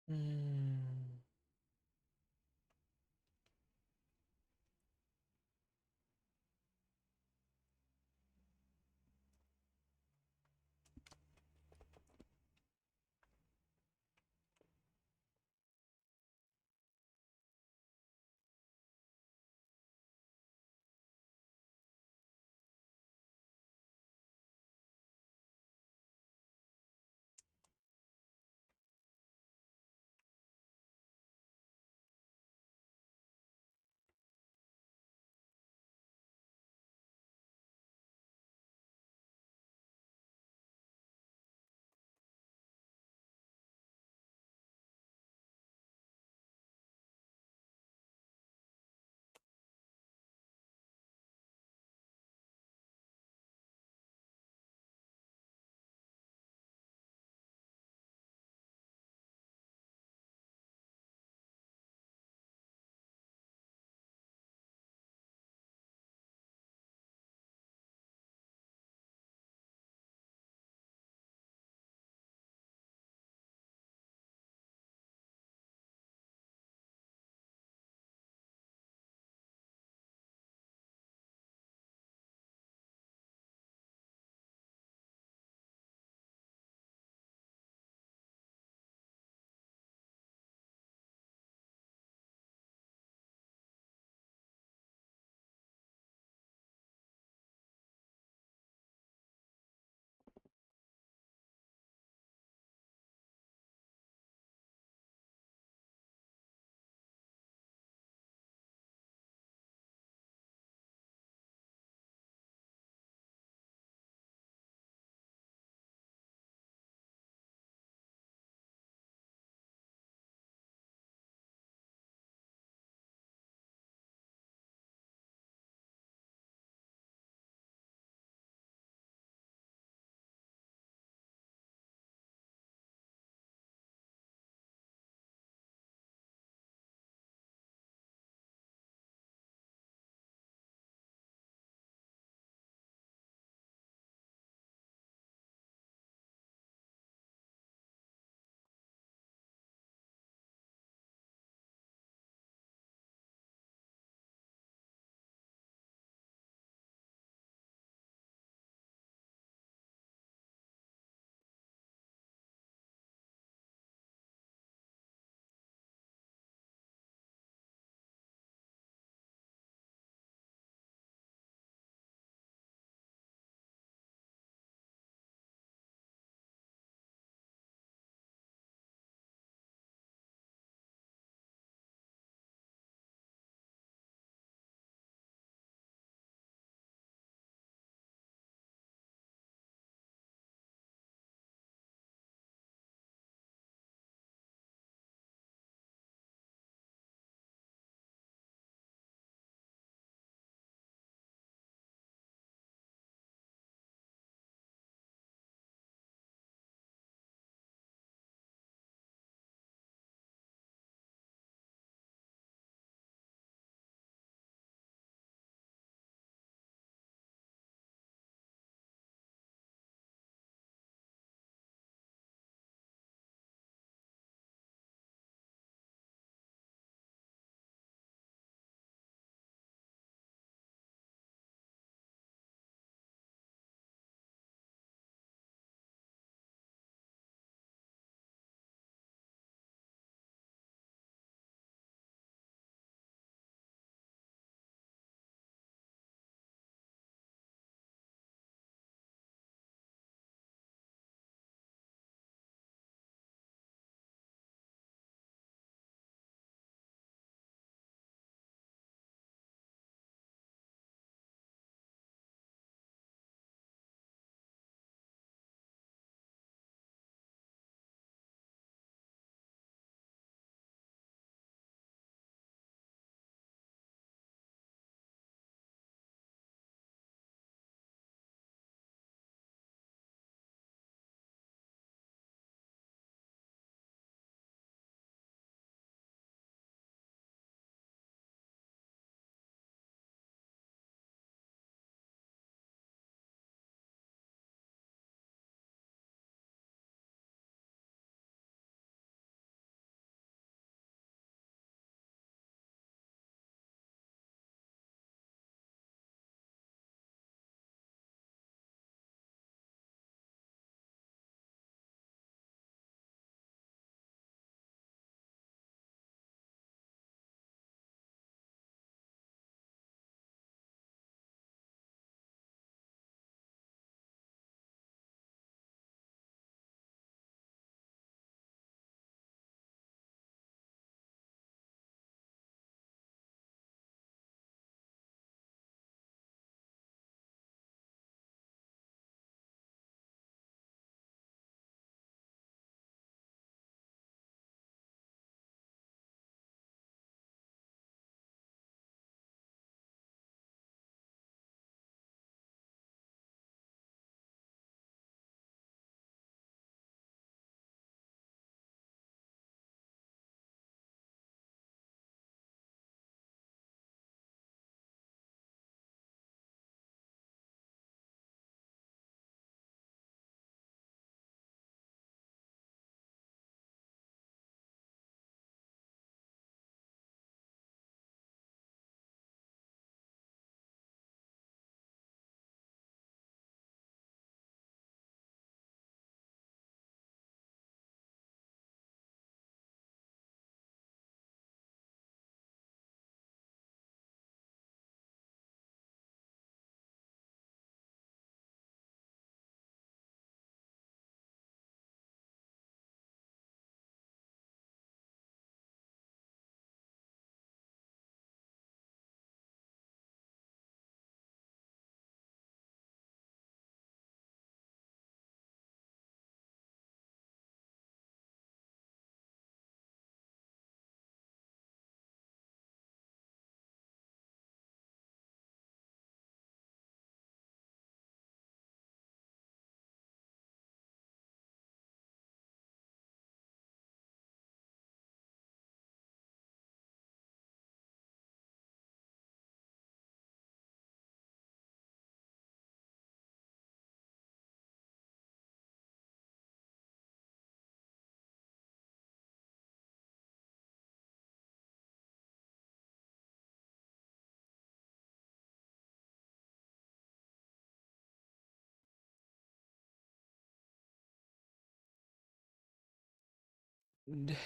음.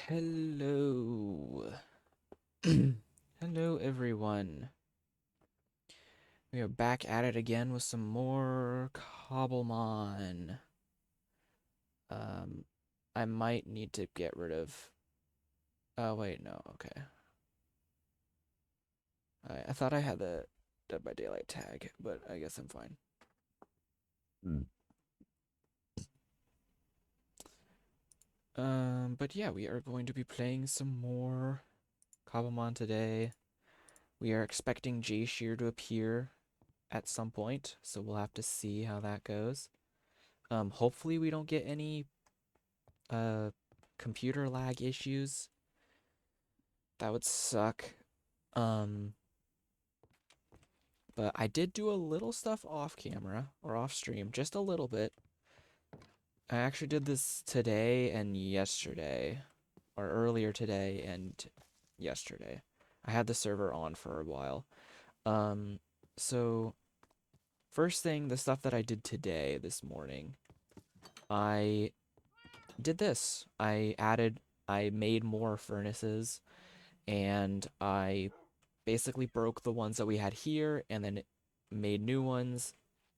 Hello. Hello, everyone. We are back at it again with some more Cobblemon. Um, I might need to get rid of. Oh, wait, no, okay. I thought I had the Dead by Daylight tag, but I guess I'm fine. But yeah, we are going to be playing some more Cobblemon today. We are expecting J Shear to appear at some point, so we'll have to see how that goes. Hopefully we don't get any uh computer lag issues. That would suck. Um, but I did do a little stuff off camera or off stream, just a little bit. I actually did this today and yesterday, or earlier today and yesterday. I had the server on for a while. Um, so first thing, the stuff that I did today, this morning, I did this. I made more furnaces and I basically broke the ones that we had here and then made new ones,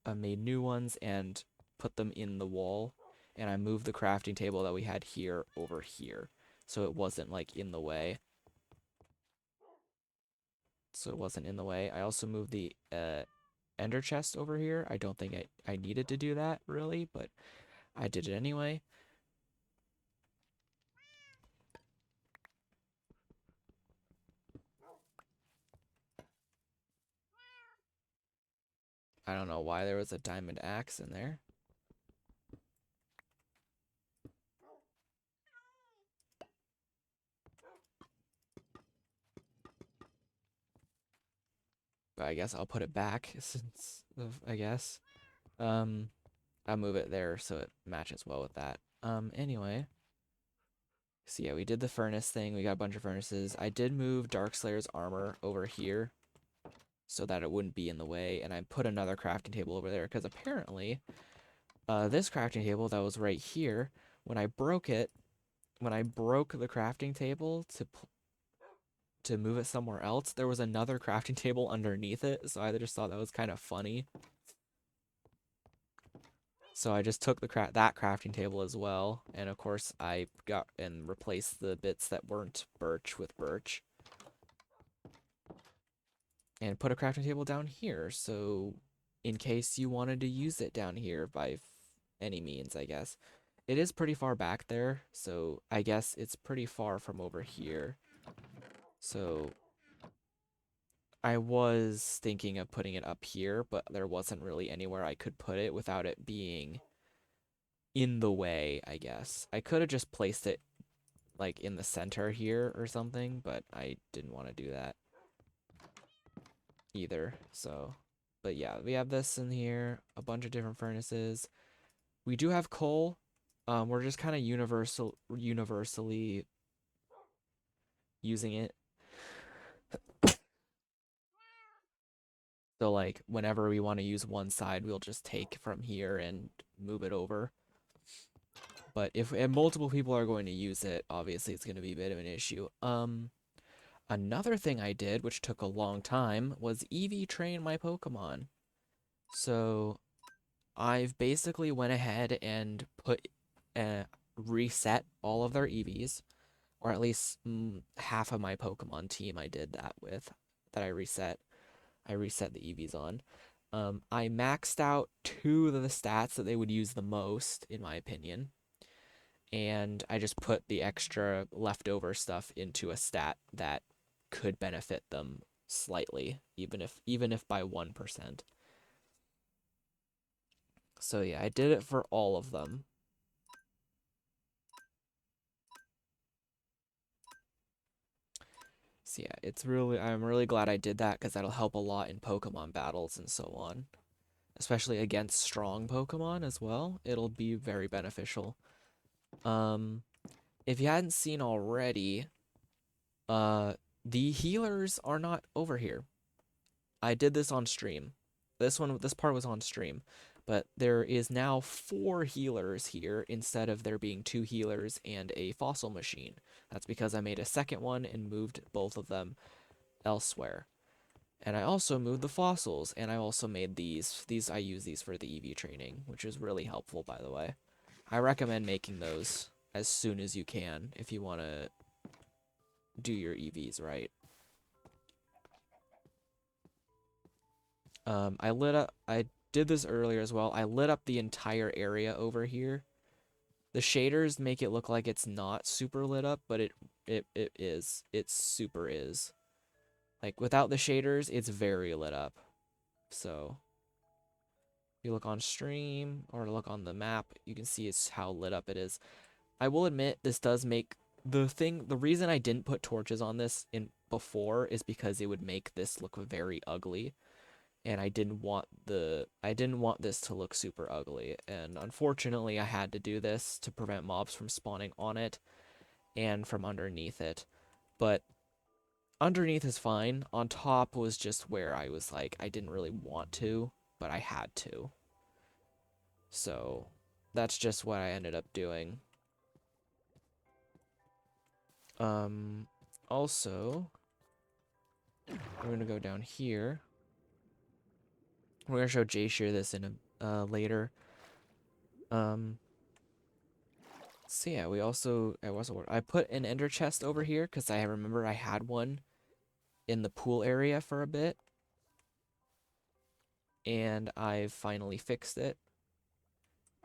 and put them in the wall. And I moved the crafting table that we had here over here, so it wasn't like in the way. I also moved the ender chest over here. I don't think I needed to do that really, but I did it anyway. I don't know why there was a diamond axe in there. But I guess I'll put it back since I guess. Um, I'll move it there so it matches well with that. Anyway. So yeah, we did the furnace thing. We got a bunch of furnaces. I did move Darkslayer's armor over here so that it wouldn't be in the way. And I put another crafting table over there because apparently this crafting table that was right here, when I broke it, when I broke the crafting table to move it somewhere else, there was another crafting table underneath it. So I just thought that was kind of funny. So I just took that crafting table as well, and of course I got and replaced the bits that weren't birch with birch, and put a crafting table down here. So in case you wanted to use it down here by any means, I guess. It is pretty far back there, so I guess it's pretty far from over here. So I was thinking of putting it up here, but there wasn't really anywhere I could put it without it being in the way, I guess. I could have just placed it like in the center here or something, but I didn't want to do that either. So, but yeah, we have this in here, a bunch of different furnaces. We do have coal. We're just kind of universally using it. So like whenever we want to use one side, we'll just take from here and move it over. But if multiple people are going to use it, obviously it's going to be a bit of an issue. Another thing I did, which took a long time, was EV train my Pokemon. So I've basically went ahead and reset all of their EVs, or at least half of my Pokemon team I did that with, that I reset. I reset the EVs on. I maxed out two of the stats that they would use the most, in my opinion, and I just put the extra leftover stuff into a stat that could benefit them slightly, even if by 1%. So yeah, I did it for all of them. So yeah, I'm really glad I did that because that'll help a lot in Pokemon battles and so on. Especially against strong Pokemon as well. It'll be very beneficial. Um, if you hadn't seen already, the healers are not over here. I did this on stream. This part was on stream. But there is now 4 healers here instead of there being 2 healers and a fossil machine. That's because I made a second one and moved both of them elsewhere. And I also moved the fossils, and I also made these. I use these for the EV training, which is really helpful, by the way. I recommend making those as soon as you can if you want to do your EVs right. I did this earlier as well. I lit up the entire area over here. The shaders make it look like it's not super lit up, but it is. It super is. Like, without the shaders, it's very lit up. So, if you look on stream or look on the map, you can see it's how lit up it is. I will admit, this does make the reason I didn't put torches on this in before is because it would make this look very ugly. And I didn't want this to look super ugly. And unfortunately, I had to do this to prevent mobs from spawning on it and from underneath it. But underneath is fine. On top was just where I was like, I didn't really want to, but I had to. So that's just what I ended up doing. Also, we're gonna go down here. We're gonna show Jay-Shear this in a later. So yeah, I put an ender chest over here because I remember I had one in the pool area for a bit, and I've finally fixed it.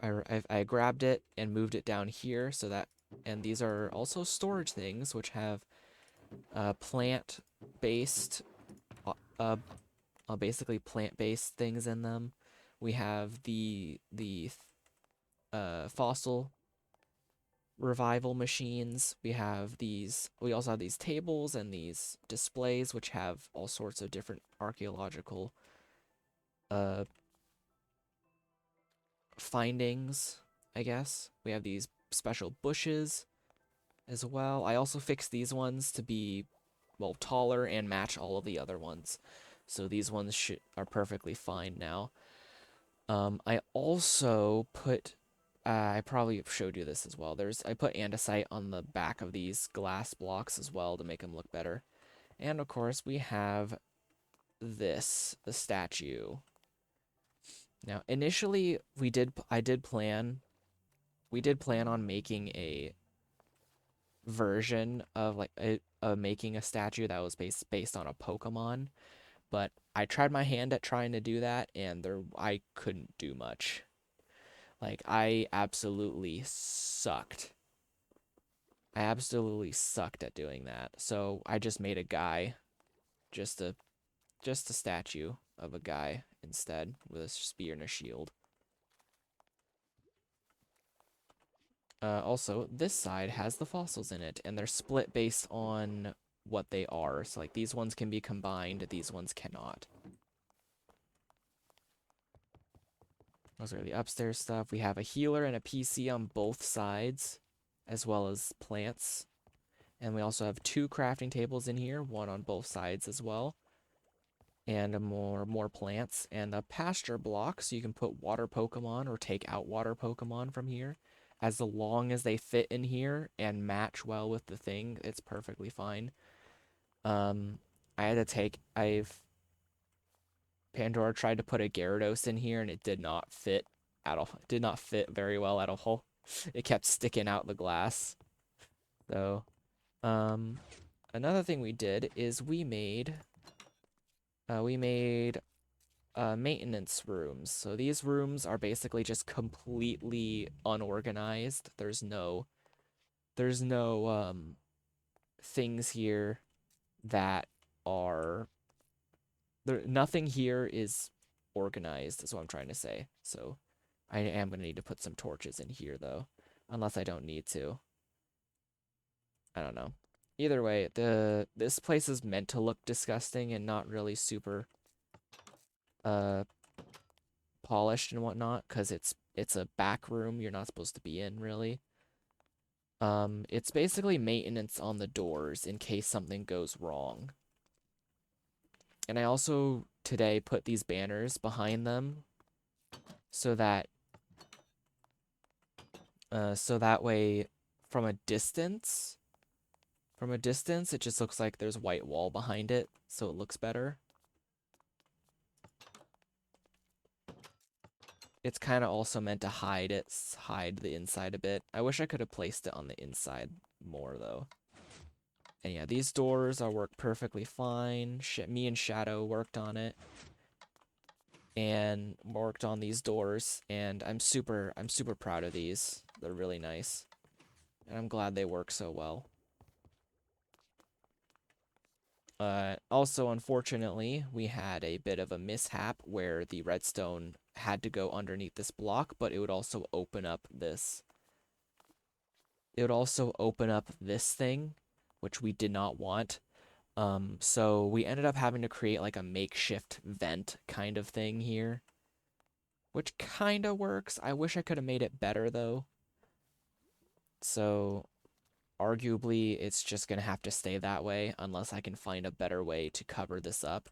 I grabbed it and moved it down here so that, and these are also storage things which have plant-based, basically plant-based things in them. We have the fossil revival machines. We also have these tables and these displays which have all sorts of different archaeological findings, I guess. We have these special bushes as well. I also fixed these ones to be, well, taller and match all of the other ones. So these ones are perfectly fine now. I also put I probably showed you this as well. I put andesite on the back of these glass blocks as well to make them look better. And of course we have the statue. Now initially we did plan on making a version of like making a statue that was based on a Pokemon, but I tried my hand at trying to do that and I couldn't do much. Like, I absolutely sucked. I absolutely sucked at doing that. So I just made a guy, just a statue of a guy instead with a spear and a shield. Also, this side has the fossils in it, and they're split based on what they are. So, like, these ones can be combined, these ones cannot. Those are the upstairs stuff. We have a healer and a PC on both sides, as well as plants. And we also have 2 crafting tables in here, one on both sides as well. And more plants and a pasture block, so you can put water Pokemon or take out water Pokemon from here. As long as they fit in here and match well with the thing, it's perfectly fine. Pandora tried to put a Gyarados in here and it did not fit at all. It did not fit very well at all. It kept sticking out the glass. So, another thing we did is we made maintenance rooms. So these rooms are basically just completely unorganized. There's no things here that are nothing here is organized, is what I'm trying to say. So I am going to need to put some torches in here though, unless I don't need to. I don't know. Either way, this place is meant to look disgusting and not really super polished and whatnot, because it's a back room you're not supposed to be in, really. It's basically maintenance on the doors in case something goes wrong. And I also today put these banners behind them so that so that way from a distance it just looks like there's white wall behind it, so it looks better. It's kind of also meant to hide the inside a bit. I wish I could have placed it on the inside more though. And yeah, these doors are work perfectly fine. Me and Shadow worked on it and worked on these doors, and I'm super proud of these. They're really nice, and I'm glad they work so well. Also, unfortunately, we had a bit of a mishap where the redstone had to go underneath this block, but it would also open up this. It would also open up this thing, which we did not want. So we ended up having to create like a makeshift vent kind of thing here, which kind of works. I wish I could have made it better though. So arguably, it's just gonna have to stay that way unless I can find a better way to cover this up,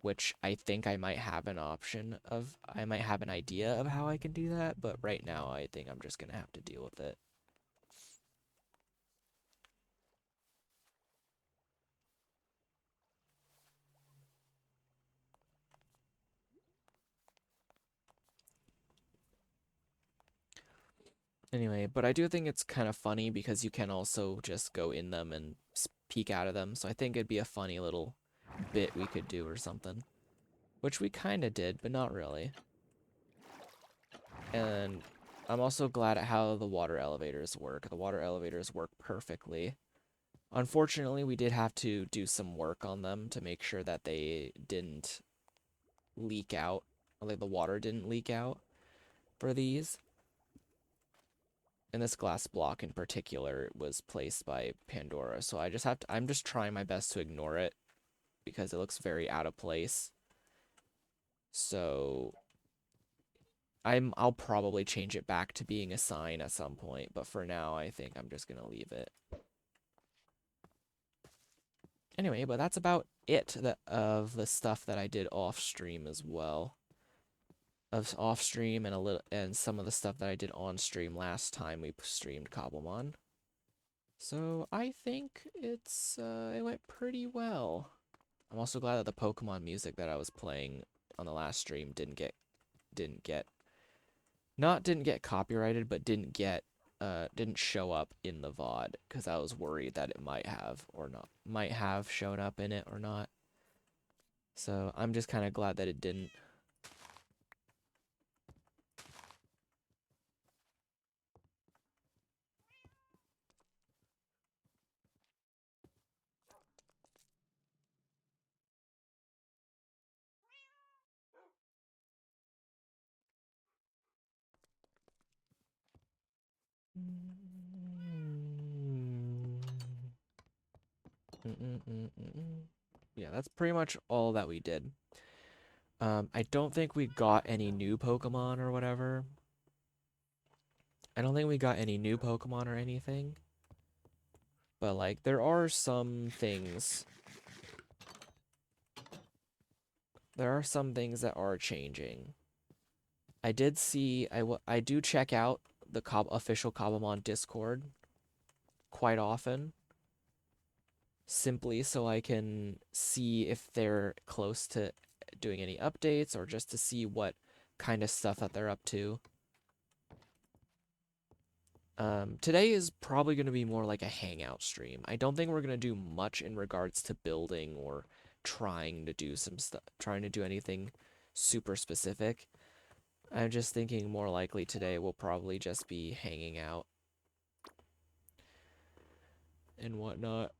which I think I might have an I might have an idea of how I can do that, but right now I think I'm just gonna have to deal with it. Anyway, but I do think it's kind of funny because you can also just go in them and peek out of them, so I think it'd be a funny little bit we could do or something. Which we kind of did, but not really. And I'm also glad at how the water elevators work. The water elevators work perfectly. Unfortunately, we did have to do some work on them to make sure that they didn't leak out, like the water didn't leak out for these. And this glass block in particular was placed by Pandora, so I'm just trying my best to ignore it because it looks very out of place. So I'll probably change it back to being a sign at some point, but for now I think I'm just gonna leave it. Anyway, but that's about it of the stuff that I did off stream as well. Of off stream and some of the stuff that I did on stream last time we streamed Cobblemon. So I think it went pretty well. I'm also glad that the Pokemon music that I was playing on the last stream didn't get copyrighted, but didn't show up in the VOD because I was worried that it might have shown up in it or not. So I'm just kind of glad that it didn't. Yeah, that's pretty much all that we did. I don't think we got any new Pokemon or whatever. I don't think we got any new Pokemon or anything. But, like, there are some things. There are some things that are changing. I did see, I do check out the official Cobblemon Discord quite often. Simply so I can see if they're close to doing any updates or just to see what kind of stuff that they're up to. Today is probably going to be more like a hangout stream. I don't think we're going to do much in regards to building or trying to do anything super specific. I'm just thinking more likely today we'll probably just be hanging out and whatnot.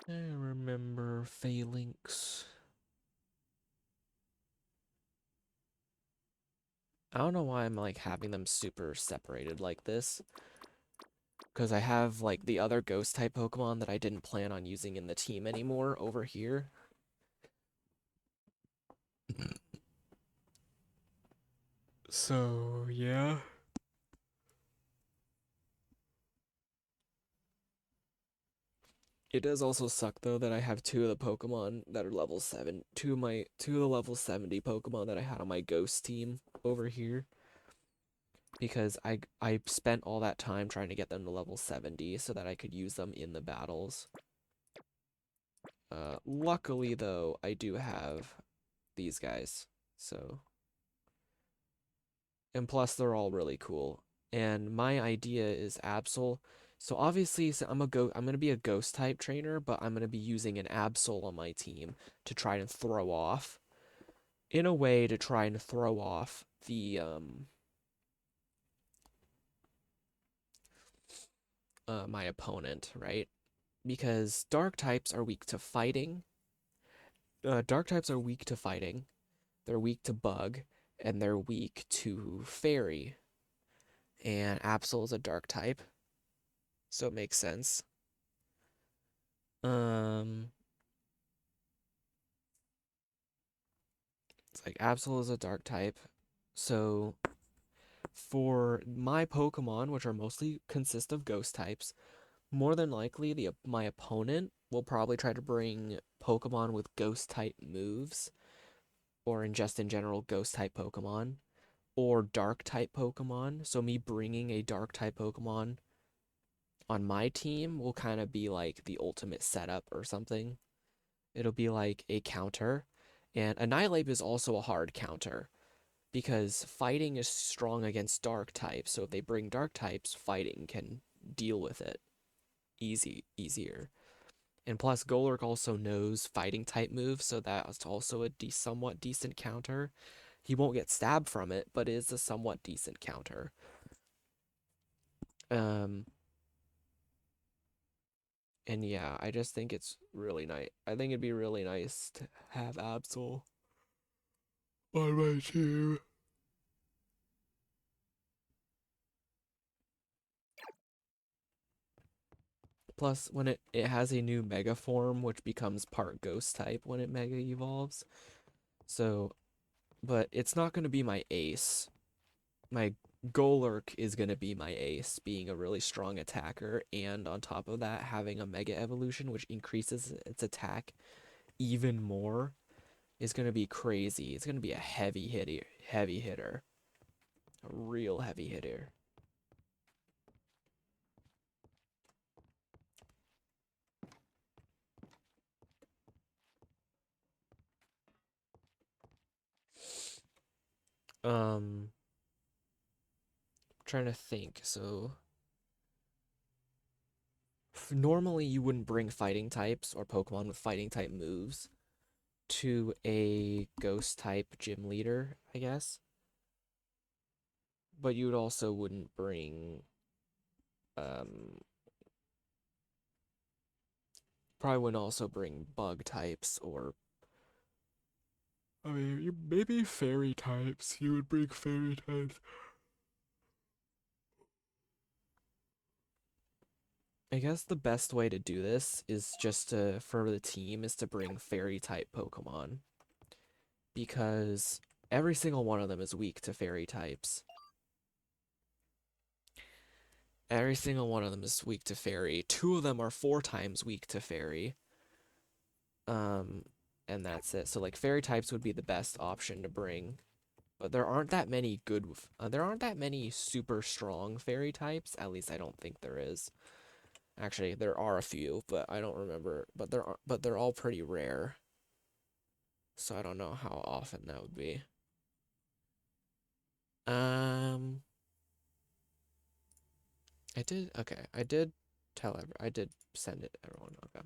I remember Phalanx. I don't know why I'm like having them super separated like this. Because I have like the other ghost type Pokemon that I didn't plan on using in the team anymore over here. So, yeah. It does also suck though that I have two of the Pokemon that are level 7. Two of the level 70 Pokemon that I had on my ghost team over here. Because I spent all that time trying to get them to level 70 so that I could use them in the battles. Luckily though, I do have these guys. So, and plus they're all really cool. And my idea is Absol. So obviously, I'm gonna be a ghost type trainer, but I'm gonna be using an Absol on my team to try and throw off, in a way, to try and throw off the my opponent, right? Because dark types are weak to fighting. Dark types are weak to fighting. They're weak to bug, and they're weak to fairy. And Absol is a dark type, so it makes sense. Um, it's like Absol is a dark type, so for my Pokemon, which are mostly consist of ghost types, more than likely my opponent will probably try to bring Pokemon with ghost type moves, or in general ghost type Pokemon, or dark type Pokemon. So me bringing a dark type Pokemon on my team will kind of be like the ultimate setup or something. It'll be like a counter. And Annihilate is also a hard counter because fighting is strong against dark types. So if they bring dark types, fighting can deal with it easier. And plus, Golurk also knows fighting type moves, so that's also a somewhat decent counter. He won't get stabbed from it, but is a somewhat decent counter. Um, and yeah, I just think it's really nice. I think it'd be really nice to have Absol on my team. Plus, when it has a new Mega form, which becomes part Ghost type when it Mega evolves. So, but it's not going to be my ace. My Golurk is going to be my ace, being a really strong attacker, and on top of that, having a Mega evolution, which increases its attack even more, is going to be crazy. It's going to be a heavy hitter, a real heavy hitter. Um, trying to think. So normally you wouldn't bring fighting types or Pokemon with fighting type moves to a ghost type gym leader, I guess. But you would also wouldn't bring um probably wouldn't also bring bug types or I mean maybe fairy types. You would bring fairy types. I guess the best way to do this is just to for the team is to bring fairy type Pokemon because every single one of them is weak to fairy types. Every single one of them is weak to fairy. Two of them are 4 times weak to fairy. Um, and that's it. So like fairy types would be the best option to bring, but there aren't that many there aren't that many super strong fairy types. At least I don't think there is. Actually, there are a few, but I don't remember. But they're all pretty rare. So I don't know how often that would be. Um, I did okay. I did send it to everyone. Okay.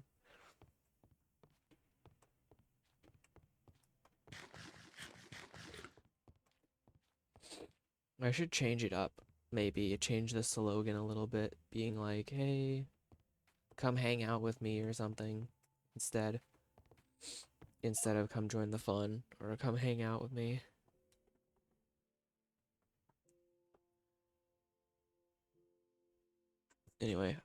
I should change it up. Maybe change the slogan a little bit, being like, "Hey, come hang out with me" or something instead. Instead of come join the fun or come hang out with me. Anyway,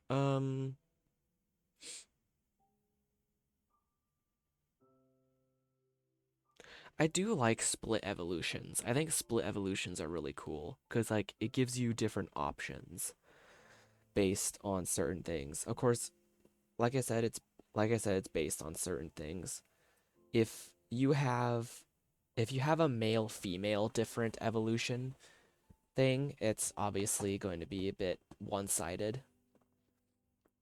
I do like split evolutions. I think split evolutions are really cool because like it gives you different options based on certain things. Of course, like I said, it's based on certain things. If you have if you have a male female different evolution thing, it's obviously going to be a bit one-sided.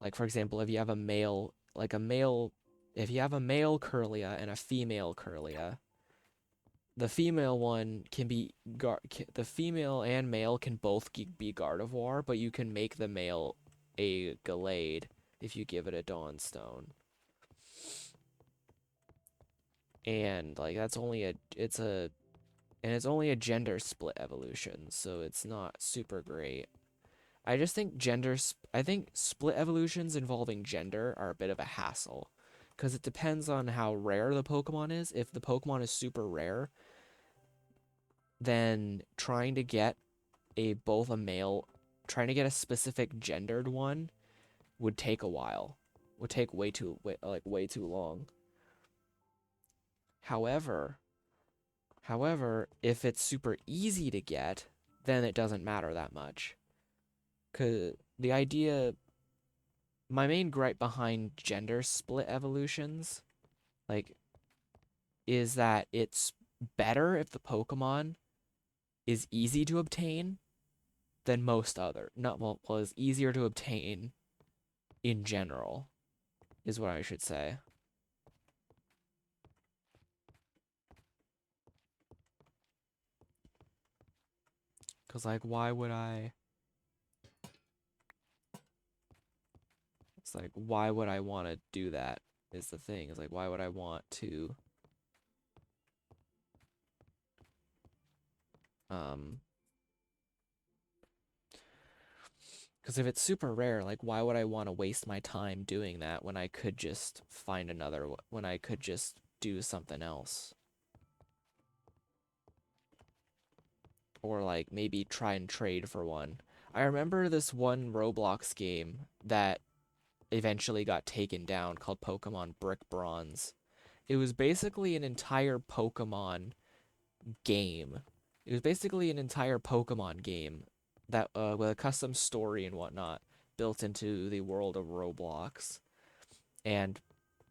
Like for example, if you have a male if you have a male Curlia and a female Curlia, the female one can be the female and male can both be Gardevoir, but you can make the male a Gallade if you give it a Dawnstone. And like that's only a it's only a gender split evolution, so it's not super great. I just think I think split evolutions involving gender are a bit of a hassle because it depends on how rare the Pokemon is. If the Pokemon is super rare, then trying to get a specific gendered one would take a while. Would take way too long. However, if it's super easy to get, then it doesn't matter that much. Cause my main gripe behind gender split evolutions, like, is that it's better if the Pokemon is easy to obtain than most other. Not well, is easier to obtain in general, is what I should say. Cause like, why would I? It's like, why would I want to do that? Is the thing. It's like, why would I want to? Um, Because if it's super rare, like, why would I want to waste my time doing that when I could just when I could just do something else? Or, like, maybe try and trade for one. I remember this one Roblox game that eventually got taken down called Pokemon Brick Bronze. It was basically an entire Pokemon game. It was basically an entire Pokemon game that with a custom story and whatnot built into the world of Roblox. And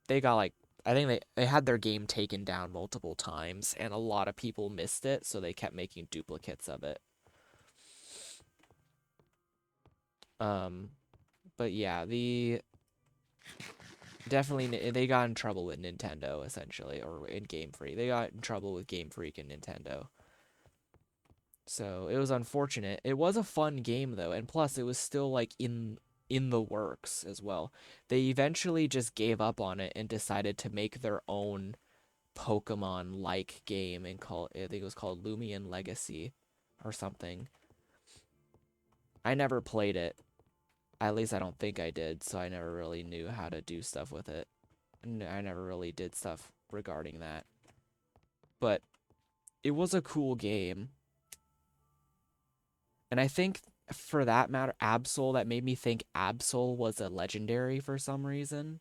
they got like I think they had their game taken down multiple times and a lot of people missed it, so they kept making duplicates of it. Um but yeah, the definitely they got in trouble with Nintendo essentially or in Game Freak. They got in trouble with Game Freak and Nintendo. So it was unfortunate. It was a fun game though, and plus it was still like in the works as well. They eventually just gave up on it and decided to make their own Pokemon like game and I think it was called Lumion Legacy or something. I never played it. At least I don't think I did, so I never really knew how to do stuff with it. And I never really did stuff regarding that. But it was a cool game. And I think for that matter, that made me think Absol was a legendary for some reason.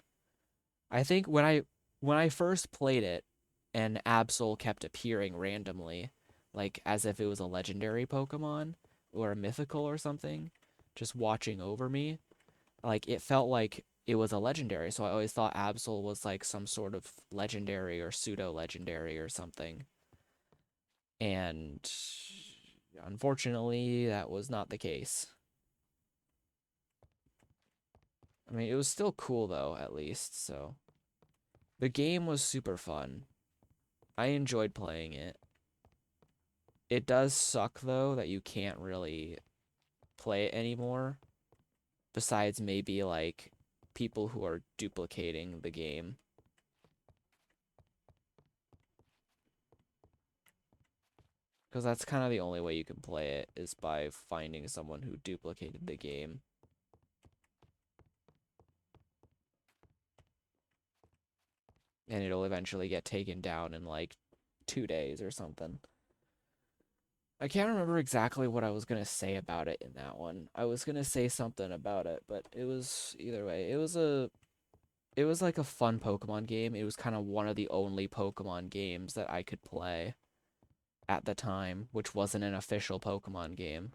I think when I first played it and Absol kept appearing randomly, like as if it was a legendary Pokemon or a mythical or something, just watching over me, like it felt like it was a legendary. So I always thought Absol was like some sort of legendary or pseudo legendary or something. And unfortunately, that was not the case. I mean, it was still cool though, at least, so. The game was super fun. I enjoyed playing it. It does suck though that you can't really play it anymore. Besides maybe like people who are duplicating the game. Because that's kind of the only way you can play it is by finding someone who duplicated the game. And it'll eventually get taken down in like 2 days or something. I can't remember exactly what I was gonna say about it in that one. I was gonna say something about it, but it was either way. It was like a fun Pokemon game. It was kind of one of the only Pokemon games that I could play at the time, which wasn't an official Pokemon game.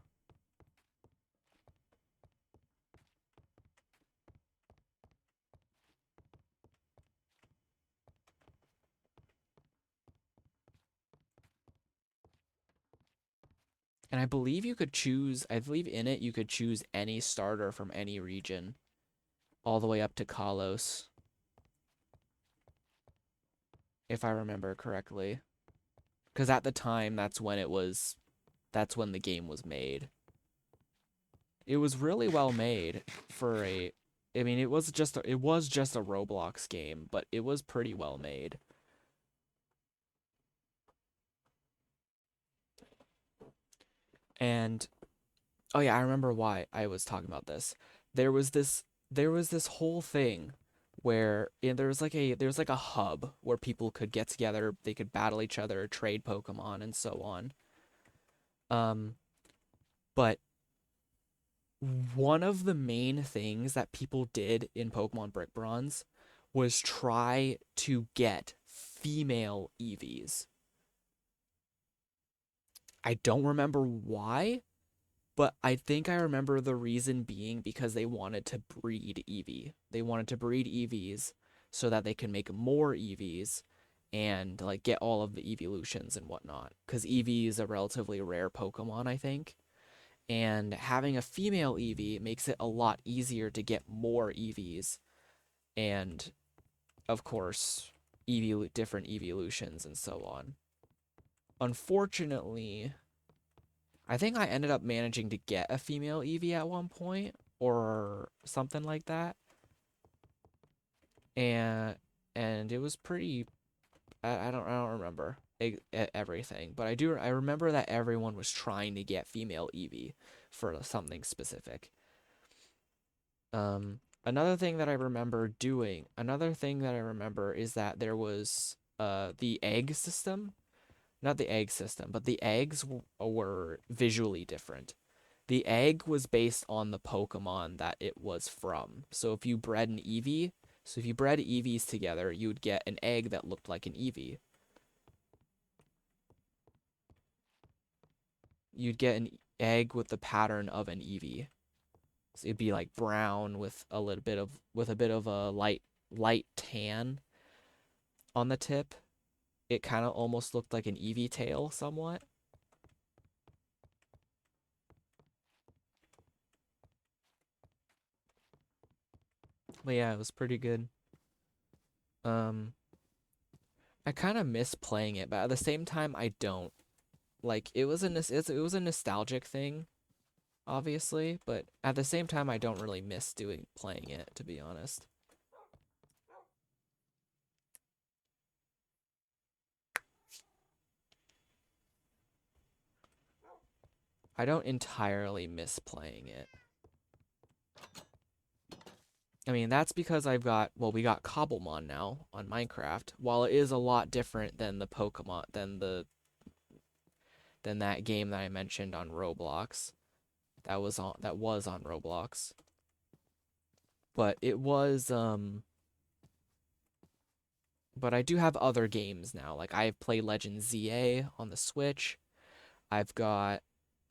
And I believe I believe in it you could choose any starter from any region, all the way up to Kalos, if I remember correctly. Because at the time, that's when the game was made. It was really well made for I mean, it was just a Roblox game, but it was pretty well made. And oh yeah, I remember why I was talking about this. There was this there was this whole thing where there was like a hub where people could get together, they could battle each other, trade Pokemon and so on. Um, but one of the main things that people did in Pokemon Brick Bronze was try to get female Eevees. I don't remember why, but I think I remember the reason being because they wanted to breed Eevee. They wanted to breed Eevees so that they can make more Eevees and like get all of the evolutions and whatnot. Because Eevee is a relatively rare Pokemon, I think. And having a female Eevee makes it a lot easier to get more Eevees and, of course, different evolutions and so on. Unfortunately, I think I ended up managing to get a female Eevee at one point or something like that. And it was pretty I don't remember everything, but I remember that everyone was trying to get female Eevee for something specific. Another thing that I remember is that there was the egg system. Not the egg system, but the eggs were visually different. The egg was based on the Pokemon that it was from. So if you bred an Eevee, so if you bred Eevees together, you would get an egg that looked like an Eevee. You'd get an egg with the pattern of an Eevee. So it'd be like brown with a bit of a light tan on the tip. It kind of almost looked like an Eevee tail somewhat. But yeah, it was pretty good. Um, I kind of miss playing it, but at the same time, I don't. Like it was a nostalgic thing, obviously, but at the same time, I don't really miss doing playing it, to be honest. I don't entirely miss playing it. I mean, that's because we got Cobblemon now on Minecraft. While it is a lot different than the Pokemon, than that game that I mentioned on Roblox, that was on Roblox. But it was but I do have other games now. Like I've played Legend ZA on the Switch. I've got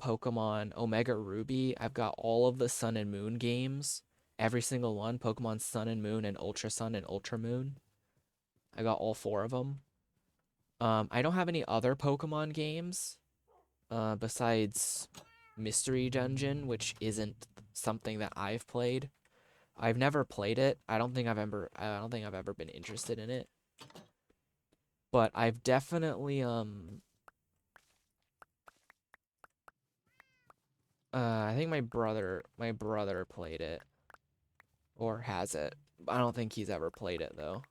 Pokemon Omega Ruby. I've got all of the Sun and Moon games. Every single one, Pokemon Sun and Moon and Ultra Sun and Ultra Moon. I got all four of them. I don't have any other Pokemon games besides Mystery Dungeon, which isn't something that I've played. I've never played it. I don't think I've ever been interested in it. But I've definitely I think my brother played it or has it. I don't think he's ever played it though.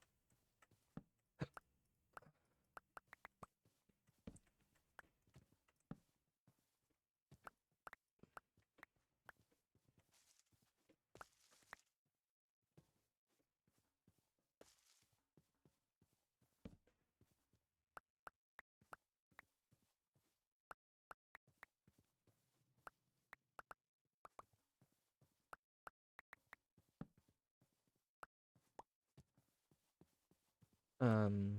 Um,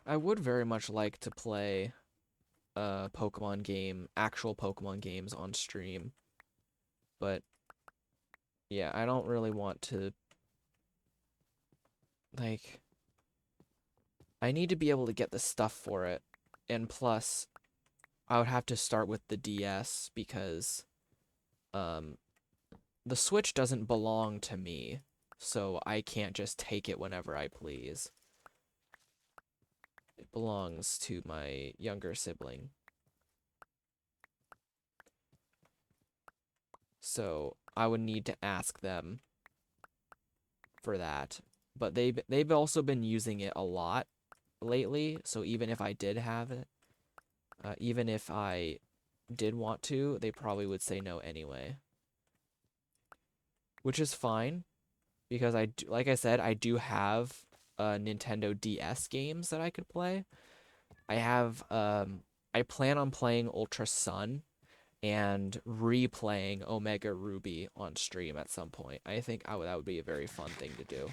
I would very much like to play Pokemon game, actual Pokemon games on stream, but yeah, I don't really want to, like, I need to be able to get the stuff for it, and plus, I would have to start with the DS because um, the Switch doesn't belong to me, so I can't just take it whenever I please. It belongs to my younger sibling. So I would need to ask them for that. But they've also been using it a lot lately, so even if I did have it, even if I did want to, they probably would say no anyway. Which is fine because like I said, I do have Nintendo DS games that I could play. I plan on playing Ultra Sun and replaying Omega Ruby on stream at some point. I think that would be a very fun thing to do.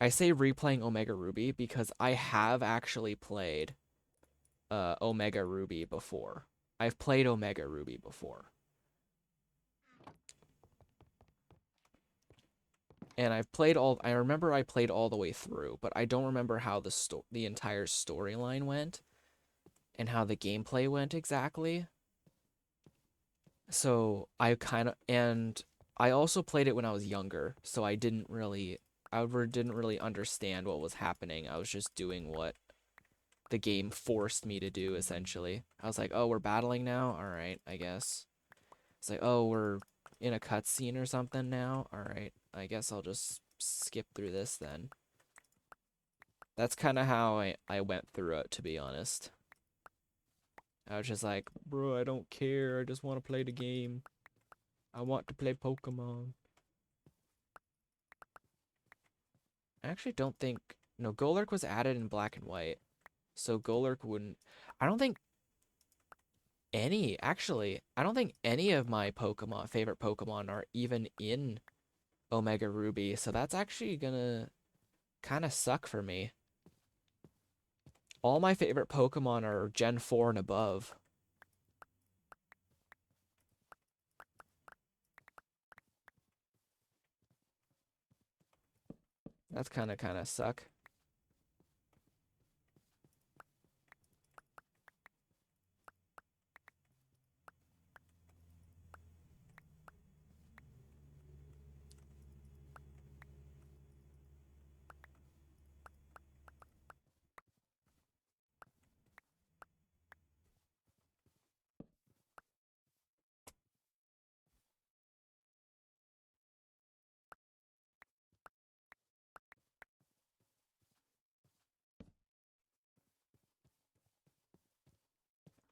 I say replaying Omega Ruby because I have actually played Omega Ruby before. I've played Omega Ruby before. And I remember I played all the way through, but I don't remember how the entire storyline went and how the gameplay went exactly. So and I also played it when I was younger, so I didn't really understand what was happening. I was just doing what the game forced me to do, essentially. I was like, oh, we're battling now? Alright, I guess. It's like, oh, we're in a cutscene or something now? Alright, I guess I'll just skip through this then. That's kind of how I went through it, to be honest. I was just like, bro, I don't care. I just want to play the game. I want to play Pokemon. I actually don't think... No, Golurk was added in black and white. So Golurk wouldn't... I don't think I don't think any of my favorite Pokemon are even in Omega Ruby. So that's actually gonna kind of suck for me. All my favorite Pokemon are Gen 4 and above. That's kind of suck.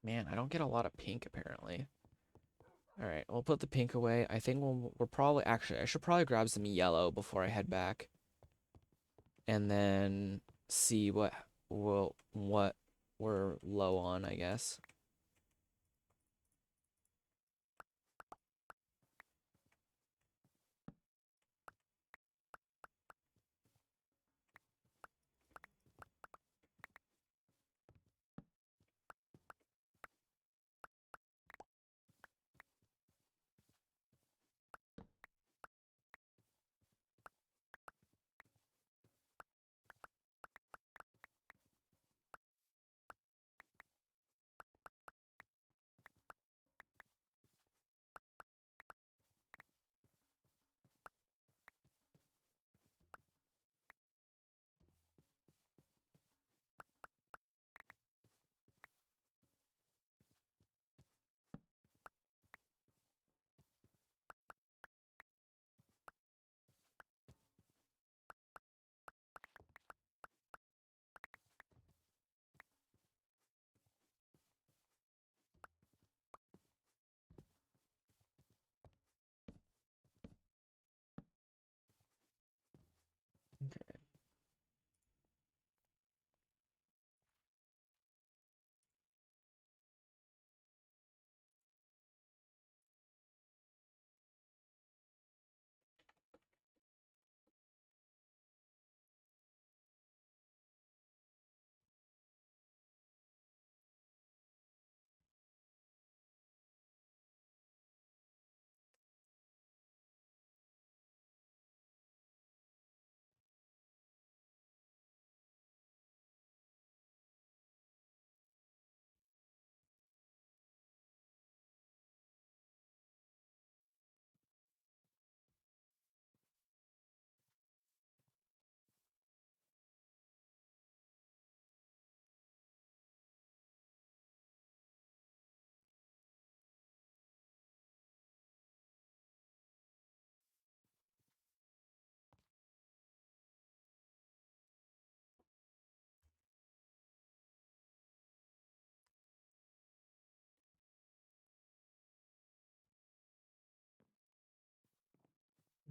Man, I don't get a lot of pink apparently. All right, we'll put the pink away. I think we're probably actually I should probably grab some yellow before I head back, and then see what we're low on, I guess.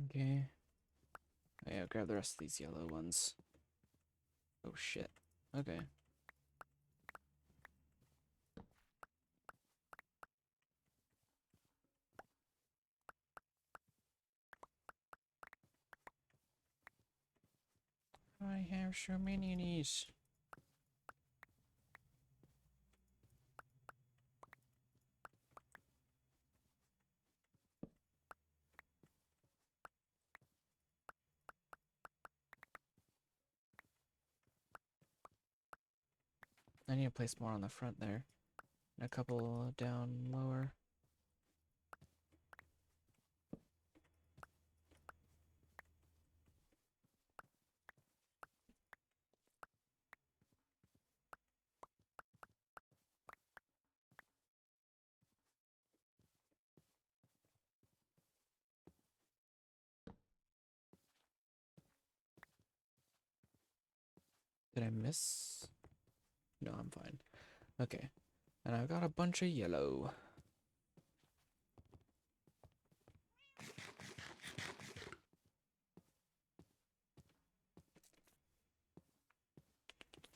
Okay. Oh, yeah, grab the rest of these yellow ones. Oh shit. Okay. I have so many of these. I need to place more on the front there. And a couple down lower. Did I miss? No, I'm fine. Okay. And I've got a bunch of yellow.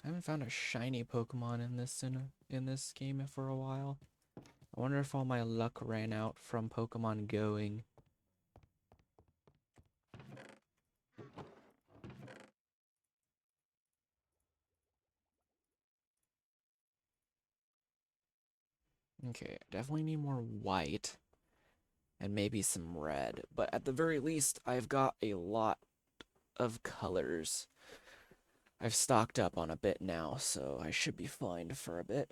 I haven't found a shiny Pokemon in this game for a while. I wonder if all my luck ran out from Pokemon going. Okay, definitely need more white and maybe some red, but at the very least, I've got a lot of colors. I've stocked up on a bit now, so I should be fine for a bit.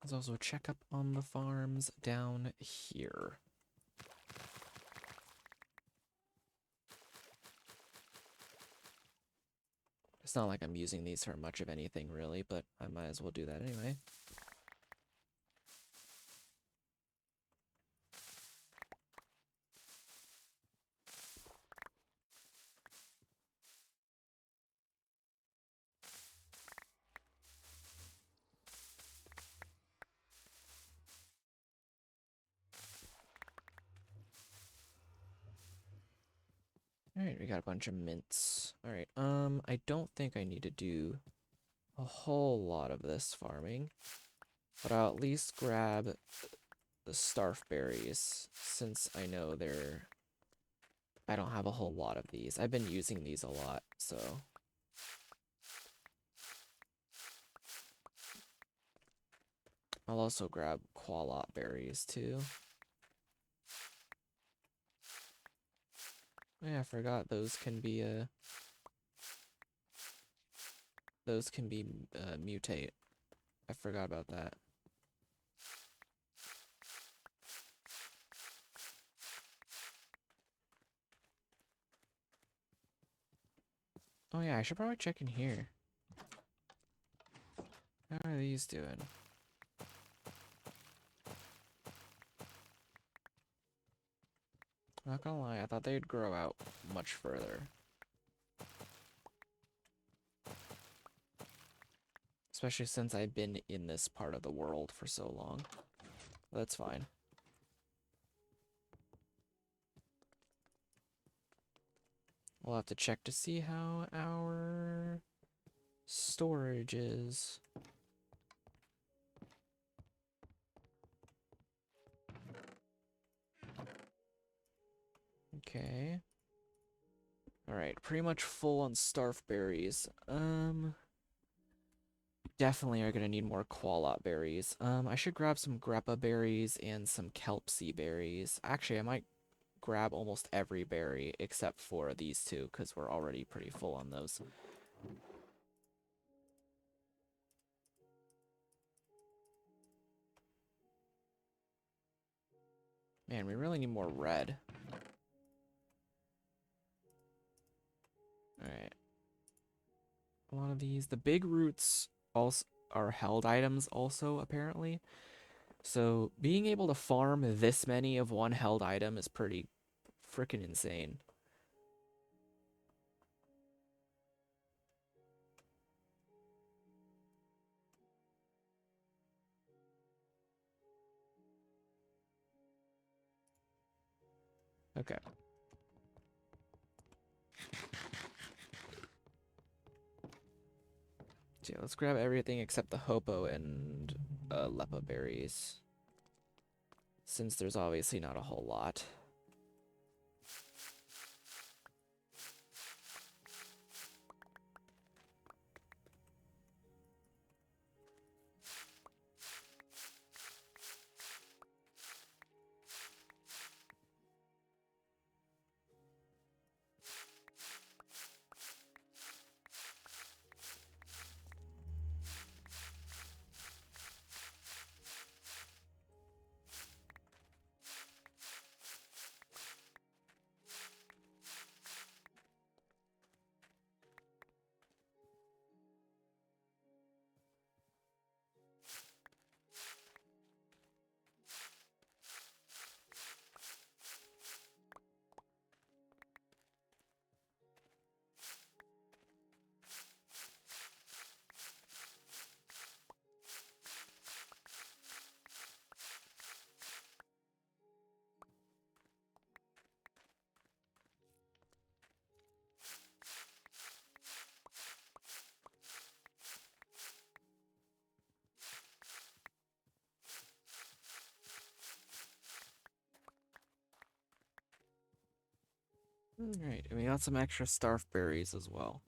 Let's also check up on the farms down here. It's not like I'm using these for much of anything, really, but I might as well do that anyway. Alright, we got a bunch of mints. Alright, I don't think I need to do a whole lot of this farming, but I'll at least grab the starf berries, since I know I don't have a whole lot of these. I've been using these a lot, so. I'll also grab qualot berries, too. Yeah, I forgot those can be, mutate. I forgot about that. Oh yeah, I should probably check in here. How are these doing? Not gonna lie, I thought they'd grow out much further. Especially since I've been in this part of the world for so long. That's fine. We'll have to check to see how our storage is. Okay. Alright, pretty much full on starf berries. Definitely are gonna need more qualot berries. I should grab some greppa berries and some kelpsy berries. Actually, I might grab almost every berry except for these two, because we're already pretty full on those. Man, we really need more red. Alright. A lot of these. The big roots also are held items also, apparently. So being able to farm this many of one held item is pretty freaking insane. Okay. So yeah, let's grab everything except the hopo and lepa berries, since there's obviously not a whole lot. Alright, and we got some extra starf berries as well.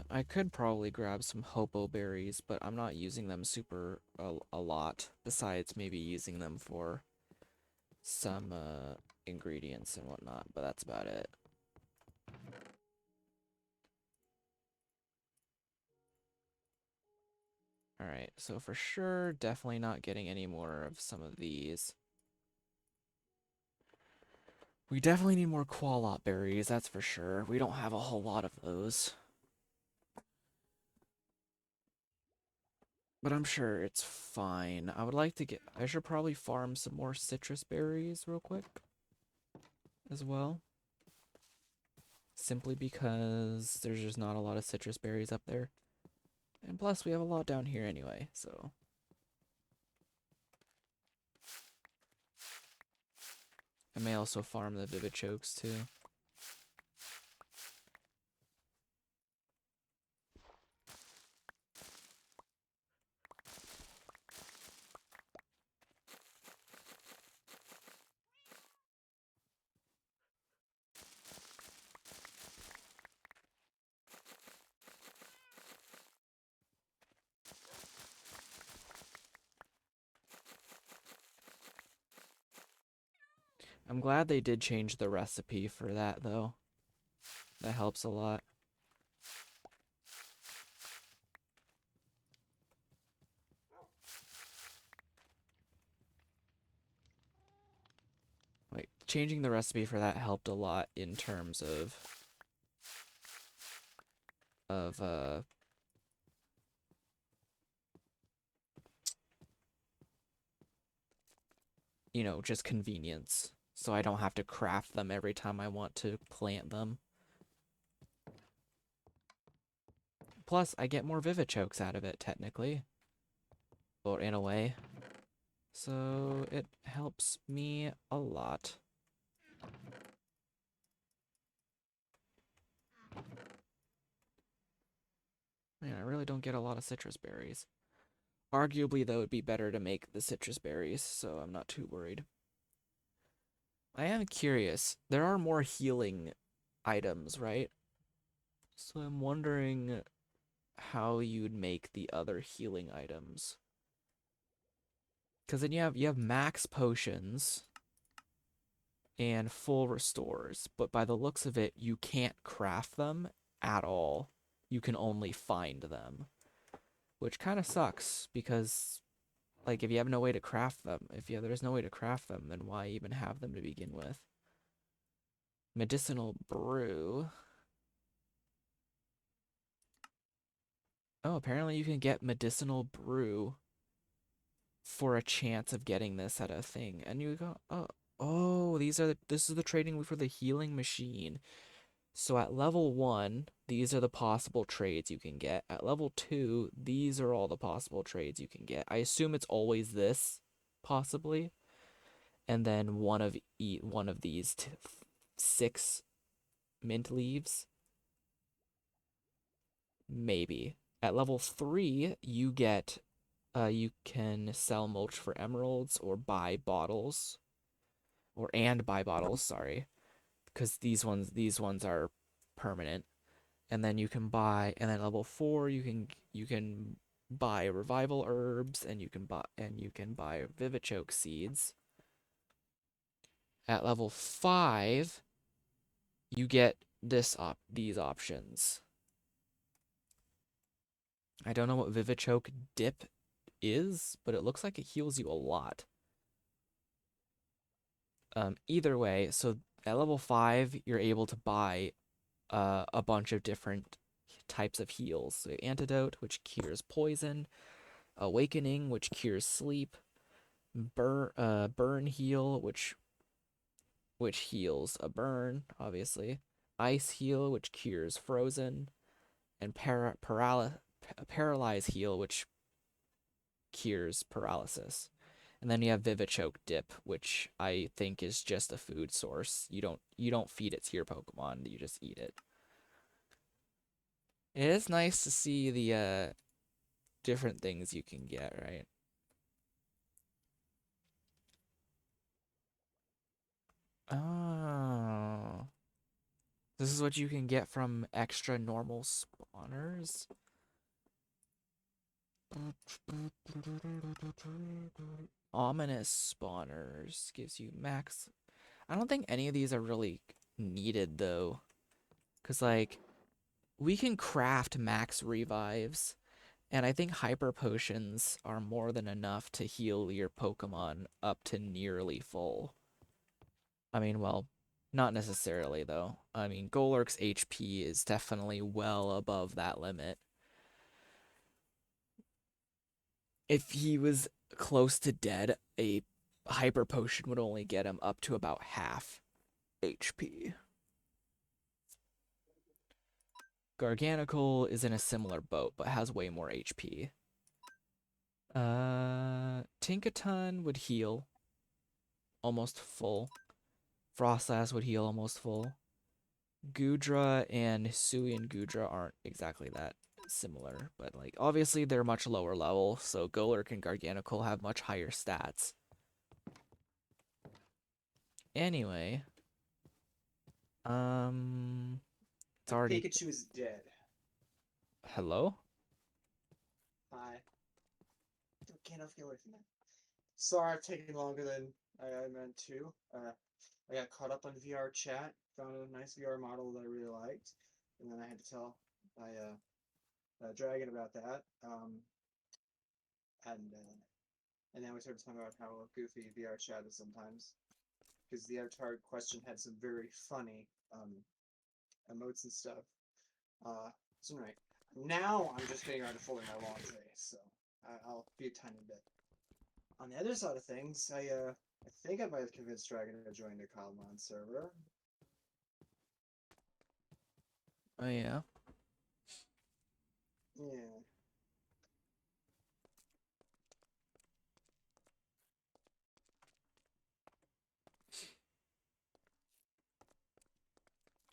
I could probably grab some hopo berries, but I'm not using them super a lot, besides maybe using them for some ingredients and whatnot, but that's about it. Alright, so for sure, definitely not getting any more of some of these. We definitely need more qualot berries, that's for sure. We don't have a whole lot of those. But I'm sure it's fine. I should probably farm some more citrus berries real quick as well. Simply because there's just not a lot of citrus berries up there. And plus, we have a lot down here anyway, so. I may also farm the vivid chokes too. I'm glad they did change the recipe for that, though. That helps a lot. Like, changing the recipe for that helped a lot in terms of you know, just convenience. So I don't have to craft them every time I want to plant them. Plus, I get more vivichokes out of it, technically. Or in a way. So it helps me a lot. Man, I really don't get a lot of citrus berries. Arguably, though, it'd be better to make the citrus berries, so I'm not too worried. I am curious. There are more healing items, right? So I'm wondering how you'd make the other healing items. Because then you have max potions and full restores, but by the looks of it, you can't craft them at all. You can only find them, which kind of sucks because, like, if you have no way to craft them, there's no way to craft them, then why even have them to begin with? Medicinal brew. Oh, apparently you can get medicinal brew for a chance of getting this at a thing. And you go, oh, this is the trading for the healing machine. So at level 1, these are the possible trades you can get. At level 2, these are all the possible trades you can get. I assume it's always this, possibly. and then one of these 6 mint leaves. Maybe. At level 3, you can sell mulch for emeralds or buy bottles and buy bottles, sorry, because these ones are permanent. And then you can buy, and then level 4 you can buy revival herbs, and you can buy vivichoke seeds. At level 5 you get these options. I don't know what vivichoke dip is, but it looks like it heals you a lot. Either way, so at level 5 you're able to buy a bunch of different types of heals. So antidote, which cures poison, awakening, which cures sleep, burn heal, which heals a burn, obviously, ice heal, which cures frozen, and paralyze heal, which cures paralysis. And then you have Vivichoke Dip, which I think is just a food source. You don't feed it to your Pokemon, you just eat it. It is nice to see the different things you can get, right? Oh. This is what you can get from extra normal spawners. Ominous spawners gives you max. I don't think any of these are really needed though. Cause like we can craft max revives, and I think hyper potions are more than enough to heal your Pokemon up to nearly full. I mean, well, not necessarily though. I mean, Golurk's HP is definitely well above that limit. If he was close to dead, a hyper potion would only get him up to about half HP. Garganical is in a similar boat, but has way more HP. Tinkaton would heal almost full. Frostlass would heal almost full. Gudra and Hisuian Gudra aren't exactly that similar, but like obviously they're much lower level, so Golurk and Garganical have much higher stats. Anyway, it's already. Pikachu is dead. Hello? Hi. Get off away from that. Sorry, I've taken longer than I meant to. I got caught up on VR chat, found a nice VR model that I really liked, and then I had to tell my dragon about that. And then we started talking about how goofy VR chat is sometimes, because the avatar question had some very funny emotes and stuff. So anyway, now I'm just getting around to folding my laundry, so I'll be a tiny bit. On the other side of things, I think I might have convinced Dragon to join the Cobblemon server. Oh yeah. Yeah.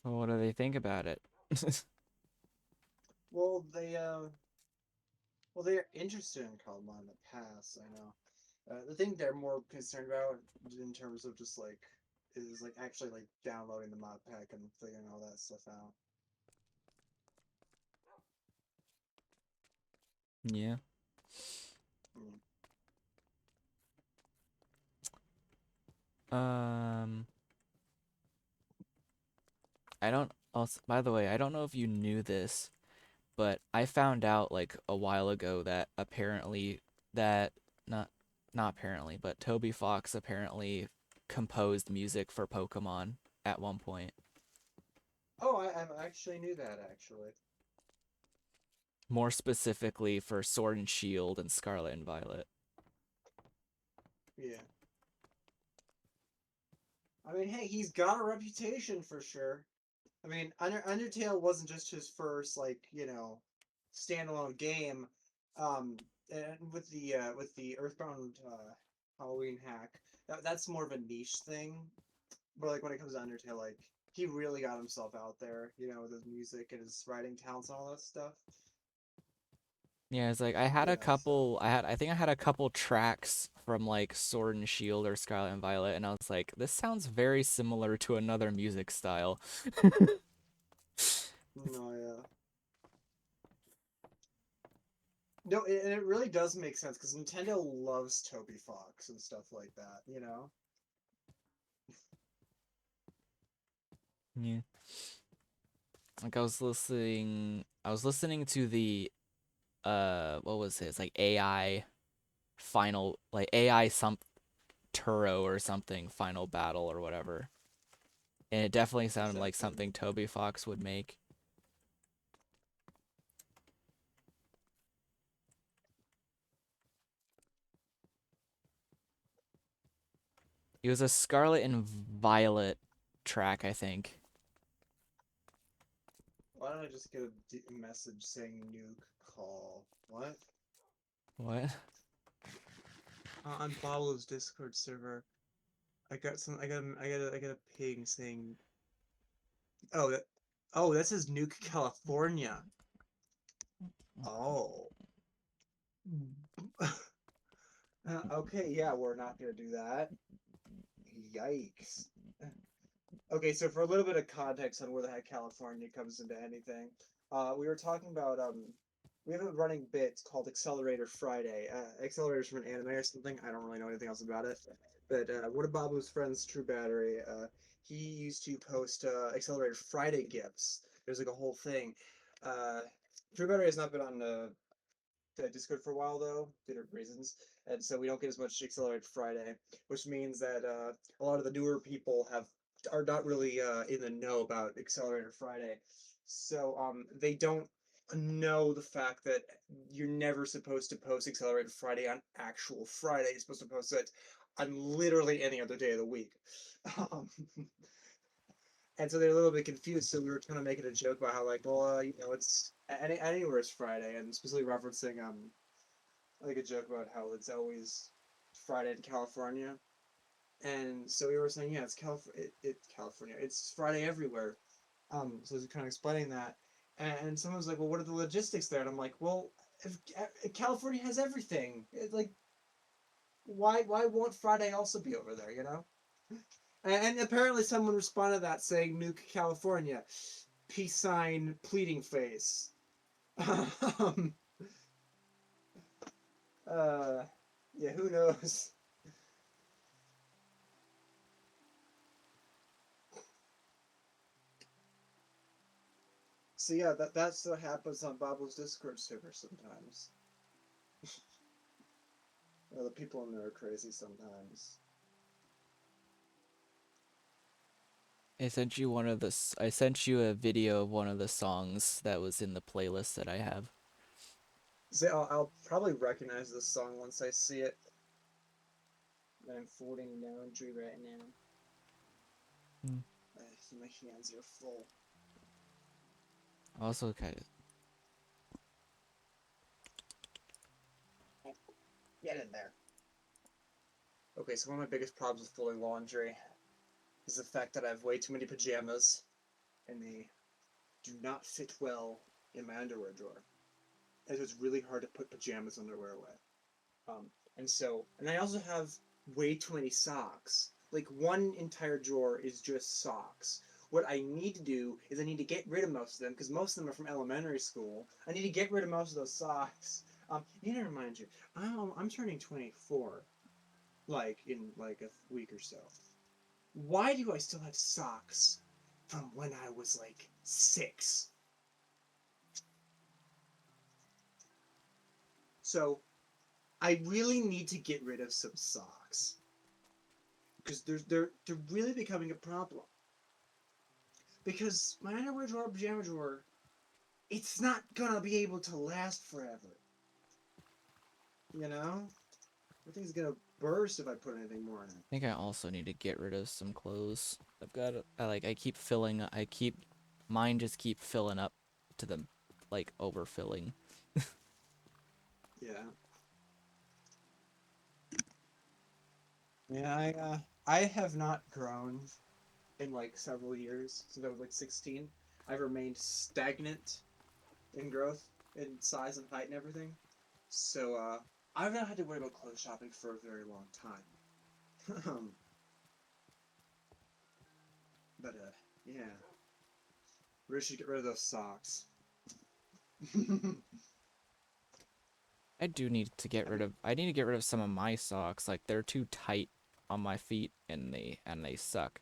Well, what do they think about it? Well, they're interested in Cobblemon in the past. I know. The thing they're more concerned about in terms of just like is like actually like downloading the mod pack and figuring all that stuff out. Yeah. Mm. Um, I don't also, by the way, I don't know if you knew this, but I found out like a while ago that apparently that not not apparently, but Toby Fox apparently composed music for Pokemon at one point. Oh, I actually knew that actually. More specifically for Sword and Shield and Scarlet and Violet. Yeah. I mean, hey, he's got a reputation for sure. I mean, Undertale wasn't just his first standalone game. And with the Earthbound Halloween hack. That's more of a niche thing. But like when it comes to Undertale, like he really got himself out there, with his music and his writing talents and all that stuff. Yeah, it's like I had a Yeah, so couple. I think I had a couple tracks from like Sword and Shield or Scarlet and Violet, and I was like, this sounds very similar to another music style. no, yeah. No, and it really does make sense because Nintendo loves Toby Fox and stuff like that. Yeah. Like I was listening to the what was it? It's like AI final, like AI some Turo or something, final battle or whatever. And it definitely sounded like SMP. something Toby Fox would make. It was a Scarlet and Violet track, I think. Why don't I just get a message saying nuke call? What? What? On Pablo's Discord server, I got some. I got a ping saying, "Oh, that says nuke California." Oh. Okay, yeah, we're not gonna do that. Yikes. Okay, so for a little bit of context on where the heck California comes into anything, we were talking about we have a running bit called Accelerator Friday. Accelerator's from an anime or something. I don't really know anything else about it. But one of Babu's friends, True Battery, he used to post Accelerator Friday gifts. There's like a whole thing. Uh, True Battery has not been on Discord for a while though, due to reasons, and so we don't get as much Accelerated Friday, which means that a lot of the newer people are not really in the know about Accelerated Friday, so they don't know the fact that you're never supposed to post Accelerated Friday on actual Friday. You're supposed to post it on literally any other day of the week. Um, and so they're a little bit confused. So we were kind of making a joke about how, like, well, it's anywhere is Friday, and specifically referencing like a joke about how it's always Friday in California. And so we were saying, yeah, it's California. It's Friday everywhere. So I was kind of explaining that, and someone was like, well, what are the logistics there? And I'm like, well, if California has everything, like, why won't Friday also be over there? And apparently someone responded to that saying, nuke California, peace sign, pleading face. um, uh, yeah, who knows? So yeah, that's what happens on Babble's Discord server sometimes. The people in there are crazy sometimes. I sent you a video of one of the songs that was in the playlist that I have. See, I'll probably recognize this song once I see it. I'm folding laundry right now. Hmm. My hands are full. Also, kind of. Get in there. Okay, so one of my biggest problems with folding laundry is the fact that I have way too many pajamas, and they do not fit well in my underwear drawer. And so it's really hard to put pajamas underwear away. And I also have way too many socks. Like one entire drawer is just socks. What I need to do is I need to get rid of most of them because most of them are from elementary school. I need to get rid of most of those socks. I need to remind you, I'm turning 24, like in like a week or so. Why do I still have socks from when I was like 6? So I really need to get rid of some socks because they're really becoming a problem. Because my underwear drawer, pajama drawer, it's not gonna be able to last forever. You know, everything's gonna burst if I put anything more in it. I think I also need to get rid of some clothes. Mine just keep filling up to the, like, overfilling. Yeah. Yeah, I have not grown in like several years since I was like 16. I've remained stagnant in growth, in size and height and everything. So I've not had to worry about clothes shopping for a very long time. But yeah, we should get rid of those socks. I I do need to get rid mean, of I need to get rid of some of my socks. Like they're too tight on my feet and they suck.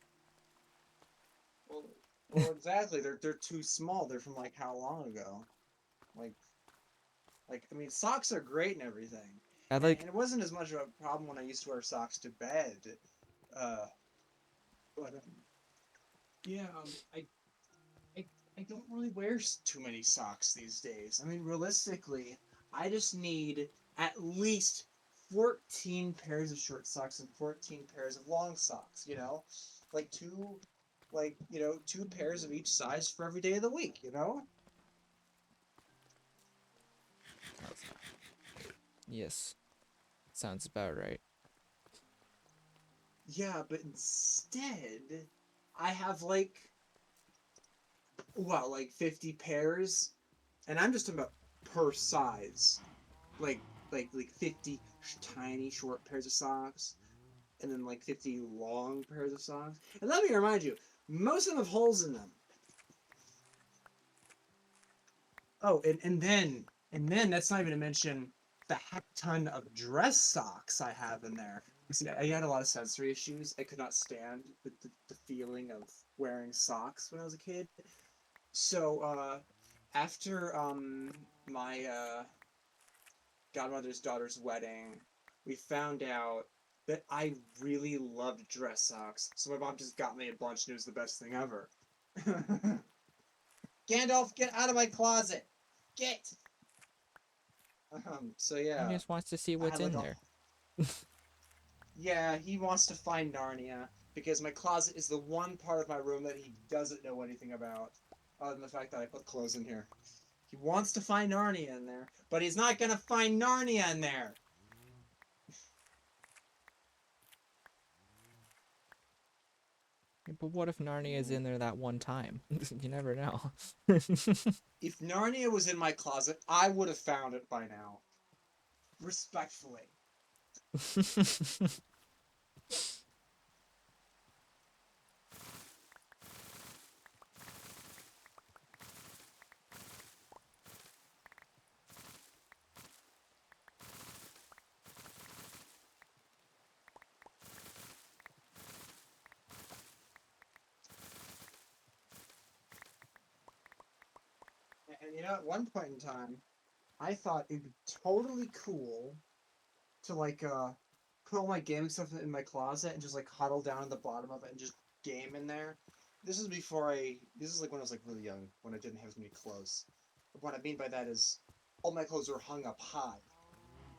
well, well, exactly. They're too small. They're from like how long ago? Like I mean, socks are great and everything, I and like it wasn't as much of a problem when I used to wear socks to bed. Uh, but yeah, I I don't really wear too many socks these days. I mean, realistically, I just need at least 14 pairs of short socks and 14 pairs of long socks, you know? Like two two pairs of each size for every day of the week, you know? yes. Sounds about right. Yeah, but instead I have like 50 pairs, and I'm just talking about per size. Like like 50 tiny short pairs of socks and then like 50 long pairs of socks. And let me remind you, most of them have holes in them. Oh, and then that's not even to mention the heck ton of dress socks I have in there. See, I had a lot of sensory issues. I could not stand the feeling of wearing socks when I was a kid. So after my godmother's daughter's wedding, we found out that I really loved dress socks. So my mom just got me a bunch, and it was the best thing ever. Gandalf, get out of my closet! Get! So He yeah, just wants to see I had what's like in a there. yeah. He wants to find Narnia because my closet is the one part of my room that he doesn't know anything about, other than the fact that I put clothes in here. He wants to find Narnia in there, but he's not gonna find Narnia in there. But what if Narnia is Mm. in there that one time? You never know. If Narnia was in my closet, I would have found it by now. Respectfully. And you know, at one point in time, I thought it'd be totally cool to put all my gaming stuff in my closet and just like huddle down at the bottom of it and just game in there. This is like when I was like really young, when I didn't have as many clothes. What I mean by that is all my clothes were hung up high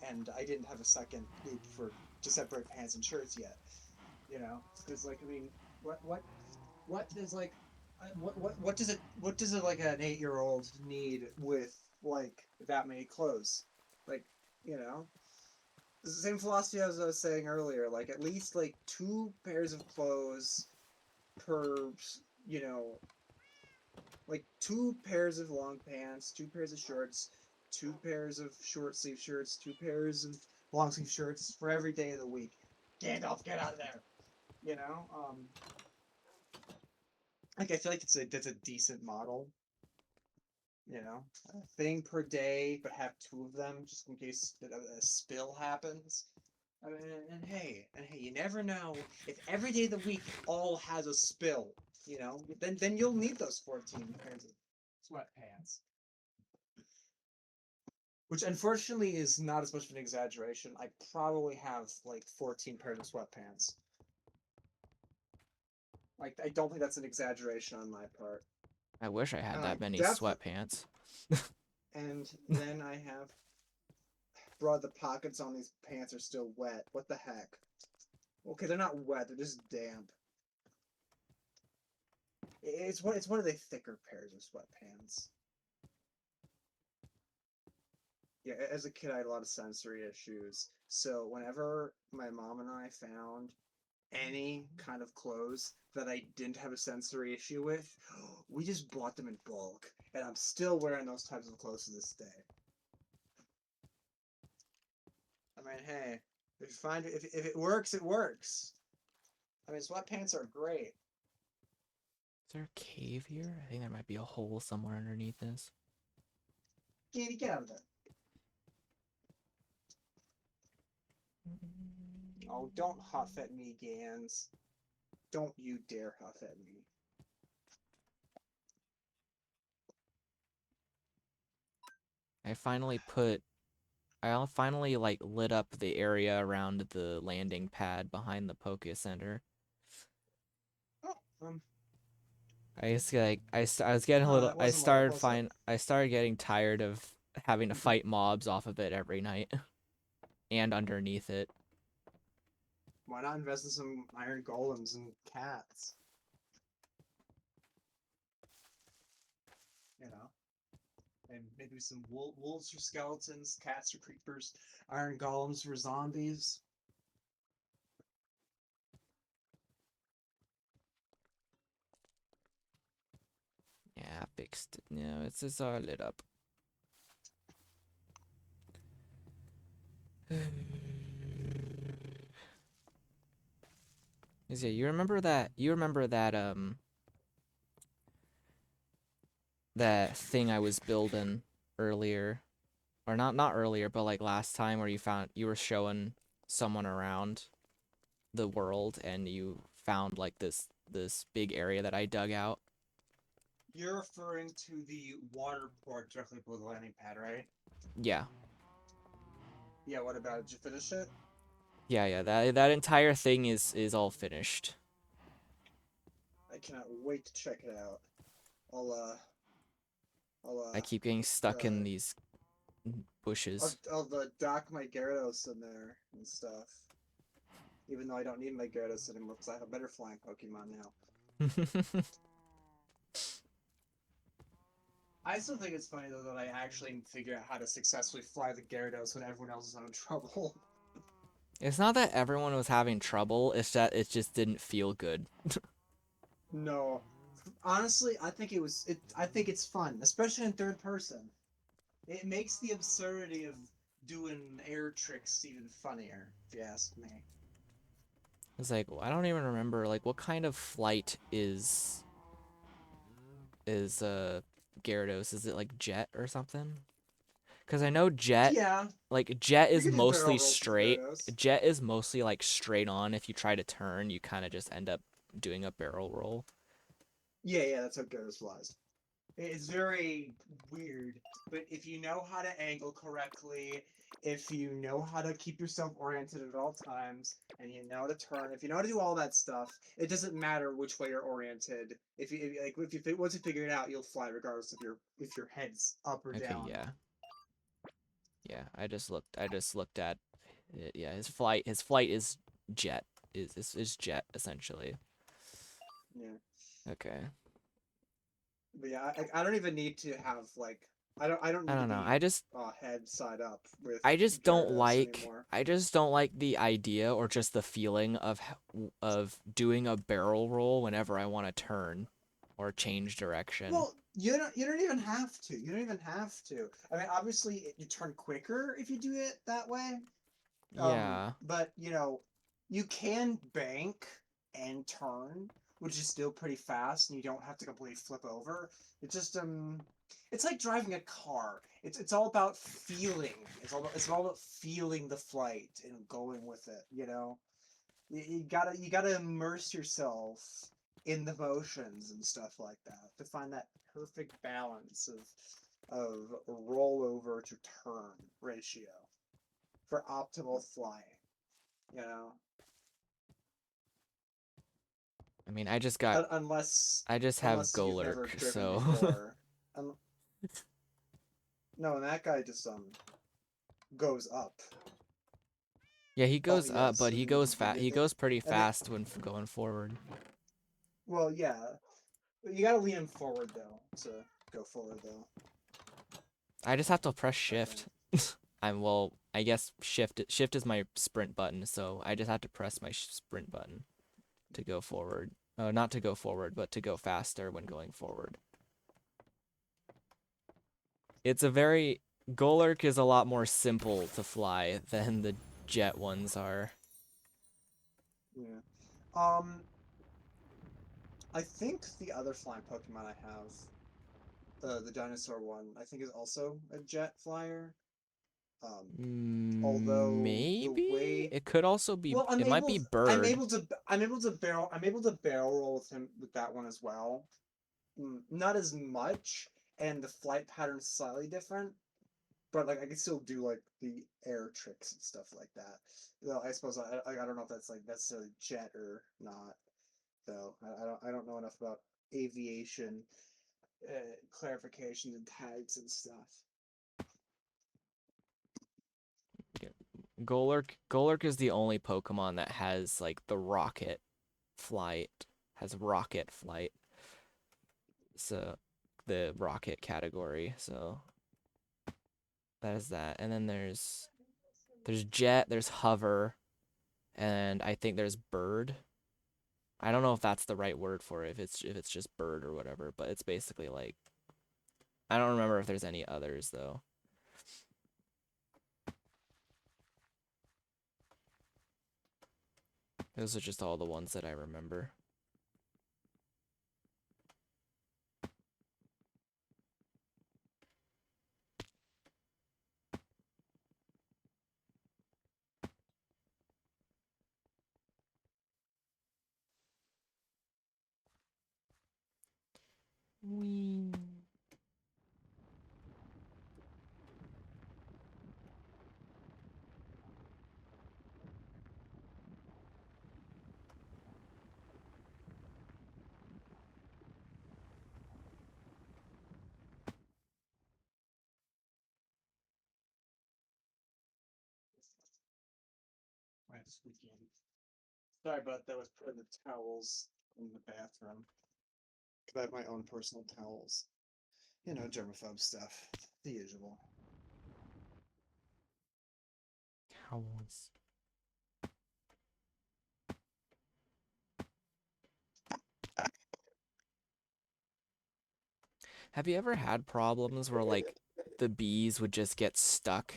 and I didn't have a second loop for to separate pants and shirts yet. You know, because like I mean, what is like what does it like an 8-year old need with like that many clothes? Like, you know, it's the same philosophy as I was saying earlier. Like at least like two pairs of clothes per, you know, like two pairs of long pants, two pairs of shorts, two pairs of short sleeve shirts, two pairs of long sleeve shirts for every day of the week. Gandalf, get out of there. You know, like I feel like that's a decent model. You know, a thing per day, but have two of them just in case a spill happens. I mean, and hey, you never know if every day of the week all has a spill. You know, then you'll need those 14 pairs of sweatpants. Which unfortunately is not as much of an exaggeration. I probably have like 14 pairs of sweatpants. Like I don't think that's an exaggeration on my part. I wish I had And I that many definitely sweatpants. and then I have bro, the pockets on these pants are still wet. What the heck? Okay, they're not wet, they're just damp. It's one of the thicker pairs of sweatpants. Yeah, as a kid I had a lot of sensory issues. So whenever my mom and I found any kind of clothes that I didn't have a sensory issue with, we just bought them in bulk. And I'm still wearing those types of clothes to this day. I mean, hey, if it works, it works. I mean, sweatpants are great. Is there a cave here? I think there might be a hole somewhere underneath this. Katie, get out of there. Oh, don't huff at me, Gans. Don't you dare huff at me. I finally like lit up the area around the landing pad behind the Poke Center. Oh, I was like, I was getting a no, little. that wasn't what it was. I started getting tired of having to fight mobs off of it every night, and underneath it. Why not invest in some iron golems and cats? You know, and maybe some wolves for skeletons, cats for creepers, iron golems for zombies. Yeah, I fixed it. No, it's all lit up. Is it? You remember that? You remember that thing I was building earlier, or not earlier, but like last time, where you were showing someone around the world and you found like this big area that I dug out. You're referring to the water port directly below the landing pad, right? Yeah. Yeah, what about it? Did you finish it? Yeah, that entire thing is all finished. I cannot wait to check it out. I'll I keep getting stuck in uh these bushes. I'll dock my Gyarados in there and stuff. Even though I don't need my Gyarados anymore because I have a better flying Pokemon now. I still think it's funny though that I actually figure out how to successfully fly the Gyarados when everyone else is having trouble. It's not that everyone was having trouble, it's that it just didn't feel good. No, honestly, I think I think it's fun, especially in third person. It makes the absurdity of doing air tricks even funnier, if you ask me. It's like, I don't even remember like what kind of flight is Gyarados? Is it like jet or something? Because I know jet, Yeah, like jet you is can do mostly barrel rolls with straight. Gyarados. Jet is mostly like straight on. If you try to turn, you kind of just end up doing a barrel roll. Yeah, that's how Gyarados flies. It's very weird, but if you know how to angle correctly, if you know how to keep yourself oriented at all times, and you know how to turn, if you know how to do all that stuff, it doesn't matter which way you're oriented. Once you figure it out, you'll fly regardless of if your head's up or Okay, down. yeah. Yeah, I just looked at it. Yeah, his flight is jet. Is jet essentially. Yeah, Okay. but yeah, I don't even need to have like I don't I need to don't know. be head side up with I just don't Gyarados like anymore. I just don't like the idea or just the feeling of doing a barrel roll whenever I want to turn or change direction. Well, you don't even have to. You don't even have to. I mean, obviously, you turn quicker if you do it that way. Yeah. But you can bank and turn, which is still pretty fast, and you don't have to completely flip over. It's just it's like driving a car. It's all about feeling. It's all about feeling the flight and going with it. You gotta immerse yourself in the motions and stuff like that to find that perfect balance of rollover to turn ratio for optimal flying. You know, I mean, unless I just have you've never Golurk, driven so before. Um, no, and that guy just goes up. yeah, he Oh goes up, yes, but and he goes pretty fast when going forward. well, yeah, but you gotta lean him forward though to go forward though. I just have to press I think. shift. I'm well I guess shift is my sprint button, so I just have to press my sprint button to go forward. Not to go forward, but to go faster when going forward. It's a very Golurk is a lot more simple to fly than the jet ones are. Yeah. I think the other flying Pokemon I have, the dinosaur one, I think is also a jet flyer. Although the Maybe way, it could also be. well, It might be bird. I'm able to barrel roll with him with that one as well. Not as much, and the flight pattern is slightly different, but like I can still do like the air tricks and stuff like that. Though I suppose I don't know if that's like necessarily jet or not. Though I don't know enough about aviation clarifications and tags and stuff. Golurk is the only Pokemon that has like the rocket flight. Has rocket flight. So the rocket category. So that is that. And then there's jet, there's hover, and I think there's bird. I don't know if that's the right word for it, if it's just bird or whatever, but it's basically like I don't remember if there's any others though. Those are just all the ones that I remember. Wee. Sorry about that. Was putting the towels in the bathroom. Cause I have my own personal towels. You know, germaphobe stuff. The usual. Owls. Have you ever had problems where like the bees would just get stuck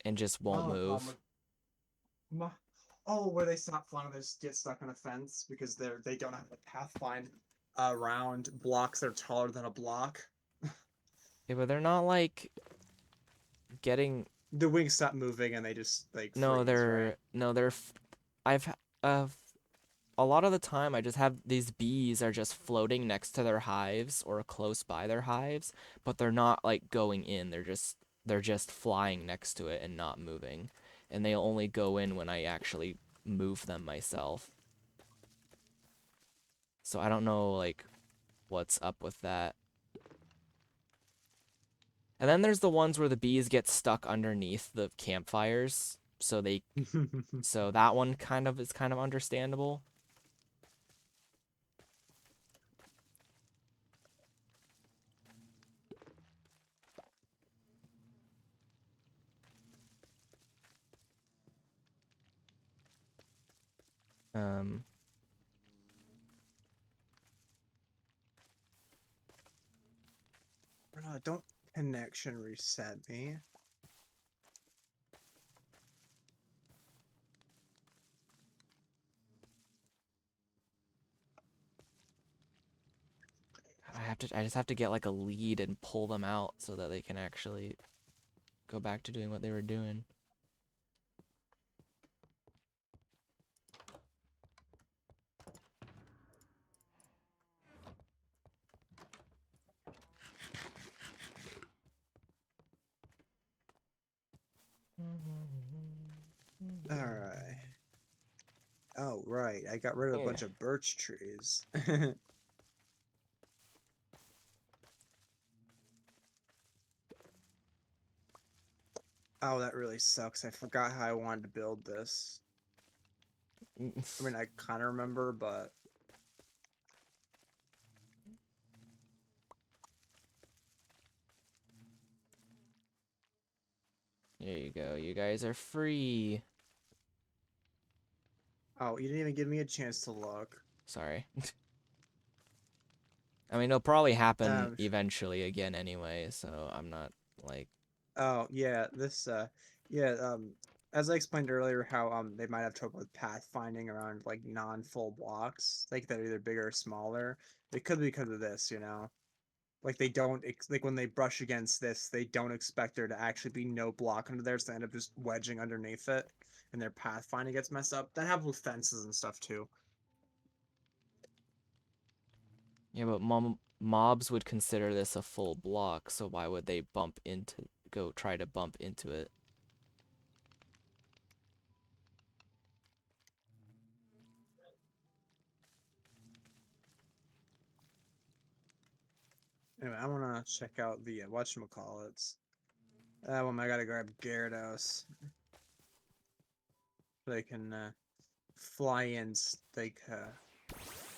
and just won't move? Oh, where they stop flying, they just get stuck on a fence because they don't have a pathfind around blocks that are taller than a block. Yeah, but they're not like getting. The wings stop moving and they just like No, freeze, right? I've a lot of the time I just have these bees are just floating next to their hives or close by their hives, but they're not like going in. They're just flying next to it and not moving. And they only go in when I actually move them myself. So I don't know like what's up with that. And then there's the ones where the bees get stuck underneath the campfires. So that one is kind of understandable. Um Don't connection reset me. I just have to get like a lead and pull them out so that they can actually go back to doing what they were doing. Alright. Oh, right. I got rid of a Yeah. bunch of birch trees. Oh, that really sucks. I forgot how I wanted to build this. I mean, I kind of remember, but There you go. You guys are free. Oh, you didn't even give me a chance to look. Sorry. I mean, it'll probably happen Um, eventually again anyway, so I'm not like. oh yeah, yeah, as I explained earlier, how they might have trouble with pathfinding around like non-full blocks, like that are either bigger or smaller. It could be because of this, you know. Like they don't like when they brush against this, they don't expect there to actually be no block under there, so they end up just wedging underneath it, and their pathfinding gets messed up. That happens with fences and stuff too. Yeah, but mobs would consider this a full block, so why would they try to bump into it? Anyway, I want to check out the whatchamacallits. That one I gotta grab Gyarados. They can fly in, like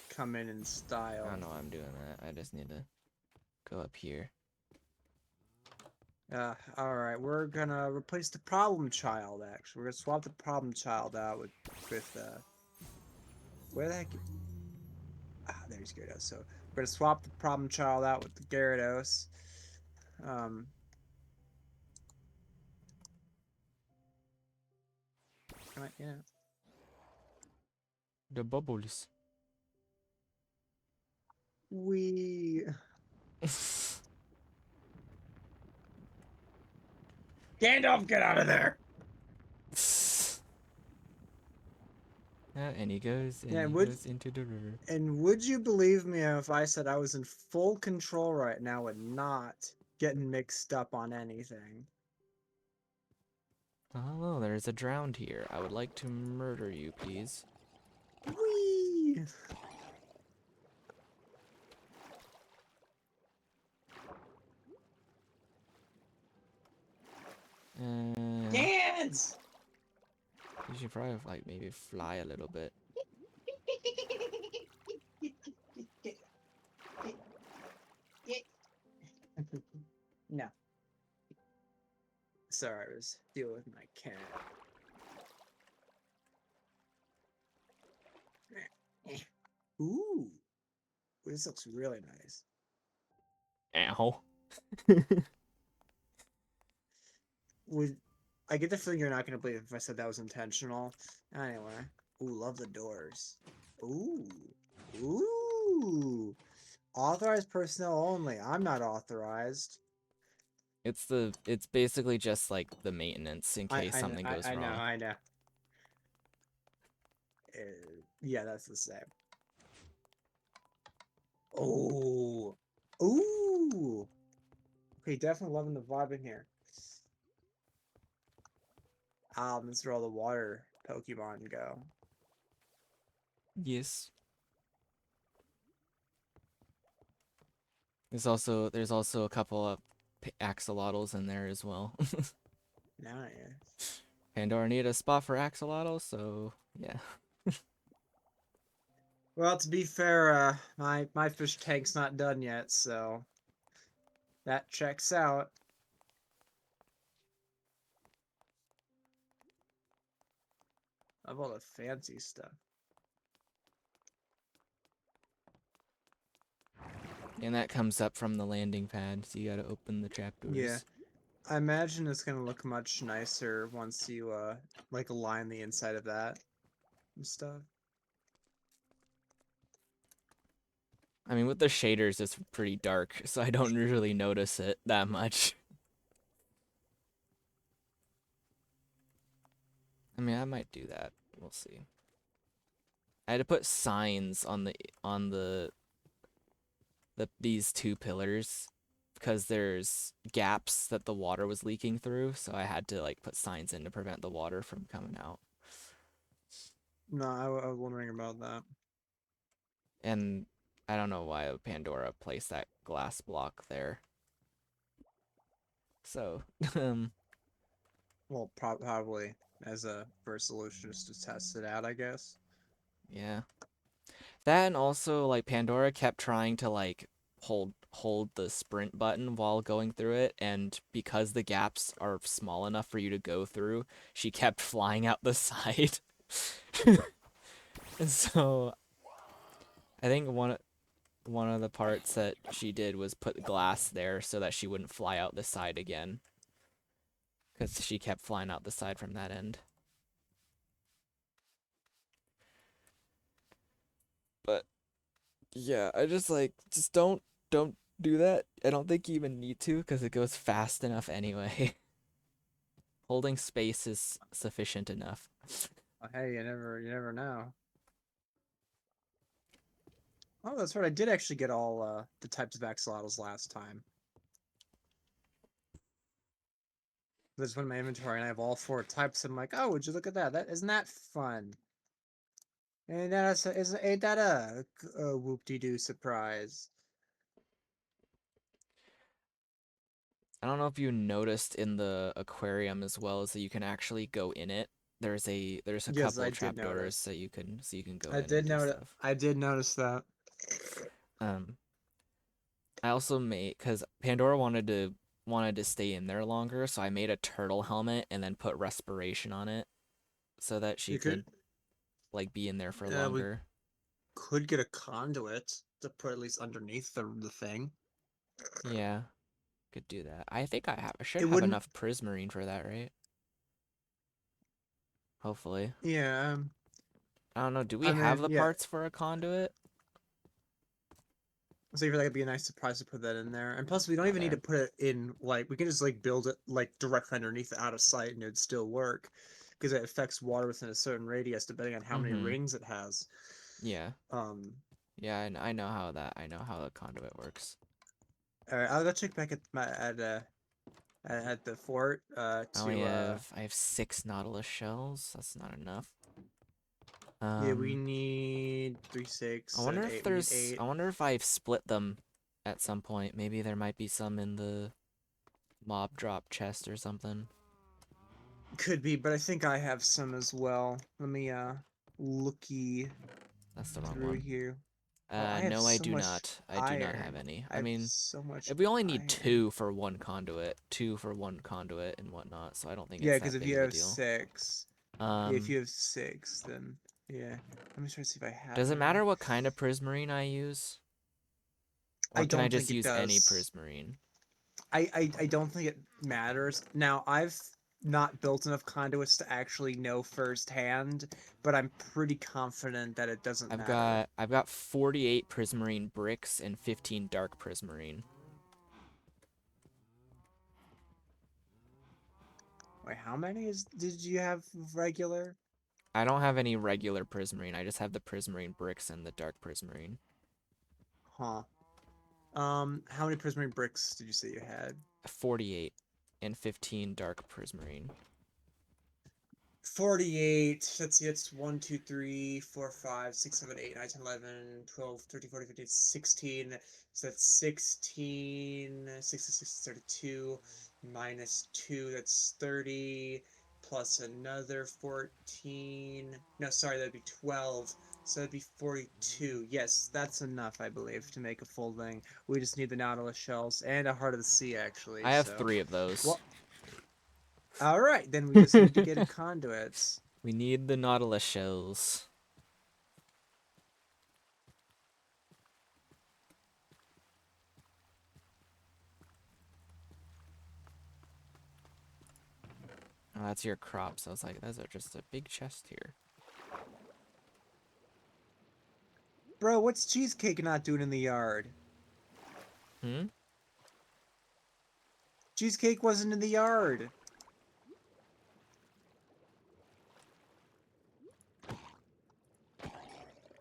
come in I style. don't know why I'm doing that. I just need to go up here. All right, we're gonna replace the problem child. Actually, we're gonna swap the problem child out with where the heck? There's Gyarados. So we're gonna swap the problem child out with the Gyarados. Um, can I, yeah. The bubbles. We Gandalf, get out of there! And he goes, and Yeah, he goes into the river. would you believe me if I said I was in full control right now and not getting mixed up on anything? Oh, there's a drowned here. I would like to murder you, please. Whee! Dance! You should probably like maybe fly a little bit. No. Sorry, I was dealing with my cat. Ooh, this looks really nice. Ow. Would I get the feeling you're not gonna believe if I said that was intentional? Anyway, ooh, love the doors. Ooh, ooh, authorized personnel only. I'm not authorized. It's basically just like the maintenance in case something goes I know, wrong. I know. Yeah, that's the same. Oh, ooh. Okay, definitely loving the vibe in here. This is where all the water Pokemon go. Yes. There's also a couple of axolotls in there as well. Nice. Pandora need a spot for axolotls, so yeah. Well, to be fair, my fish tank's not done yet, so that checks out. Of all the fancy stuff. And that comes up from the landing pad, so you gotta open the Yeah, trapdoors. I imagine it's gonna look much nicer once you like align the inside of that and stuff. I mean, with the shaders, it's pretty dark, so I don't really notice it that much. I mean, I might do that. We'll see. I had to put signs on these two pillars because there's gaps that the water was leaking through, so I had to like put signs in to prevent the water from coming out. No, I was wondering about that. And I don't know why Pandora placed that glass block there. So, Well, probably as a first solution just to test it out, I guess. yeah. That and also like Pandora kept trying to like hold the sprint button while going through it, and because the gaps are small enough for you to go through, she kept flying out the side. And so I think one of the parts that she did was put glass there so that she wouldn't fly out the side again, because she kept flying out the side from that end. But yeah, I just don't do that. I don't think you even need to because it goes fast enough anyway. Holding space is sufficient enough. Oh, hey, you never know. Oh, that's right. I did actually get all the types of axolotls last time. There's one in my inventory, and I have all 4 types. I'm like, oh, would you look at that? That isn't that fun? And ain't that a whoop-de-doo surprise? I don't know if you noticed in the aquarium as well is that you can actually go in it. There's a Yes, couple I did trapdoors notice. that you can go I in and did do notice. stuff. I did notice that. Um, I also made because Pandora wanted to stay in there longer, so I made a turtle helmet and then put respiration on it so that she You could. could like be in there for We longer. could get a conduit to put at least underneath the thing. Yeah, could do that. I should It have wouldn't. enough prismarine for that, right? Hopefully. Yeah. I don't know. Do we I have mean, the yeah. parts for a conduit? So I feel like it'd be a nice surprise to put that in there. And plus, we don't even need Okay. to put it in, like, we can just, like, build it, like, directly underneath it out of sight and it'd still work. Because it affects water within a certain radius depending on how many Mm-hmm. rings it has. Yeah. Um, Yeah, I know how the conduit works. alright, I'll go check back at the fort, I have 6 Nautilus shells. That's not enough. yeah, we Um, need 3, 6, 7, 8. We need 8. I wonder if I've split them at some point. Maybe there might be some in the mob drop chest or something. Could be, but I think I have some as well. Let me, looky That's the wrong through one. here. Oh, I have No, I so do much not. I do not have iron. any. I I have mean, so much if we only need iron. two for one conduit and whatnot, so I don't think Yeah, it's because that if big you of a have deal. 6, yeah, if Um, you have 6, then yeah. Let me try to see if I have does it any. matter what kind of prismarine I use? I Or can I don't just think it use any does. prismarine? I don't think it matters. Now, I've not built enough conduits to actually know firsthand, but I'm pretty confident that it doesn't matter. I've got 48 prismarine bricks and 15 dark prismarine. Wait, how many did you have regular? I don't have any regular prismarine. I just have the prismarine bricks and the dark prismarine. Huh. How many prismarine bricks did you say you had? 48 and 15 dark prismarine. 48. Let's see, it's 1, 2, 3, 4, 5, 6, 7, 8, 9, 10, 11, 12, 13, 14, 15, 16. So that's 16. 6 32. Minus 2, that's 30. Plus another 14. No, sorry, that'd be 12. So that'd be 42. Yes, that's enough, I believe, to make a full thing. We just need the Nautilus shells and a Heart of the Sea, actually. I have So, 3 of those. well, all right, then we just need to get a conduit. We need the Nautilus shells. Oh, that's your crops. I was like, those are just a big chest here. Bro, what's Cheesecake not doing in the yard? Hmm? Cheesecake wasn't in the yard.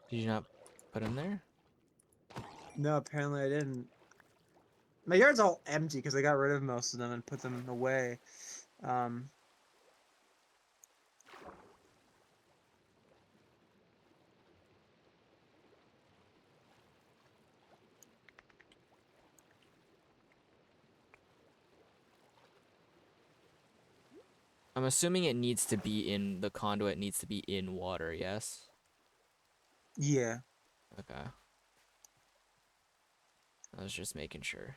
Did you not put him there? No, apparently I didn't. My yard's all empty because I got rid of most of them and put them away. Um, I'm assuming it needs to be in the conduit needs to be in water, yes? yeah. Okay. I was just making sure.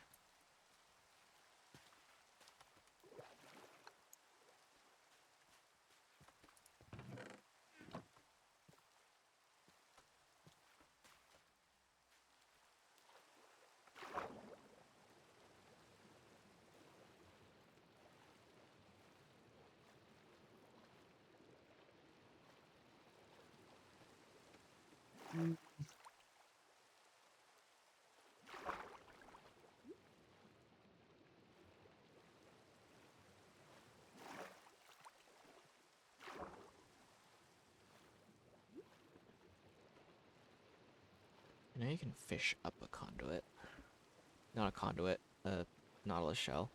You know you can fish up a conduit. Not a conduit, a nautilus shell.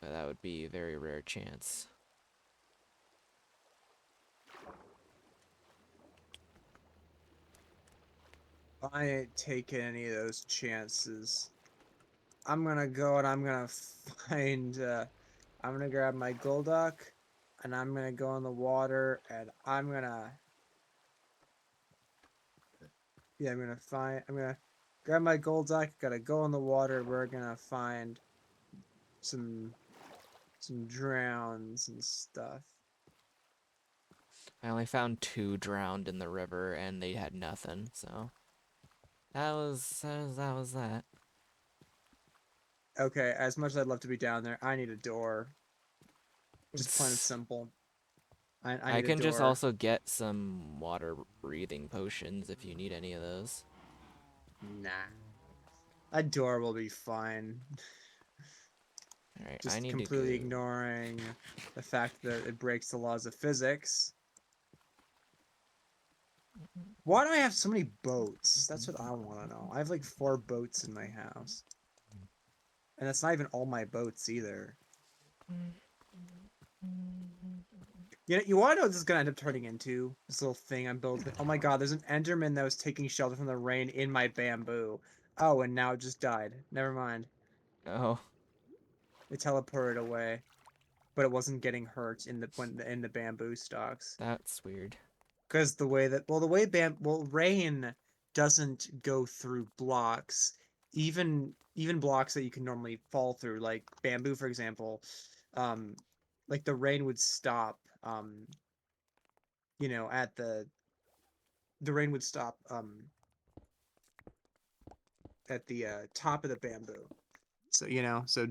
But that would be a very rare chance. I ain't taking any of those chances. I'm gonna go and I'm gonna find. I'm gonna grab my Golduck, and I'm gonna go in the water, and I'm gonna. Yeah, I'm gonna find. I'm gonna grab my Golduck. Gotta go in the water. We're gonna find some drowns and stuff. I only found 2 drowned in the river and they had nothing, so that was that. Okay, as much as I'd love to be down there, I need a door. Just plain and simple. I I need a can just door. also get some water breathing potions if you need any of those. Nah. A door will be fine. Alright, I Just need to completely go. ignoring the fact that it breaks the laws of physics. Why do I have so many boats? That's what I want to know. I have like 4 boats in my house. And that's not even all my boats either. You want to know what this is going to end up turning into? This little thing I'm building. Oh my god, there's an Enderman that was taking shelter from the rain in my bamboo. Oh, and now it just died. Never mind. Oh, It teleported away. But it wasn't getting hurt in the bamboo stalks. that's weird. Because the way that rain doesn't go through blocks, even blocks that you can normally fall through, like bamboo, for example. um like the rain would stop, at the rain would stop at the top of the bamboo, so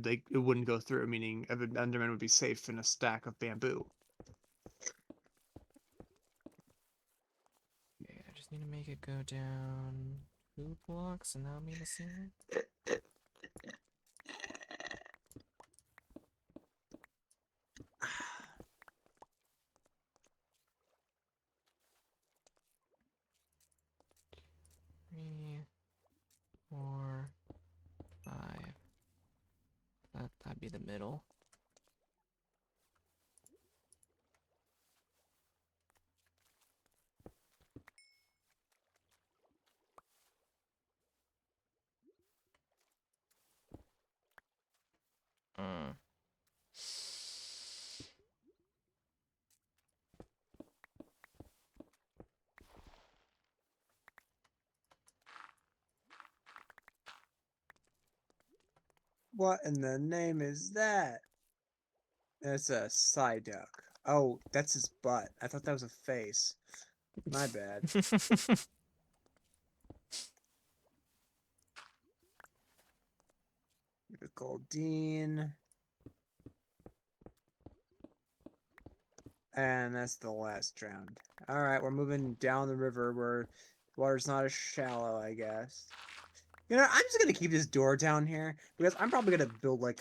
like it wouldn't go through, meaning an enderman would be safe in a stack of bamboo. Okay, I just need to make it go down 2 blocks and that'll be the ceiling. 3, 4, 5. That'd be the middle. Mm. What in the name is that? It's a Psyduck. Oh, that's his butt. I thought that was a face. My bad. Goldine. And that's the last drowned. Alright, we're moving down the river where water's not as shallow, I guess. I'm just gonna keep this door down here because I'm probably gonna build like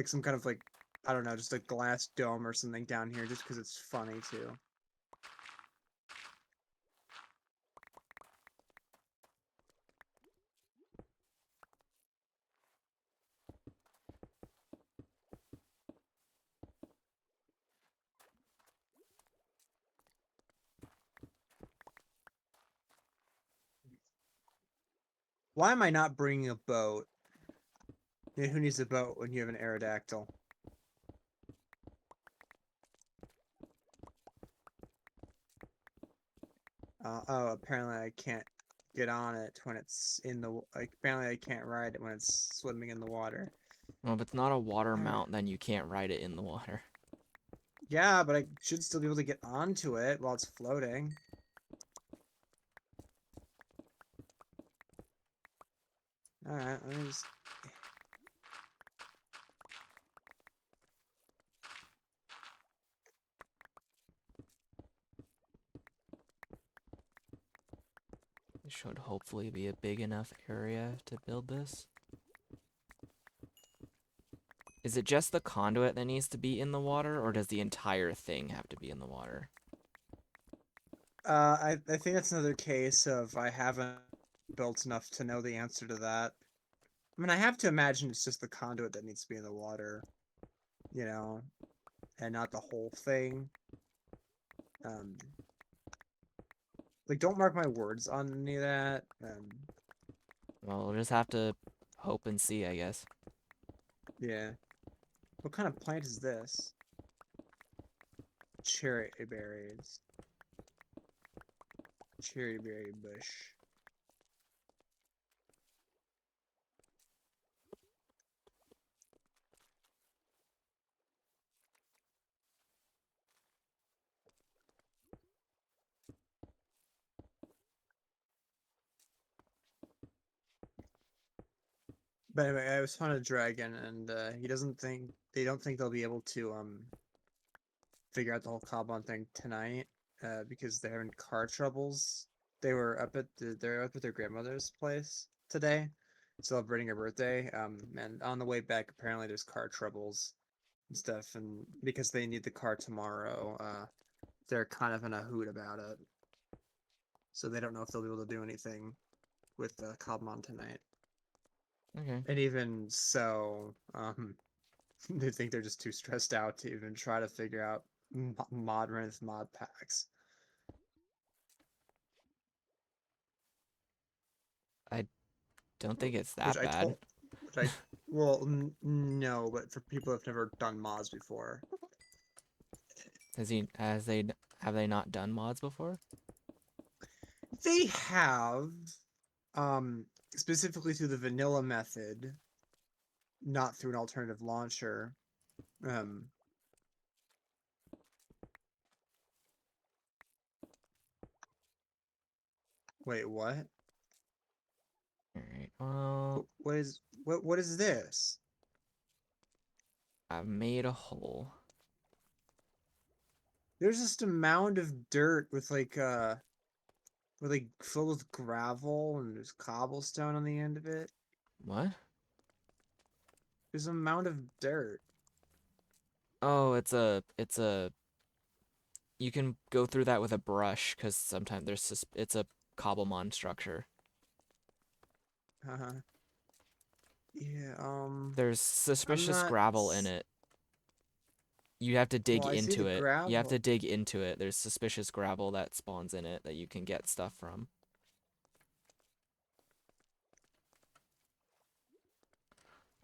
some kind of like, I don't know, just a glass dome or something down here just because it's funny too. Why am I not bringing a boat? Who needs a boat when you have an Aerodactyl? Oh, apparently I can't get on it when it's in the like. Apparently, I can't ride it when it's swimming in the water. Well, if it's not a water Alright. mount, then you can't ride it in the water. Yeah, but I should still be able to get onto it while it's floating. All right, let me just. It should hopefully be a big enough area to build this. Is it just the conduit that needs to be in the water, or does the entire thing have to be in the water? I think that's another case of I haven't built enough to know the answer to that. I mean, I have to imagine it's just the conduit that needs to be in the water, you know, and not the whole thing. Um, like, don't mark my words on any of that. Well, we'll just have to hope and see, I guess. Yeah. What kind of plant is this? Cherry berries. Cherry berry bush. But anyway, I was found a dragon, and they don't think they'll be able to figure out the whole Cobblemon thing tonight, because they're having car troubles. They're up at their grandmother's place today, celebrating her birthday. And on the way back, apparently there's car troubles and stuff, and because they need the car tomorrow, they're kind of in a hoot about it. So they don't know if they'll be able to do anything with Cobblemon tonight. Okay. And even so, they think they're just too stressed out to even try to figure out mod runs, mod packs. I don't think it's Which that I bad. told, which I, well, no, but for people who've never done mods before, Have they not done mods before? they have, um, specifically through the vanilla method, not through an alternative launcher. Um, wait, what? Alright, well, What is this? I've made a hole. There's just a mound of dirt with like filled with gravel and there's cobblestone on the end of it. What? There's a mound of dirt. Oh, you can go through that with a brush, because sometimes it's a Cobblemon structure. Uh, yeah, There's I'm suspicious not. gravel in it. You have to dig Well, I see the into it. You have to gravel. dig into it. There's suspicious gravel that spawns in it that you can get stuff from.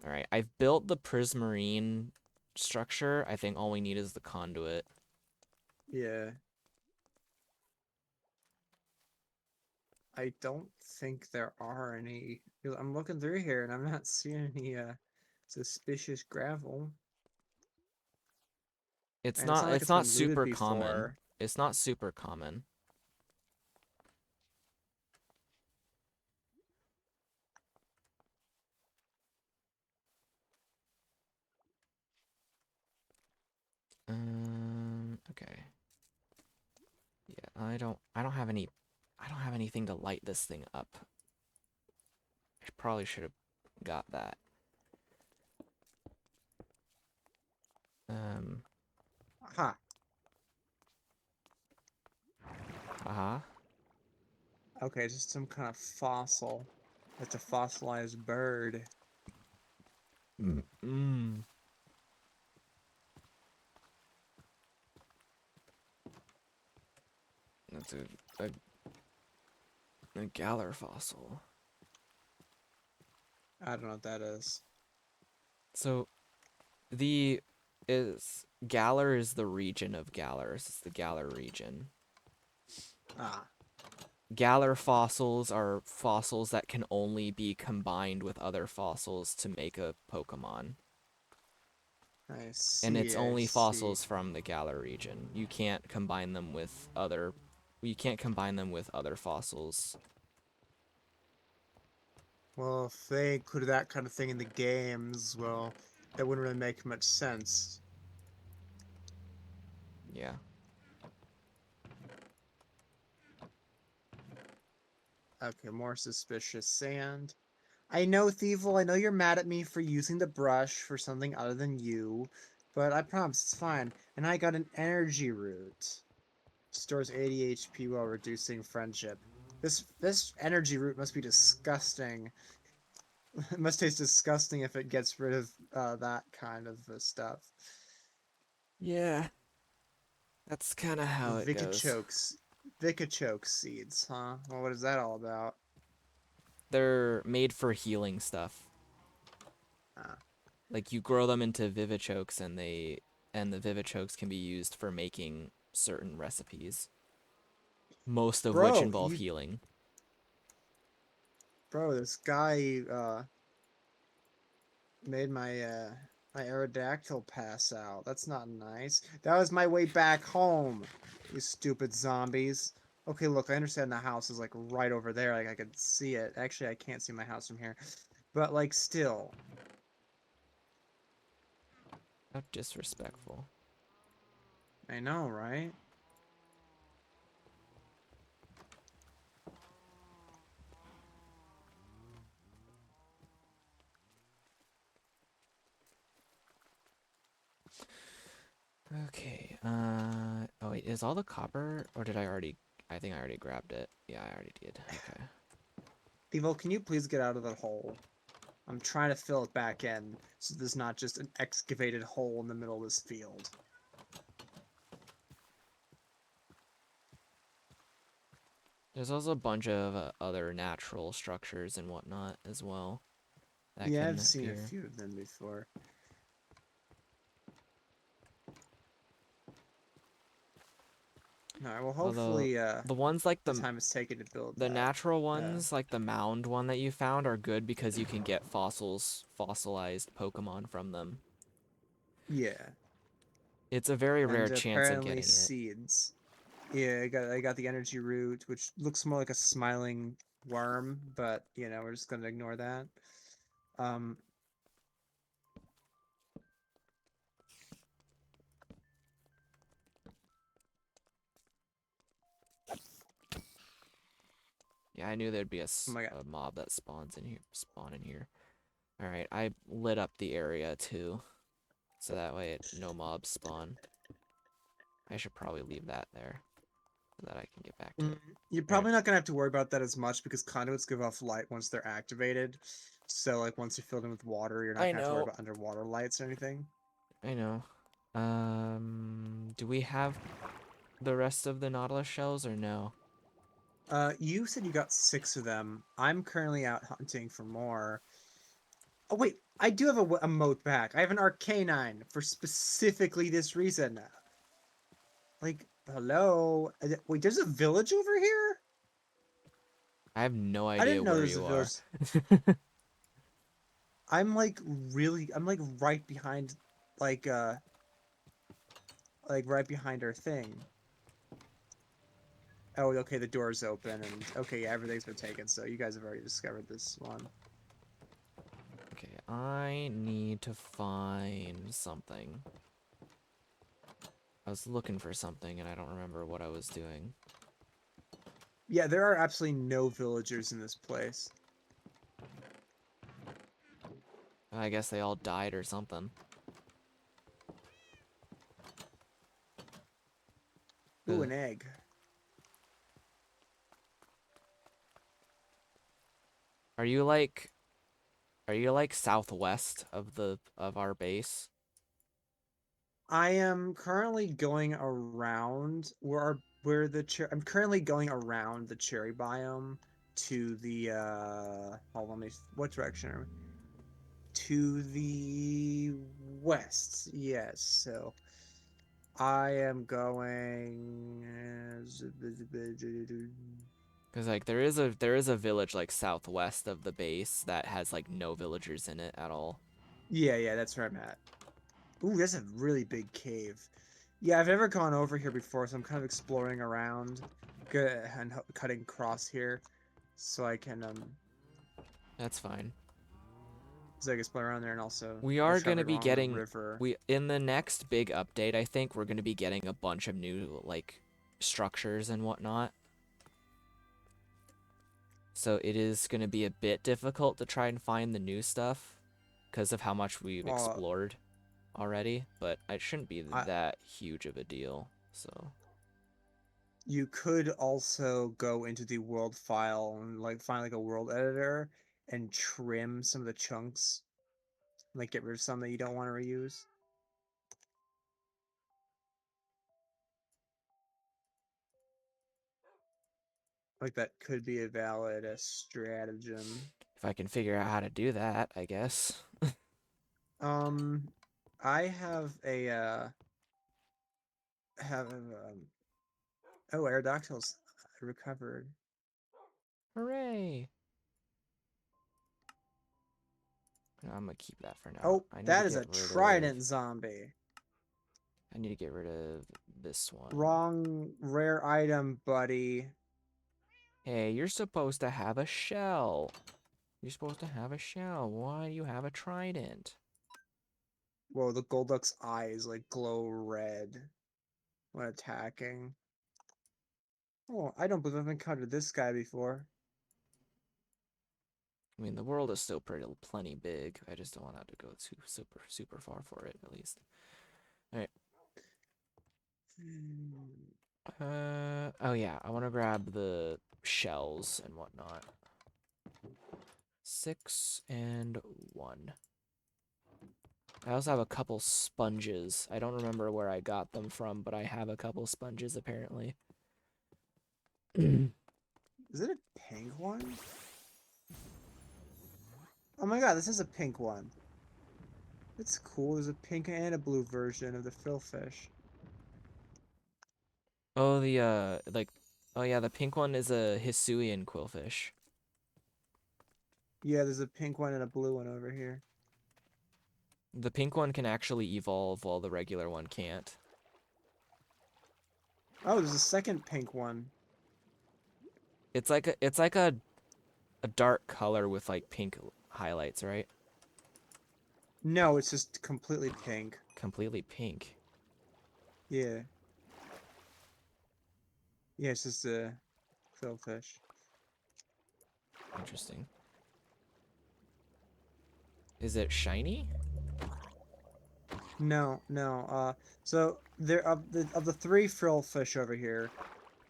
Alright, I've built the prismarine structure. I think all we need is the conduit. Yeah, I don't think there are any. I'm looking through here and I'm not seeing any suspicious gravel. And it's not like It's it's not been looted super common. before. It's not super common. Okay. Yeah, I don't have anything to light this thing up. I probably should have got that. Um, Aha. haha. Okay, just some kind of fossil. It's a fossilized bird. Mmm. That's a Galar fossil. I don't know what that is. So the is Galar is the region of Galars. It's the Galar region. Ah. Galar fossils are fossils that can only be combined with other fossils to make a Pokemon. I And it's see, I only see. fossils from the Galar region. You can't combine them with other fossils. Well, if they included that kind of thing in the games, well, that wouldn't really make much sense. Yeah. Okay, more suspicious sand. I know, Thievul, I know you're mad at me for using the brush for something other than you, but I promise it's fine. And I got an energy root. Stores 80 HP while reducing friendship. This energy root must be disgusting. It must taste disgusting if it gets rid of that kind of stuff. Yeah. That's kind of how it goes. Vicachoke's Vicachoke seeds, huh? Well, what is that all about? They're made for healing stuff. Ah. Like you grow them into Vivichokes and the Vivichokes can be used for making certain recipes, most of which Bro, involve healing. this guy made my Aerodactyl pass out. That's not nice. That was my way back home. You stupid zombies. Okay, look, I understand the house is like right over there. Like I could see it. Actually, I can't see my house from here. But like still. How disrespectful. I know, right? Okay. Oh wait, is all the copper or did I already I think I already grabbed it. Yeah, I already did. Okay. Evil, can you please get out of that hole? I'm trying to fill it back in so there's not just an excavated hole in the middle of this field. There's also a bunch of other natural structures and whatnot as well that Yeah, can I've seen a appear. few of them before. Alright, well Although hopefully the ones like the time it's taken to build the that. natural Uh ones, like the mound one that you found, are good because you can get fossilized Pokemon from them. yeah. It's a very rare And chance of apparently getting it. seeds. Yeah, I got the energy root, which looks more like a smiling worm, but you know, we're just gonna ignore that. Um Yeah, I knew there'd be oh my god. a mob that spawn in here. All right, I lit up the area too, so that way no mobs spawn. I should probably leave that there so that I can get back to Mm, it. You're All right, probably not gonna have to worry about that as much because conduits give off light once they're activated. So like once you fill them with water, you're not I gonna have to worry know, about underwater lights or anything. I know. Do we have the rest of the Nautilus shells or no? You said you got 6 of them. I'm currently out hunting for more. Oh wait, I do have a moat back. I have an Arcanine for specifically this reason. Like, hello? Wait, there's a village over here? I have no I idea didn't know where there's a you are. village. I'm like right behind, like, right behind our thing. Oh, okay, the door's open, and okay, yeah, everything's been taken, so you guys have already discovered this one. Okay, I need to find something. I was looking for something and I don't remember what I was doing. Yeah, there are absolutely no villagers in this place. I guess they all died or something. Ooh, Ugh. an egg. Are you like southwest of our base? I am currently going around where the I'm currently going around the cherry biome to the hold on, what direction are we? To the west. Yes. So I am going Cause like there is a village like southwest of the base that has like no villagers in it at all. Yeah, yeah, that's where I'm at. Ooh, that's a really big cave. Yeah, I've never gone over here before, so I'm kind of exploring around, good and cutting across here, so I can That's fine. so I can explore around there, and also We we're are gonna traveling be along the getting river. we in the next big update, I think we're gonna be getting a bunch of new like structures and whatnot. So it is gonna be a bit difficult to try and find the new stuff because of how much we've Well, explored already, but it shouldn't be I that huge of a deal. So you could also go into the world file and like find like a world editor and trim some of the chunks, like get rid of some that you don't want to reuse. Like that could be a valid stratagem. if I can figure out how to do that, I guess. Um, I have oh, Aerodactyls recovered. Hooray! I'm gonna keep that for now. Oh, that is a trident zombie. I need to get rid of this one. Wrong rare item, buddy. Hey, you're supposed to have a shell. You're supposed to have a shell. Why do you have a trident? Whoa, the Golduck's eyes like glow red when attacking. Oh, I don't believe I've encountered this guy before. I mean, the world is still plenty big. I just don't want to have to go too super far for it, at least. All right. Hmm. Oh yeah, I want to grab the shells and whatnot. 6 and 1. I also have a couple sponges. I don't remember where I got them from, but I have a couple sponges apparently. Is it a pink one? Oh my god, this is a pink one. It's cool. There's a pink and a blue version of the fillfish. Oh, oh yeah, the pink one is a Hisuian quillfish. Yeah, there's a pink one and a blue one over here. The pink one can actually evolve while the regular one can't. Oh, there's a second pink one. It's like a dark color with like pink highlights, right? No, it's just completely pink. Completely pink. Yeah. Yeah, it's just a fillfish. Interesting. Is it shiny? No, no. So there of the three frillfish over here,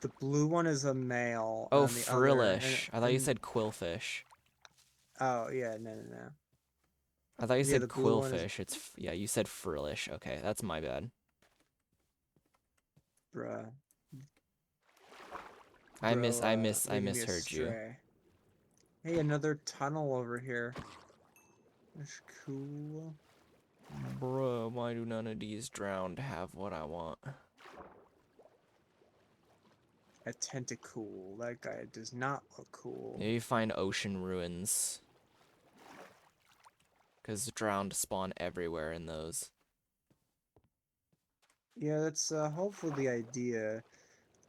the blue one is a male, and Oh, then the other frillish. I thought you and said quillfish. oh yeah, no, no, no. I thought you Yeah, said the blue one is quillfish. Yeah, you said frillish. Okay, that's my bad. bruh, I miss bro, I miss I leading me misheard you. astray. Hey, another tunnel over here. That's cool. Bruh, why do none of these drowned have what I want? A tentacool. That guy does not look cool. Maybe find ocean ruins. Because drowned spawn everywhere in those. Yeah, that's hopefully the idea.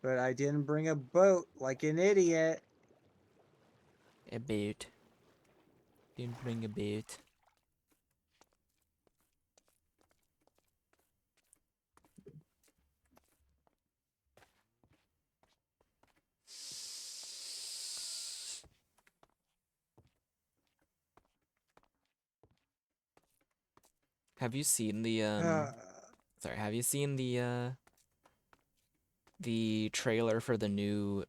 But I didn't bring a boat like an idiot. A boat. Didn't bring a boat. Have you seen Uh, sorry, have you seen the trailer for the new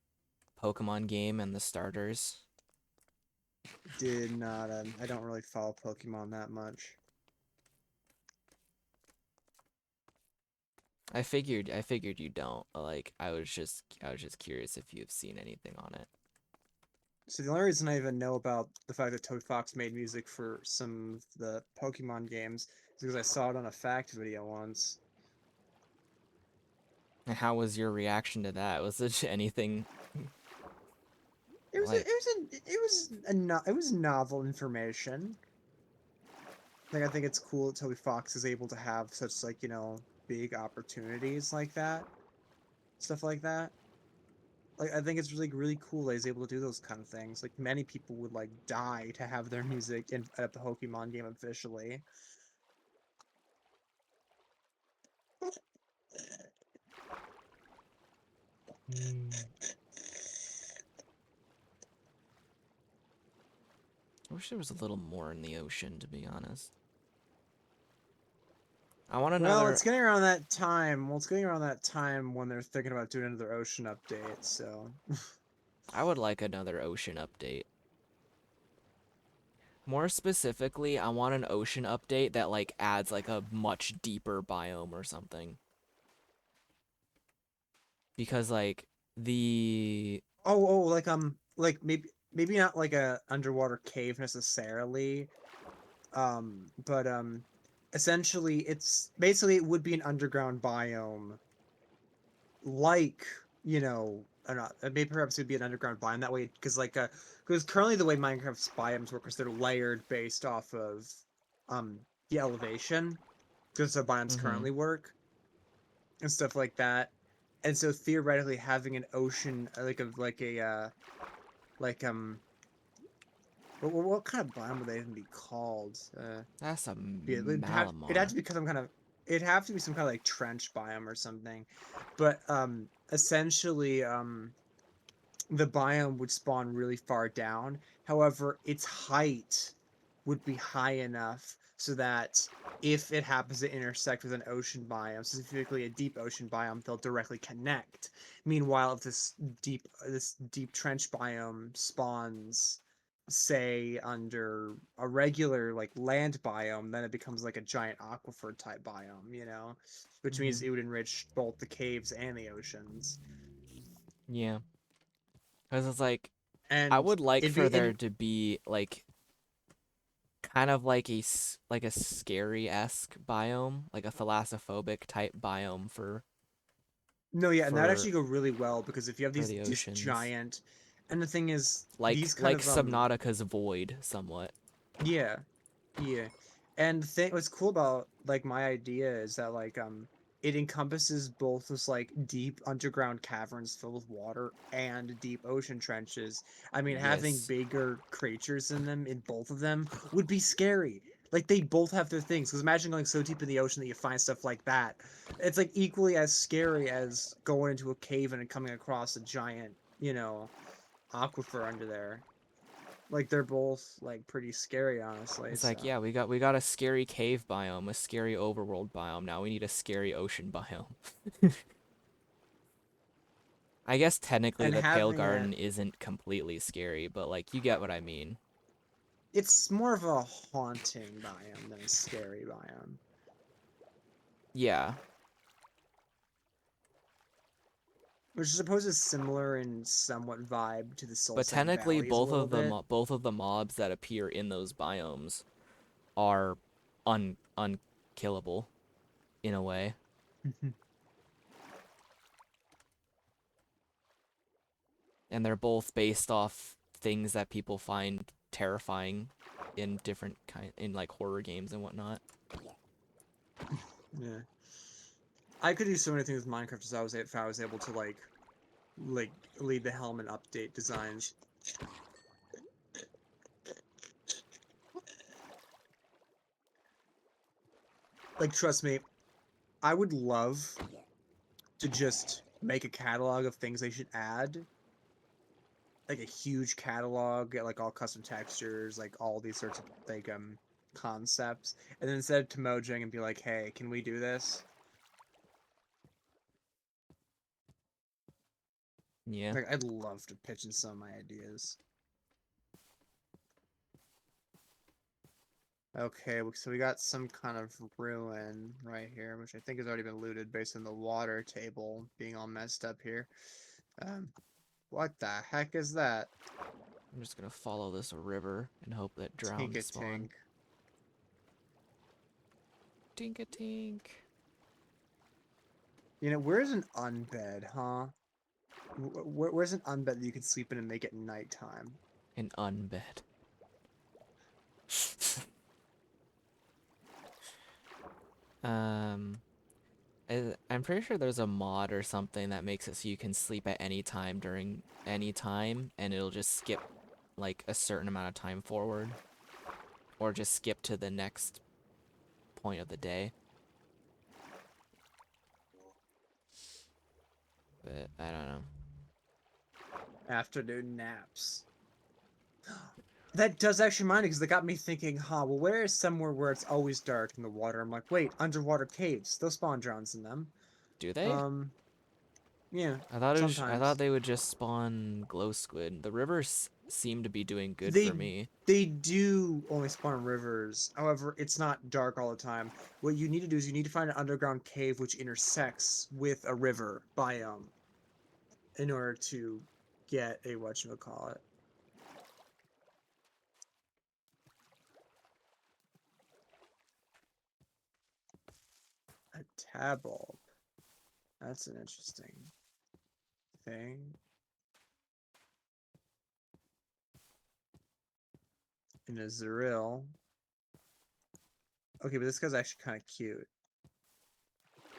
Pokemon game and the starters? did not. I don't really follow Pokemon that much. I figured you don't. Like I was just curious if you've seen anything on it. So the only reason I even know about the fact that Toad Fox made music for some of the Pokemon games is because I saw it on a fact video once. And how was your reaction to that? Was it anything? Like, it was novel information. Like I think it's cool that Toby Fox is able to have such like, big opportunities like that. Stuff like that. Like I think it's really cool that he's able to do those kind of things. Like many people would like die to have their music in at the Pokemon game officially. I wish there was a little more in the ocean, to be honest. I want Well, another. it's getting around that time. Well, it's getting around that time when they're thinking about doing another ocean update. So I would like another ocean update. More specifically, I want an ocean update that like adds like a much deeper biome or something. Because like the like maybe not like a underwater cave necessarily, but essentially it's basically it would be an underground biome, like maybe perhaps it would be an underground biome that way because currently the way Minecraft's biomes work is they're layered based off of um the elevation because the biomes Mhm. currently work and stuff like that. And so theoretically having an ocean like what kind of biome would they even be called? That's a Yeah, it'd have Malamar. to be some kind of it'd have to be some kind of like trench biome or something. But essentially the biome would spawn really far down. However, its height would be high enough so that if it happens to intersect with an ocean biome, specifically a deep ocean biome, they'll directly connect. Meanwhile, if this deep trench biome spawns, say under a regular like land biome, then it becomes like a giant aquifer type biome, which means Mhm. it would enrich both the caves and the oceans. Yeah. Cuz it's like I And would like it'd for be there in to be like kind of like like a scary-esque biome, like a thalassophobic type biome No, yeah, and that for actually go really well because if you have for these the this oceans. giant, and the thing is, Like these kind like of Subnautica's Void somewhat. yeah, yeah, and the thing what's cool about like my idea is that it encompasses both this like deep underground caverns filled with water and deep ocean trenches. I mean, having Yes. bigger creatures in them in both of them would be scary. Like they both have their things. Because imagine going so deep in the ocean that you find stuff like that. It's like equally as scary as going into a cave and coming across a giant, aquifer under there. Like they're both like pretty scary, honestly. It's like, So yeah, we got a scary cave biome, a scary overworld biome. Now we need a scary ocean biome. I guess technically and the Pale having Garden isn't completely scary, but like you get what I mean. it's more of a haunting biome than a scary biome, Yeah, which I suppose is similar in somewhat vibe to the Soul but Sand technically Valleys a little bit. both of the mobs that appear in those biomes are unkillable in a way, and they're both based off things that people find terrifying in different kind in like horror games and whatnot. Yeah, I could do so many things with Minecraft if I was able to like lead the helm and update designs. Like, trust me, I would love to just make a catalog of things they should add, like a huge catalog, like all custom textures, like all these sorts of concepts, and then send it to Mojang and be like, "Hey, can we do this?" Yeah. Like, I'd love to pitch in some of my ideas. Okay, so we got some kind of ruin right here, which I think has already been looted based on the water table being all messed up here. Um, what the heck is that? I'm just gonna follow this river and hope that Tink drowns a spawn. tink. Tink a tink. Where's an unbed, huh? Where's an unbed that you could sleep in and make it nighttime? An unbed. um, I'm pretty sure there's a mod or something that makes it so you can sleep at any time during any time, and it'll just skip like a certain amount of time forward, or just skip to the next point of the day. But I don't know. Afternoon naps. That does actually remind me, because they got me thinking, well, where is somewhere where it's always dark in the water? I'm like, wait, underwater caves. They'll spawn drones in them. Do they? Um, yeah, I thought sometimes. they would just spawn glow squid. The rivers seem to be doing good for They me. they do only spawn in rivers. However, it's not dark all the time. What you need to do is you need to find an underground cave which intersects with a river biome in order to get a whatchamacallit. A tab bulb. That's an interesting thing. And a Zeril. Okay, but this guy's actually kind of cute.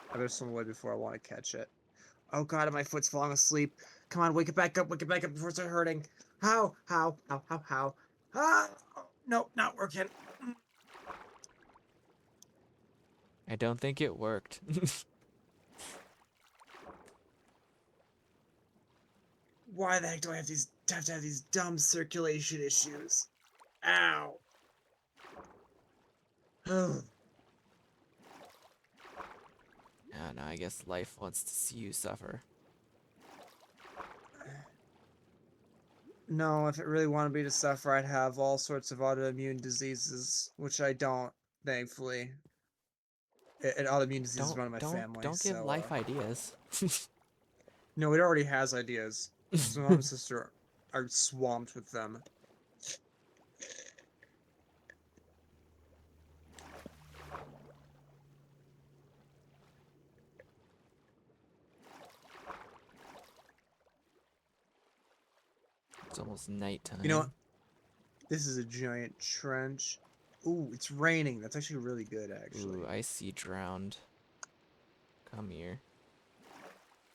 I better swim away before I want to catch it. Oh god, my foot's falling asleep. Come on, wake it back up before it starts hurting. How? Ah! Nope, not working. I don't think it worked. Why the heck do I have to have these dumb circulation issues? Ow. I don't know, I guess life wants to see you suffer. No, if it really wanted me to suffer, I'd have all sorts of autoimmune diseases, which I don't, thankfully. And autoimmune disease Don't run in my family, don't give so life ideas. no, it already has ideas. So my mom and sister are swamped with them. It's almost You know what? nighttime. This is a giant trench. Ooh, it's raining. That's actually really good, Ooh, actually. I see drowned. Come here.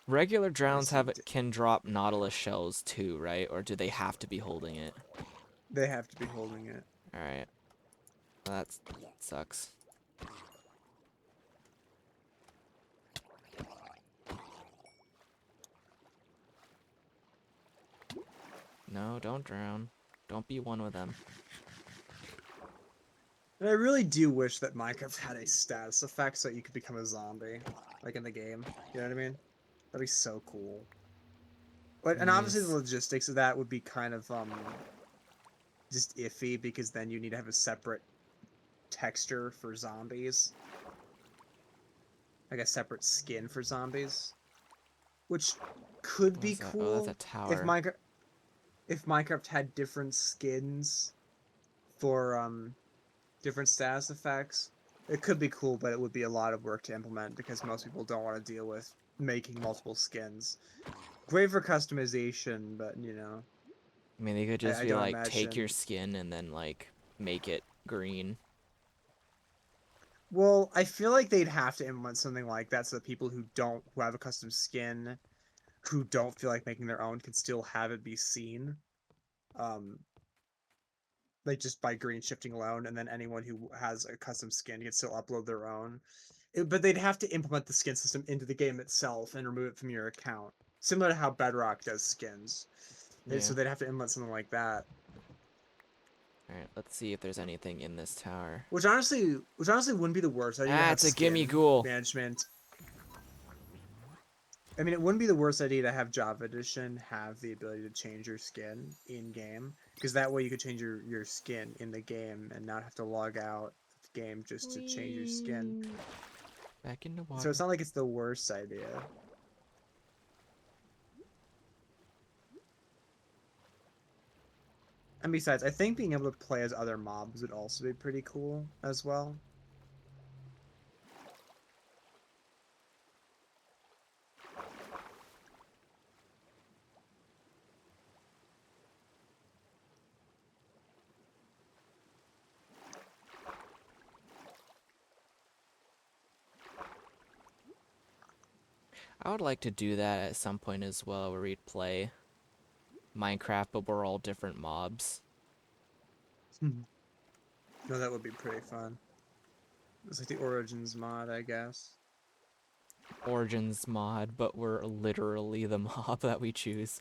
Regular I drowns see. can drop nautilus shells too, right? Or do they have to be holding it? They have to be holding it. Alright. Well, that sucks. No, don't drown. Don't be one with them. And I really do wish that Minecraft had a status effect so that you could become a zombie, like in the game. You know what I mean? That'd be so cool. But and obviously the Yes. logistics of that would be kind of just iffy, because then you need to have a separate texture for zombies, like a separate skin for zombies, which could be What's that? Oh, that's a cool if tower. Minecraft had different skins for different status effects. It could be cool, but it would be a lot of work to implement because most people don't want to deal with making multiple skins. Great for customization, but you know, I mean, they could just I be don't like, take your imagine. skin and then like make it green. Well, I feel like they'd have to implement something like that so that people who have a custom skin, who don't feel like making their own, can still have it be seen. Um, like just by green shifting alone, and then anyone who has a custom skin can still upload their own. But they'd have to implement the skin system into the game itself and remove it from your account, similar to how Bedrock does skins. Yeah. So they'd have to implement something like that. Alright, let's see if there's anything in this tower. Which honestly wouldn't be the worst idea to Ah, have it's a gimme skin ghoul. management. I mean, it wouldn't be the worst idea to have Java Edition have the ability to change your skin in game, because that way you could change your skin in the game and not have to log out the game just to change your skin. Whee! Back into So it's water. not like it's the worst idea. And besides, I think being able to play as other mobs would also be pretty cool as well. I would like to do that at some point as well, where we'd play Minecraft, but we're all different mobs. No, that would be pretty fun. It's like the Origins mod, I guess. Origins mod, but we're literally the mob that we choose.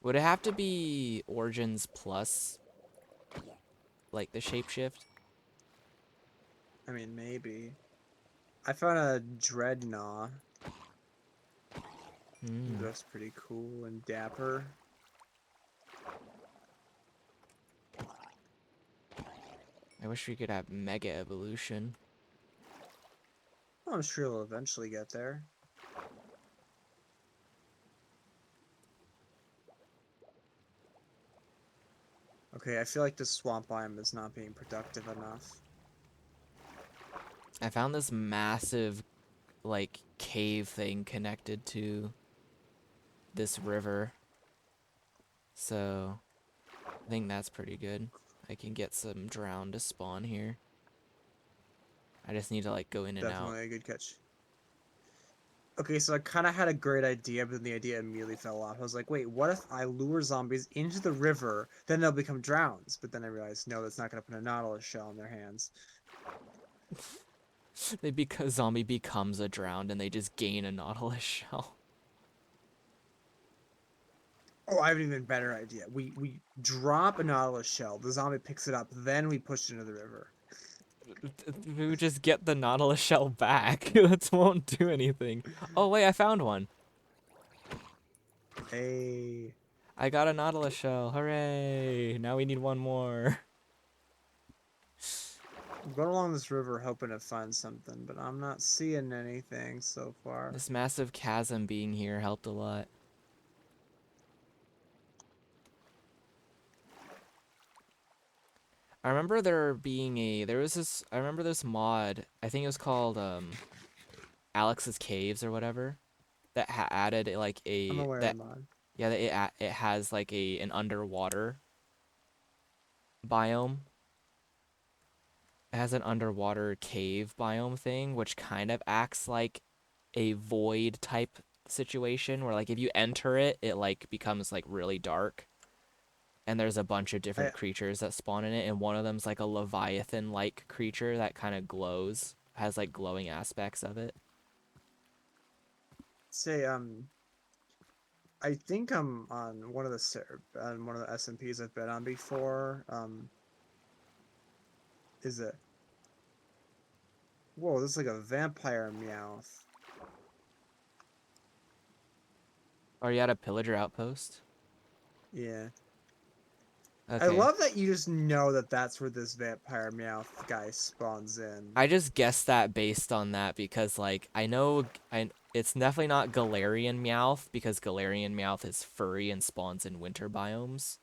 Would it have to be Origins plus, like, the shapeshift? I mean, maybe. I found a Dreadnought. He Hmm. looks pretty cool and dapper. I wish we could have Mega Evolution. Well, I'm sure he'll eventually get there. Okay, I feel like this swamp biome is not being productive enough. I found this massive, like, cave thing connected to this river. So, I think that's pretty good. I can get some drown to spawn here. I just need to, like, go in and out. Definitely a good catch. Okay, so I kind of had a great idea, but then the idea immediately fell off. I was like, wait, what if I lure zombies into the river, then they'll become drowns? But then I realized, no, that's not going to put a Nautilus shell in their hands. Zombie becomes a drowned and they just gain a Nautilus shell. Oh, I have an even better idea. We drop a Nautilus shell, the zombie picks it up, then we push it into the river. We would just get the Nautilus shell back. That won't do anything. Oh, wait, I found one. Hey, I got a Nautilus shell. Hooray. Now we need one more. I'm going along this river hoping to find something, but I'm not seeing anything so far. This massive chasm being here helped a lot. I remember I remember this mod, I think it was called Alex's Caves or whatever, that added like I'm a aware of that the mod. yeah, that it has like an underwater biome. It has an underwater cave biome thing, which kind of acts like a void type situation where like if you enter it, it like becomes like really dark. And there's a bunch of I different creatures that spawn in it, and one of them's like a leviathan-like creature that kind of glows, has like glowing aspects of it. say I think I'm on one of the on one of the SMPs I've been on before. Is it? Whoa, this is like a vampire meowth. Are you at a pillager outpost? Yeah. I Okay. love that you just know that that's where this vampire meowth guy spawns in. I just guessed that based on that because like it's definitely not Galarian Meowth because Galarian Meowth is furry and spawns in winter biomes.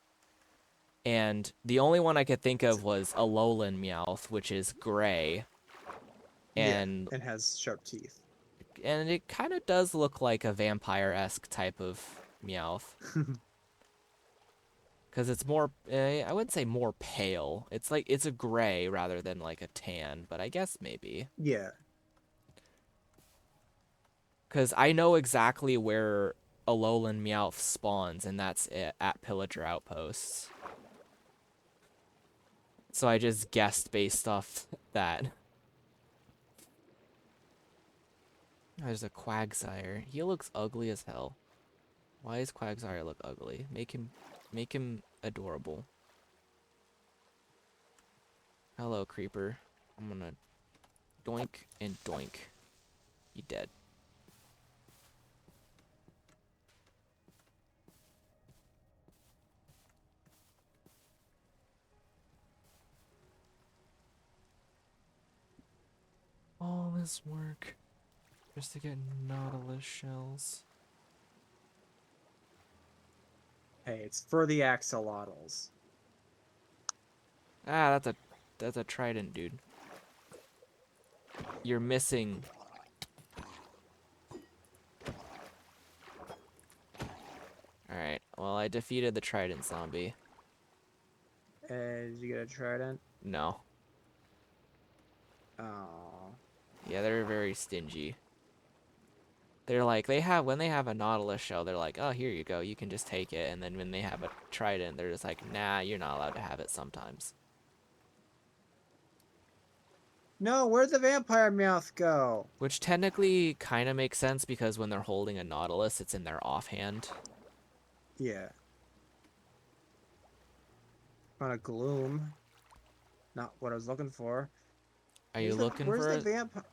And the only one I could think of was Alolan Meowth, which is gray. Yeah, And and has sharp teeth. it kind of does look like a vampire-esque type of Meowth. Because it's more, I wouldn't say more pale. It's like, it's a gray rather than like a tan, but I guess maybe. Yeah. Because I know exactly where Alolan Meowth spawns, and that's it, at Pillager Outposts. So I just guessed based off that. There's a Quagsire. He looks ugly as hell. Why does Quagsire look ugly? Make him adorable. Hello, creeper. I'm gonna doink and doink. You dead. All this work just to get Nautilus shells. Hey, it's for the axolotls. Ah, that's a trident, dude. You're missing. Alright, well, I defeated the trident zombie. Did you get a trident? No. Oh. Yeah, they're very stingy. They're like when they have a nautilus shell, they're like, oh, here you go, you can just take it. And then when they have a trident, they're just like, nah, you're not allowed to have it sometimes. No, where'd the vampire mouth go? Which technically kind of makes sense because when they're holding a nautilus, it's in their offhand. Yeah. On a gloom. Not what I was looking for. Are you looking Where's for the it? vampire?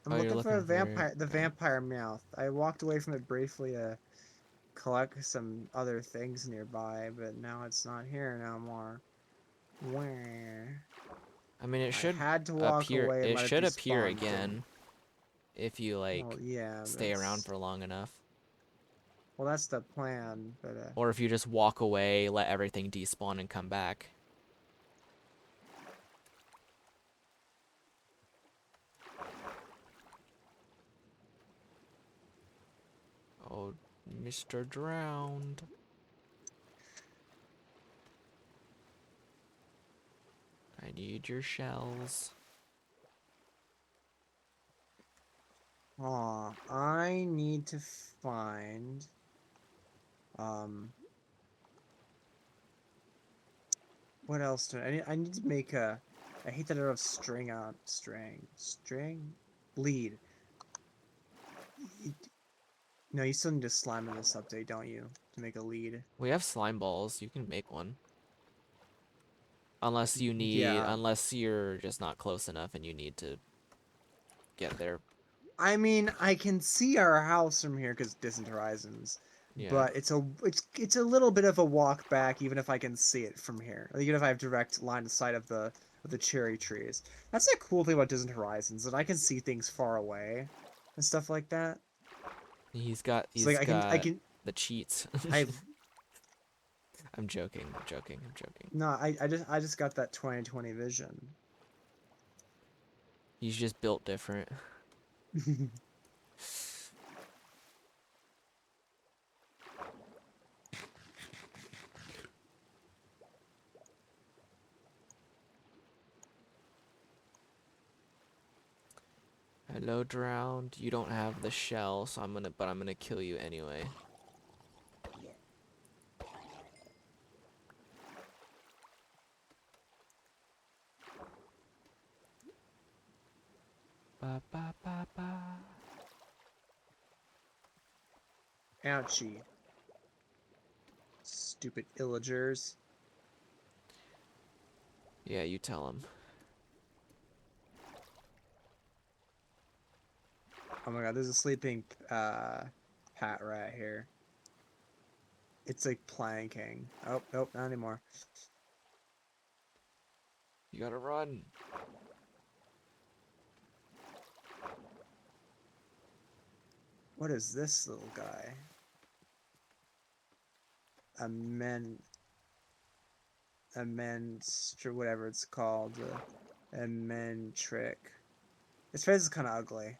I'm Oh, you're looking for looking a for it. vampire, the Okay. vampire mouth. I walked away from it briefly to collect some other things nearby, but now it's not here no more. Where? I mean, it I should had to walk appear. away. It It might have should appear despawned again. again if you Well, like yeah, stay around that's for long enough, that's the plan. But or if you just walk away, let everything despawn and come back. Oh, Mr. Drowned. I need your shells. I need to find um what else do I need to make a I hate that I don't have string lead. No, you still need to slime in this update, don't you, to make a lead? We have slime balls. You can make one. Yeah, Unless you're just not close enough and you need to get there. I mean, I can see our house from here because distant horizons, Yeah. but it's a little bit of a walk back, even if I can see it from here. Like, even if I have direct line of sight of the cherry trees. That's the cool thing about distant horizons, that I can see things far away and stuff like that. So like He's I got can the cheats. I I'm joking. I'm joking. I'm joking. no I just got that 20/20 vision. He's just built different. Hello, drowned. You don't have the shell, so I'm gonna kill you anyway. Ba ba ba ba. Ouchie. Stupid illagers. Yeah, you tell him. Oh my god, there's a sleeping pat rat here. It's like planking. Oh, nope, not anymore. You gotta run. What is this little guy? A men, a whatever it's called, a men trick. His face is kind of ugly.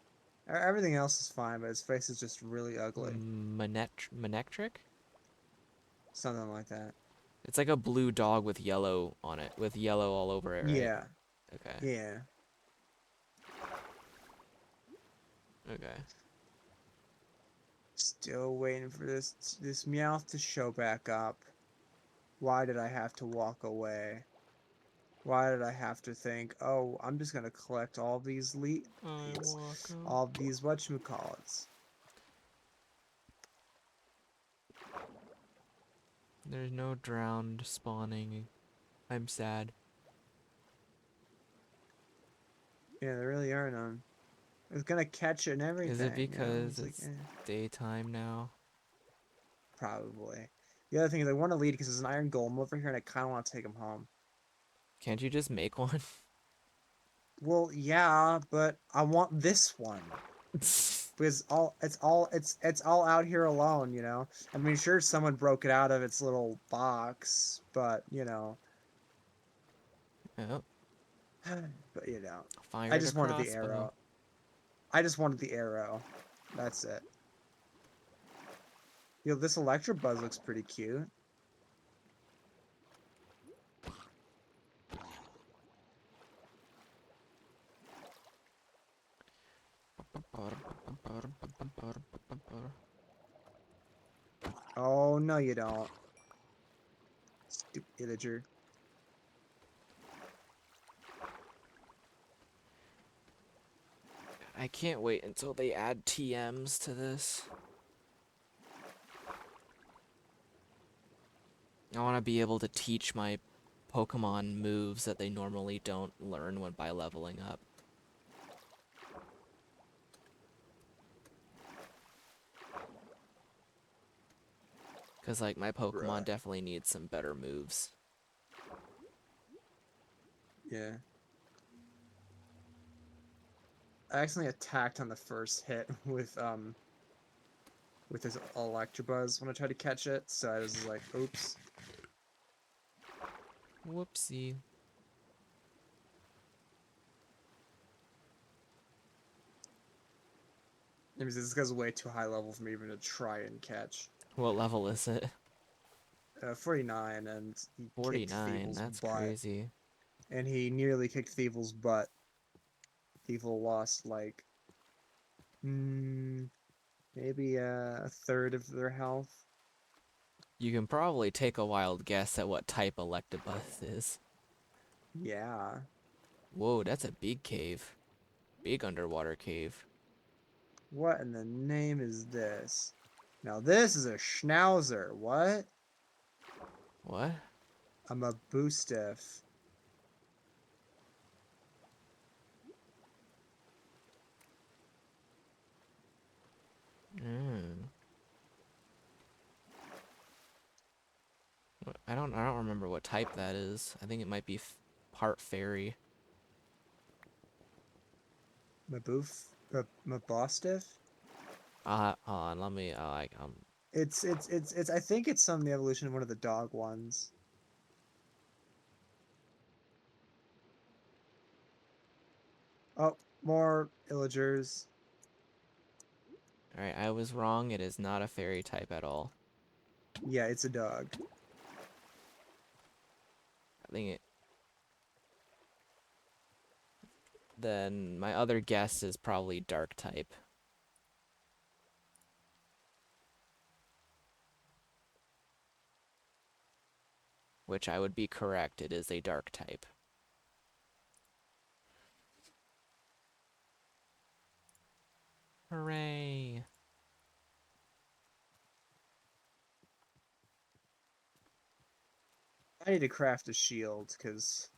Everything else is fine, but his face is just really ugly. Manectric? Something like that. It's like a blue dog with yellow on it, with yellow all over it, right? Yeah, Okay. yeah. Okay. Still waiting for this Meowth to show back up. Why did I have to walk away? Why did I have to think, oh, I'm just gonna collect all I walk up. all these whatchamacallits? There's no drowned spawning. I'm sad. Yeah, there really are none. I was gonna catch it and Is it everything, you know? because It's like, it's daytime now? probably. The other thing is I want to lead because there's an iron golem over here and I kind of want to take him home. Can't you just make one? Well, yeah, but I want this one because it's all out here alone, you know. I mean, sure, someone broke it out of its little box, but you know, Oh, but you know, I fired a just wanted the crossbow. arrow. I just wanted the arrow. That's it. Yo, this Electrobuzz looks pretty cute. Oh, no, you don't. Stupid illager. I can't wait until they add TMs to this. I want to be able to teach my Pokemon moves that they normally don't learn when by leveling up. Because, like, my Pokemon Bruh. definitely need some better moves. Yeah. I accidentally attacked on the first hit with his Electabuzz when I tried to catch it, so I was just like, oops. Whoopsie. Maybe this guy's way too high level for me even to try and catch. What level is it? 49, and he kicked 49, Thievul's that's butt. crazy. And he nearly kicked Thievul's butt. Thievul lost, like, maybe a third of their health. You can probably take a wild guess at what type Electabuzz is. Yeah. Whoa, that's a big cave. Big underwater cave. What in the name is this? Now this is a Schnauzer. What? What? I'm a Boostiff. Mm. I don't remember what type that is. I think it might be part fairy. My Bostiff? Hold on, let me It's I think it's some the evolution of one of the dog ones. Oh, more Illagers. Alright, I was wrong. It is not a fairy type at all. Yeah, it's a dog. I think it then my other guess is probably dark type. Which I would be correct. It is a dark type. Hooray! I need to craft a shield because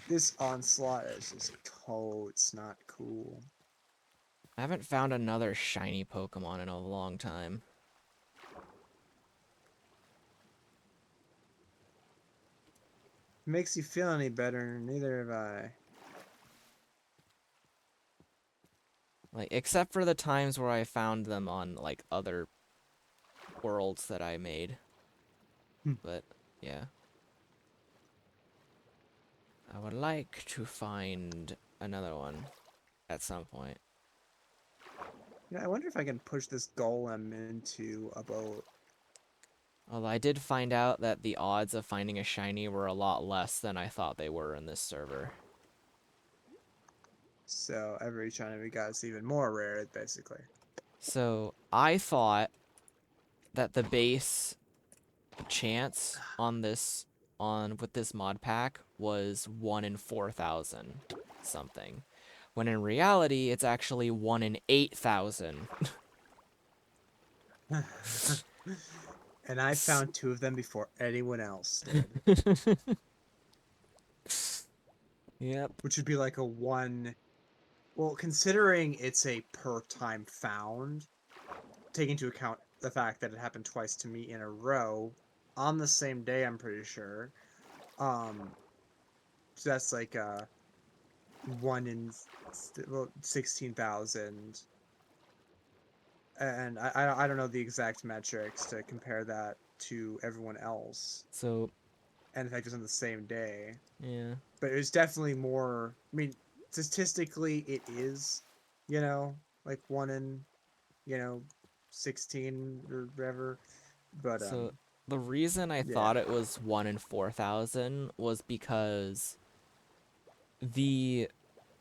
this onslaught is just totes not cool. I haven't found another shiny Pokemon in a long time. Makes you feel any better, neither have I. Like, except for the times where I found them on, like, other worlds that I made. Hmm. But, yeah. I would like to find another one at some point. Yeah, I wonder if I can push this golem into a boat. Although I did find out that the odds of finding a shiny were a lot less than I thought they were in this server. So every shiny we got is even more rare, basically. So, I thought that the base chance on this with this mod pack was 1 in 4,000 something, when in reality it's actually 1 in 8,000. And I found two of them before anyone else did. Yep. Which would be like a one. Well, considering it's a per time found, taking into account the fact that it happened twice to me in a row on the same day, I'm pretty sure. So that's like one in 16,000, and I don't know the exact metrics to compare that to everyone else. So, And in fact, it was on the same day, yeah. but it was definitely more. I mean, statistically, it is, like one in, 16 or whatever. But So, the reason I yeah. thought it was 1 in 4,000 was because the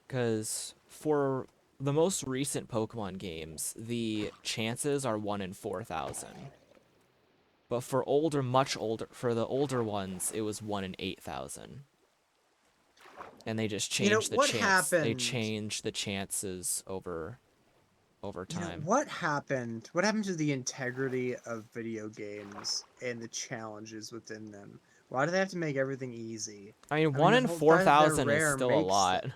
because for the most recent Pokemon games, the chances are 1 in 4,000. But for for the older ones, it was 1 in 8,000. And they just You know, changed the what chance. They happened? changed the chances over You know, time. what happened? What happened to the integrity of video games and the challenges within them? Why do they have to make everything easy? I mean, I mean, 1 the in whole fact that they're 4,000 is rare still a makes lot. them.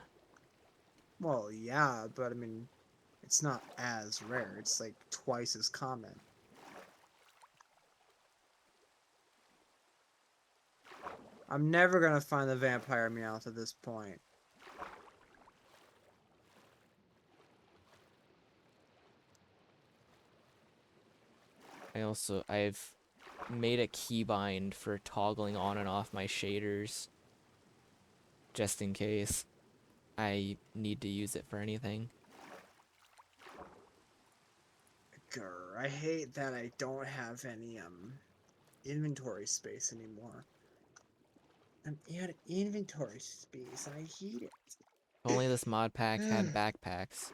Well, yeah, but I mean, it's not as rare. It's like twice as common. I'm never gonna find the vampire Meowth at this point. I've made a keybind for toggling on and off my shaders, just in case I need to use it for anything. Grr, I hate that I don't have any inventory space anymore. I'm out of inventory space and I hate it. If only this mod pack had backpacks.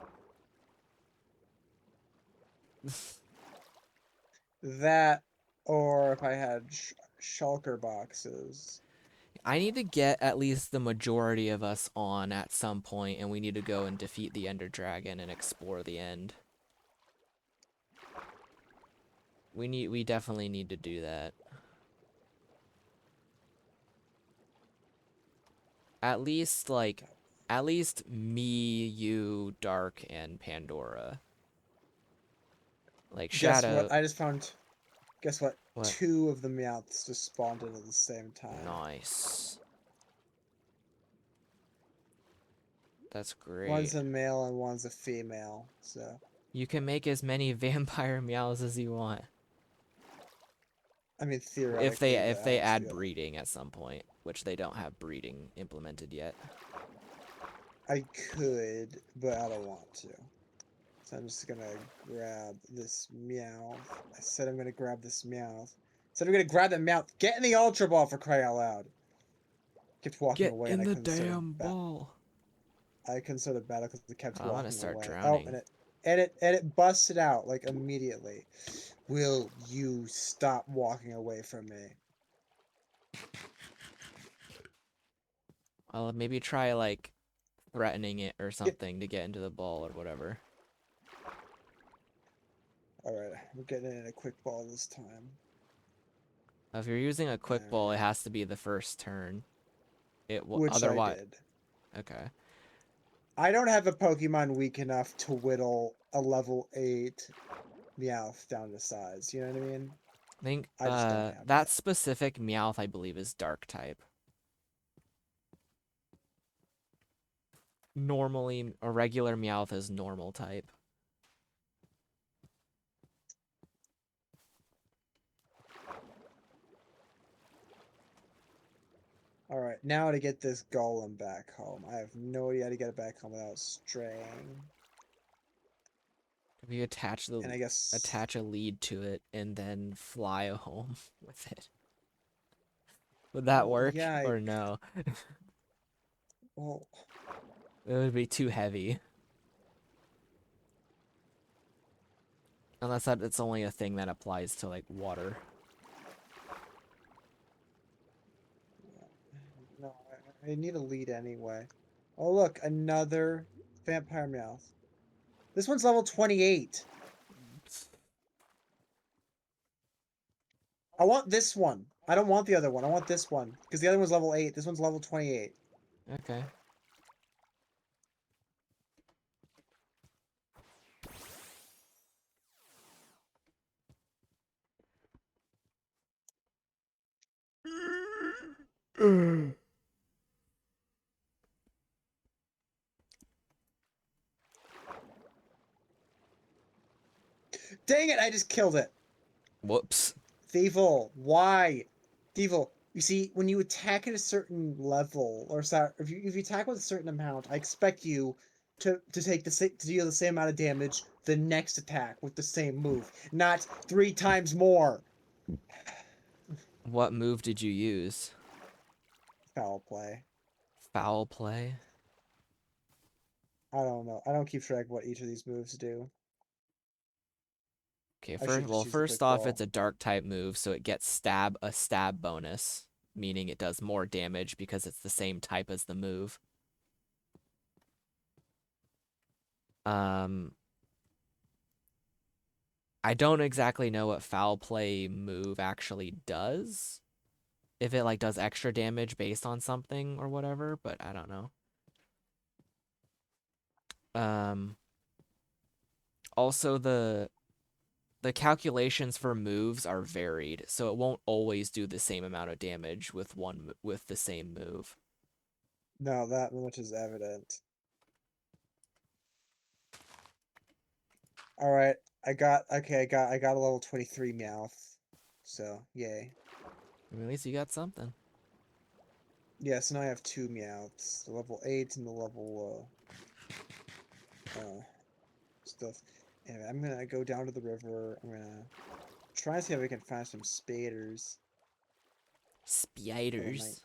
That, or if I had shulker boxes. I need to get at least the majority of us on at some point, and we need to go and defeat the Ender Dragon and explore the end. We definitely need to do that. At least me, you, Dark, and Pandora. Like Guess Shadow. what? I just found. Guess what? What? Two of the Meowths just spawned in at the same time. Nice. That's One's great. a male and one's a female. So, You can make as many vampire meows as you want. I mean, If theoretically, they that's add the other. breeding at some point, which they don't have breeding implemented yet. I could, but I don't want to. So I'm just gonna grab this Meowth. I said I'm gonna grab this Meowth. I said I'm gonna grab the Meowth. Get in the Ultra Ball for crying out loud. Kept walking Get away and in I the couldn't start damn a ball. I couldn't start a battle because it kept I'm gonna walking start away. Oh, drowning. and it busted out like immediately. Will you stop walking away from me? I'll maybe try like threatening it or Get. something to get into the ball or whatever. All right, we're getting in a quick ball this time. If you're using a quick All ball, it right, has to be the first turn. It will which I otherwise. did. Okay. I don't have a Pokemon weak enough to whittle a level 8 Meowth down to size. You know what I mean? I think I just don't have that that. specific Meowth I believe is dark type. Normally a regular Meowth is normal type. All right, now to get this Golem back home. I have no idea how to get it back home without straying. If you And I guess, attach a lead to it and then fly home with it. Would that well, work yeah, or no? well, It would be too heavy. Unless it's only a thing that applies to like water. no, I need a lead anyway. Oh, look, another Vampire Meowth. This one's level 28. I want this one. I don't want the other one. I want this one. Because the other one's level 8. This one's level 28. Okay. Dang it, I just killed it. Whoops. Thievul, why? Thievul, you see, when you attack at a certain level, or sorry, if you attack with a certain amount, I expect you to take to deal the same amount of damage the next attack with the same move, not 3 times more. What move did you use? Foul play. Foul play? I don't know. I don't keep track of what each of these moves do. Okay, I should just use the first quick off, it's ball. a dark type move, so it gets a stab bonus, meaning it does more damage because it's the same type as the move. Um, I don't exactly know what foul play move actually does. If it like does extra damage based on something or whatever, but I don't know. Um, Also the calculations for moves are varied, so it won't always do the same amount of damage with with the same move. No, that much is evident. All right, I got a level 23 Meowth. So, yay. I mean, at least you got something. Yeah, so now I have two Meowths, the level 8 and the level stuff. Anyway, I'm gonna go down to the river. I'm gonna try to see if I can find some spaders. But I might. Spiders.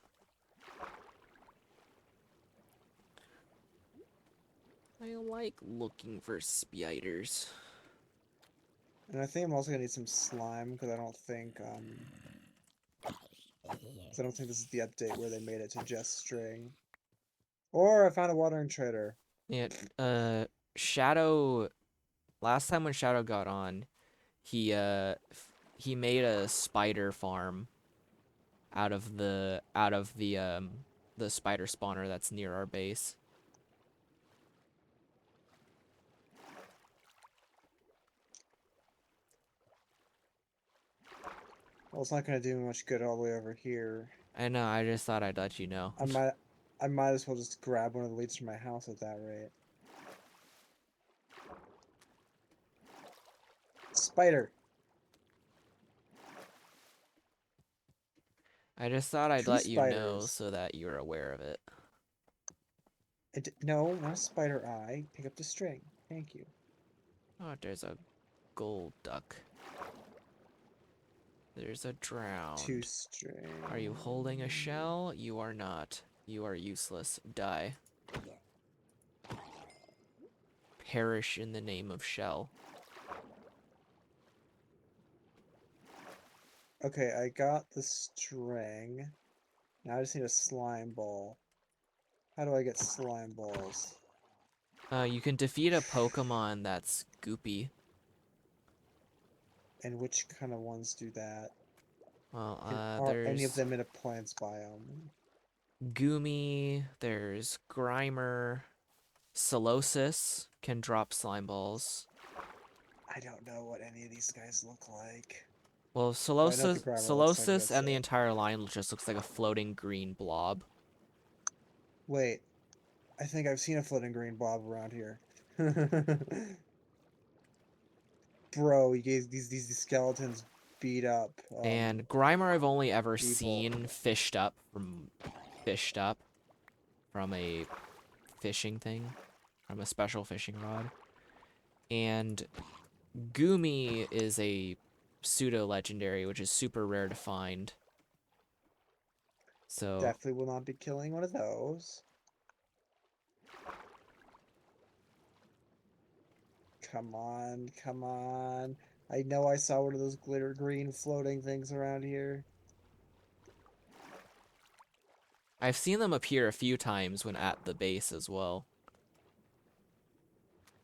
I like looking for spiders. And I think I'm also gonna need some slime because I don't think this is the update where they made it to just string. Or I found a watering trader. Yeah, Shadow. Last time when Shadow got on, he made a spider farm out of the spider spawner that's near our base. Well, it's not gonna do me much good all the way over here. I know. I just thought I'd let you know. I might I might as well just grab one of the leads from my house at that rate. Spider. I just thought I'd Two let you know spiders. so that you're aware of it. No, not a spider eye. Pick up the string. Thank you. Oh, there's a gold duck. There's a Two drowned. Are you holding a string. shell? You are not. You are useless. Die. Perish in the name of shell. Okay, I got the string. Now I just need a slime ball. How do I get slime balls? You can defeat a Pokemon that's goopy. And which kind of ones do that? Well, And are any of there's them in a plants biome? Goomy, there's Grimer, Solosis can drop slime balls. I don't know what any of these guys look like. Well, Oh, I know what the Grimer looks like, Solosis that's and the it. entire line just looks like a floating green blob. Wait, I think I've seen a floating green blob around here. Bro, you gave these skeletons beat up And Grimer I've only ever people. seen fished up from a fishing thing, from a special fishing rod. And Goomy is a pseudo legendary, which is super rare to find. So Definitely will not be killing one of those. Come on, come on. I know I saw one of those glitter green floating things around here. I've seen them appear a few times when at the base as well.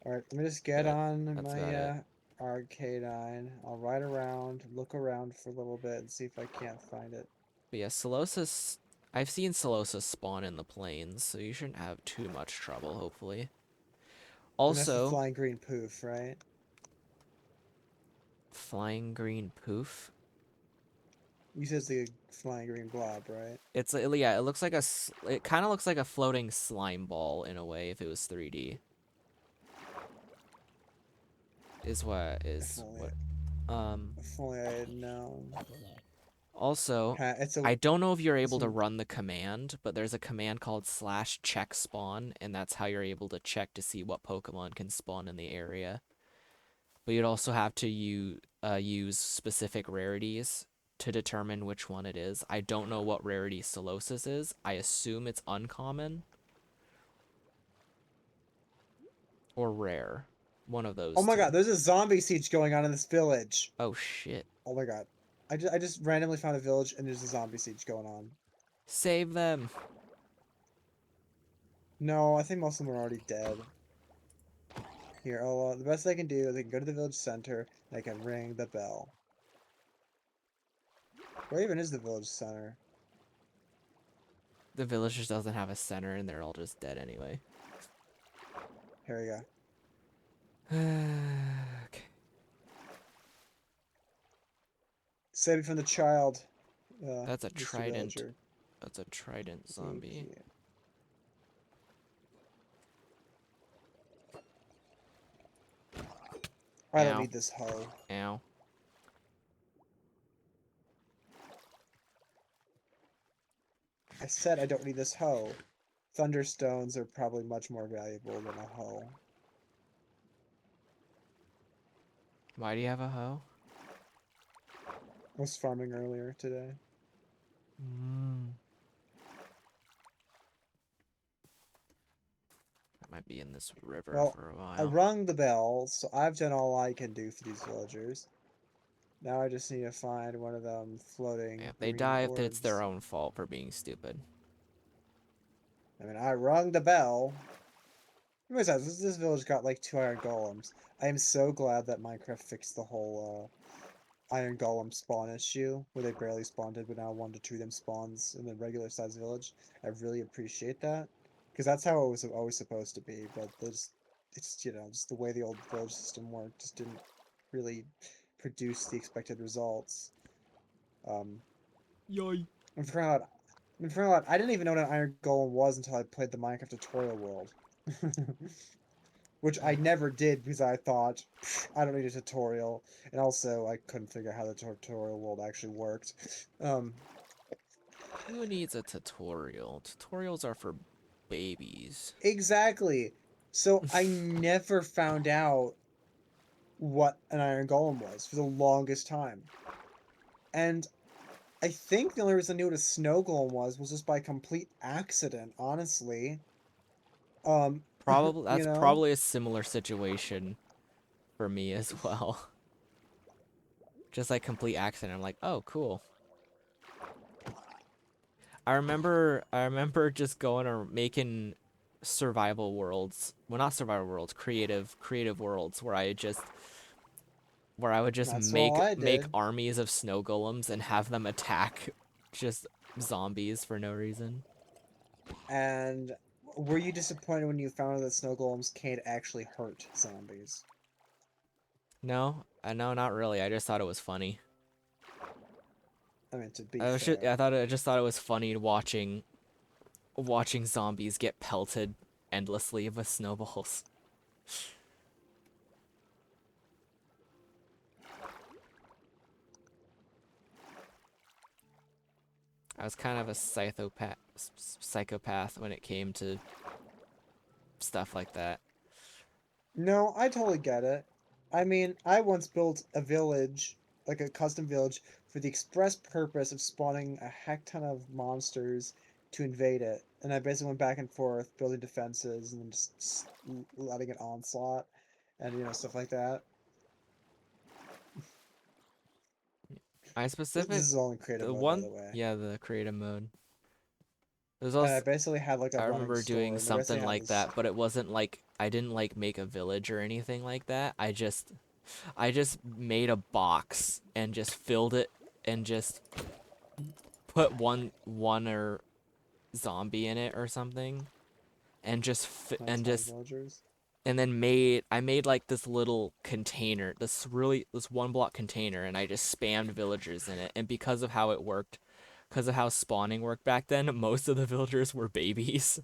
Alright, let me just get But on that's my about it. arcade9. I'll ride around, look around for a little bit and see if I can't find it. But yeah, Solosis. I've seen Solosis spawn in the plains, so you shouldn't have too much trouble, hopefully. And that's the Also, flying green poof, right? flying green poof. You said it's the flying green blob, right? Yeah, it looks like it kind of looks like a floating slime ball in a way if it was 3D. If Is only, what um if only I had known. Also, It's a, I don't know if you're it's able to a, run the command, but there's a command called /check spawn, and that's how you're able to check to see what Pokemon can spawn in the area. But you'd also have to use specific rarities to determine which one it is. I don't know what rarity Solosis is. I assume it's uncommon. or rare. One of Oh those my two. god, there's a zombie siege going on in this village. Oh shit. Oh my god. I just randomly found a village and there's a zombie siege going on. Save them. No, I think most of them are already dead. Here, the best I can do is I can go to the village center and I can ring the bell. Where even is the village center? The village just doesn't have a center and they're all just dead anyway. Here we go. Okay. Save me from the child, That's a Mr. trident. Villager. That's a trident Thank zombie. you. I don't Ow. need this hoe. Ow. I said I don't need this hoe. Thunderstones are probably much more valuable than a hoe. Why do you have a hoe? I was farming earlier today. Mm. I might be in this river Well, for a I while. rung the bell, so I've done all I can do for these villagers. Now I just need to find one of them floating Yeah, if they green die, if it's orbs. their own fault for being stupid. I mean, I rung the bell. Besides, this village got like 2 iron golems. I am so glad that Minecraft fixed the whole iron golem spawn issue, where they barely spawned it, but now 1 to 2 of them spawns in the regular size village. I really appreciate that, because that's how it was always supposed to be. But it's just the way the old village system worked just didn't really produce the expected results. Um, Yay. and for crying out, and for crying out, I didn't even know what an iron golem was until I played the Minecraft tutorial world. Which I never did because I thought, I don't need a tutorial. And also, I couldn't figure out how the tutorial world actually worked. Um, Who needs a tutorial? Tutorials are for babies. exactly. So I never found out what an iron golem was for the longest time. And I think the only reason I knew what a snow golem was just by complete accident, honestly. Um, Probably you that's know? probably a similar situation for me as well. Just like complete accident. I'm like, oh, cool. I remember just going or making survival worlds. Well, not survival worlds, creative worlds where I would just That's all I make did. armies of snow golems and have them attack just zombies for no reason. And were you disappointed when you found out that snow golems can't actually hurt zombies? No, I know, not really. I just thought it was funny. I mean, to be fair. I just thought it was funny watching zombies get pelted endlessly with snowballs. I was kind of a psychopath when it came to stuff like that. No, I totally get it. I mean, I once built a village, like a custom village, for the express purpose of spawning a heck ton of monsters to invade it. And I basically went back and forth, building defenses and then just letting it onslaught and, stuff like that. I This specific is all in creative the mode, by one the way. yeah, the creative mode. There's And I also basically had like a I running remember store, doing and I basically something had like this. that, but it wasn't like I didn't like make a village or anything like that. I just made a box and just filled it and just put one or zombie in it or something and That's fine, villagers. and then I made like this little container, this 1 block container, and I just spammed villagers in it. And because of how it worked, because of how spawning worked back then, most of the villagers were babies.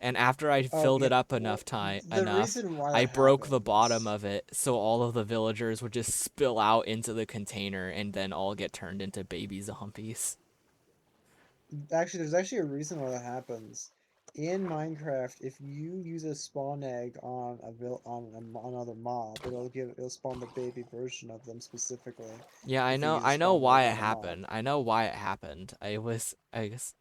And after I Oh, filled yeah. it up Well, the enough, reason why I that broke the bottom happens. of it so all of the villagers would just spill out into the container and then all get turned into baby zombies. Actually, there's actually a reason why that happens. In Minecraft, if you use a spawn egg on another mob, it'll spawn the baby version of them specifically. Yeah, If you use a I know spawn egg why it on a mob. happened. I know why it happened. I guess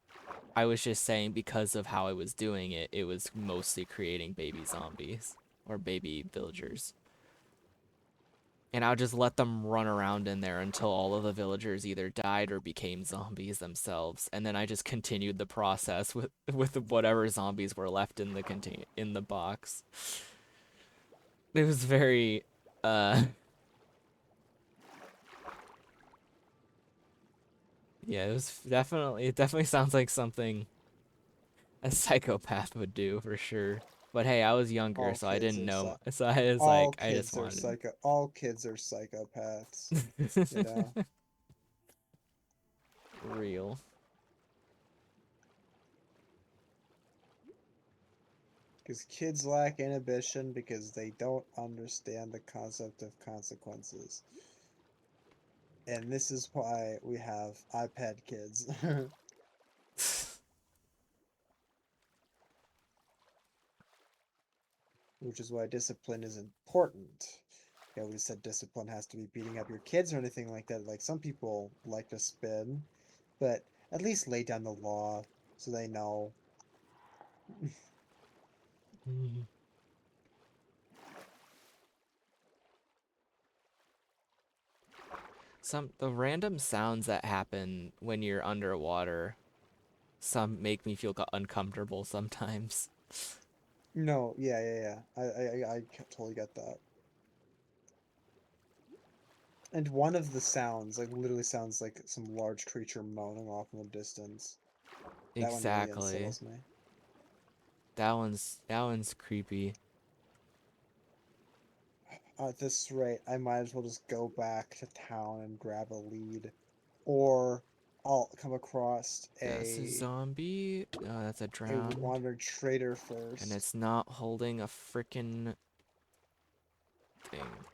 I was just saying because of how I was doing it, it was mostly creating baby zombies or baby villagers. And I would just let them run around in there until all of the villagers either died or became zombies themselves. And then I just continued the process with whatever zombies were left in the box. It was very yeah, it definitely sounds like something a psychopath would do for sure. But hey, I was younger, All so I kids didn't are know. psy- So I was all like, I just kids are wanted. psycho all kids are psychopaths, you know. Real. Because kids lack inhibition because they don't understand the concept of consequences. And this is why we have iPad kids. Which is why discipline is important. Yeah, we said discipline has to be beating up your kids or anything like that. Like some people like to spin, but at least lay down the law so they know. The random sounds that happen when you're underwater, some make me feel uncomfortable sometimes. No, yeah. I totally get that. And one of the sounds, like, literally sounds like some large creature moaning off in the distance. That one really Exactly. unsettles me. That one's creepy. At this rate, I might as well just go back to town and grab a lead. Or I'll come across That's a zombie. Oh, that's a a drowned. wandering trader And first. it's not holding a frickin' thing.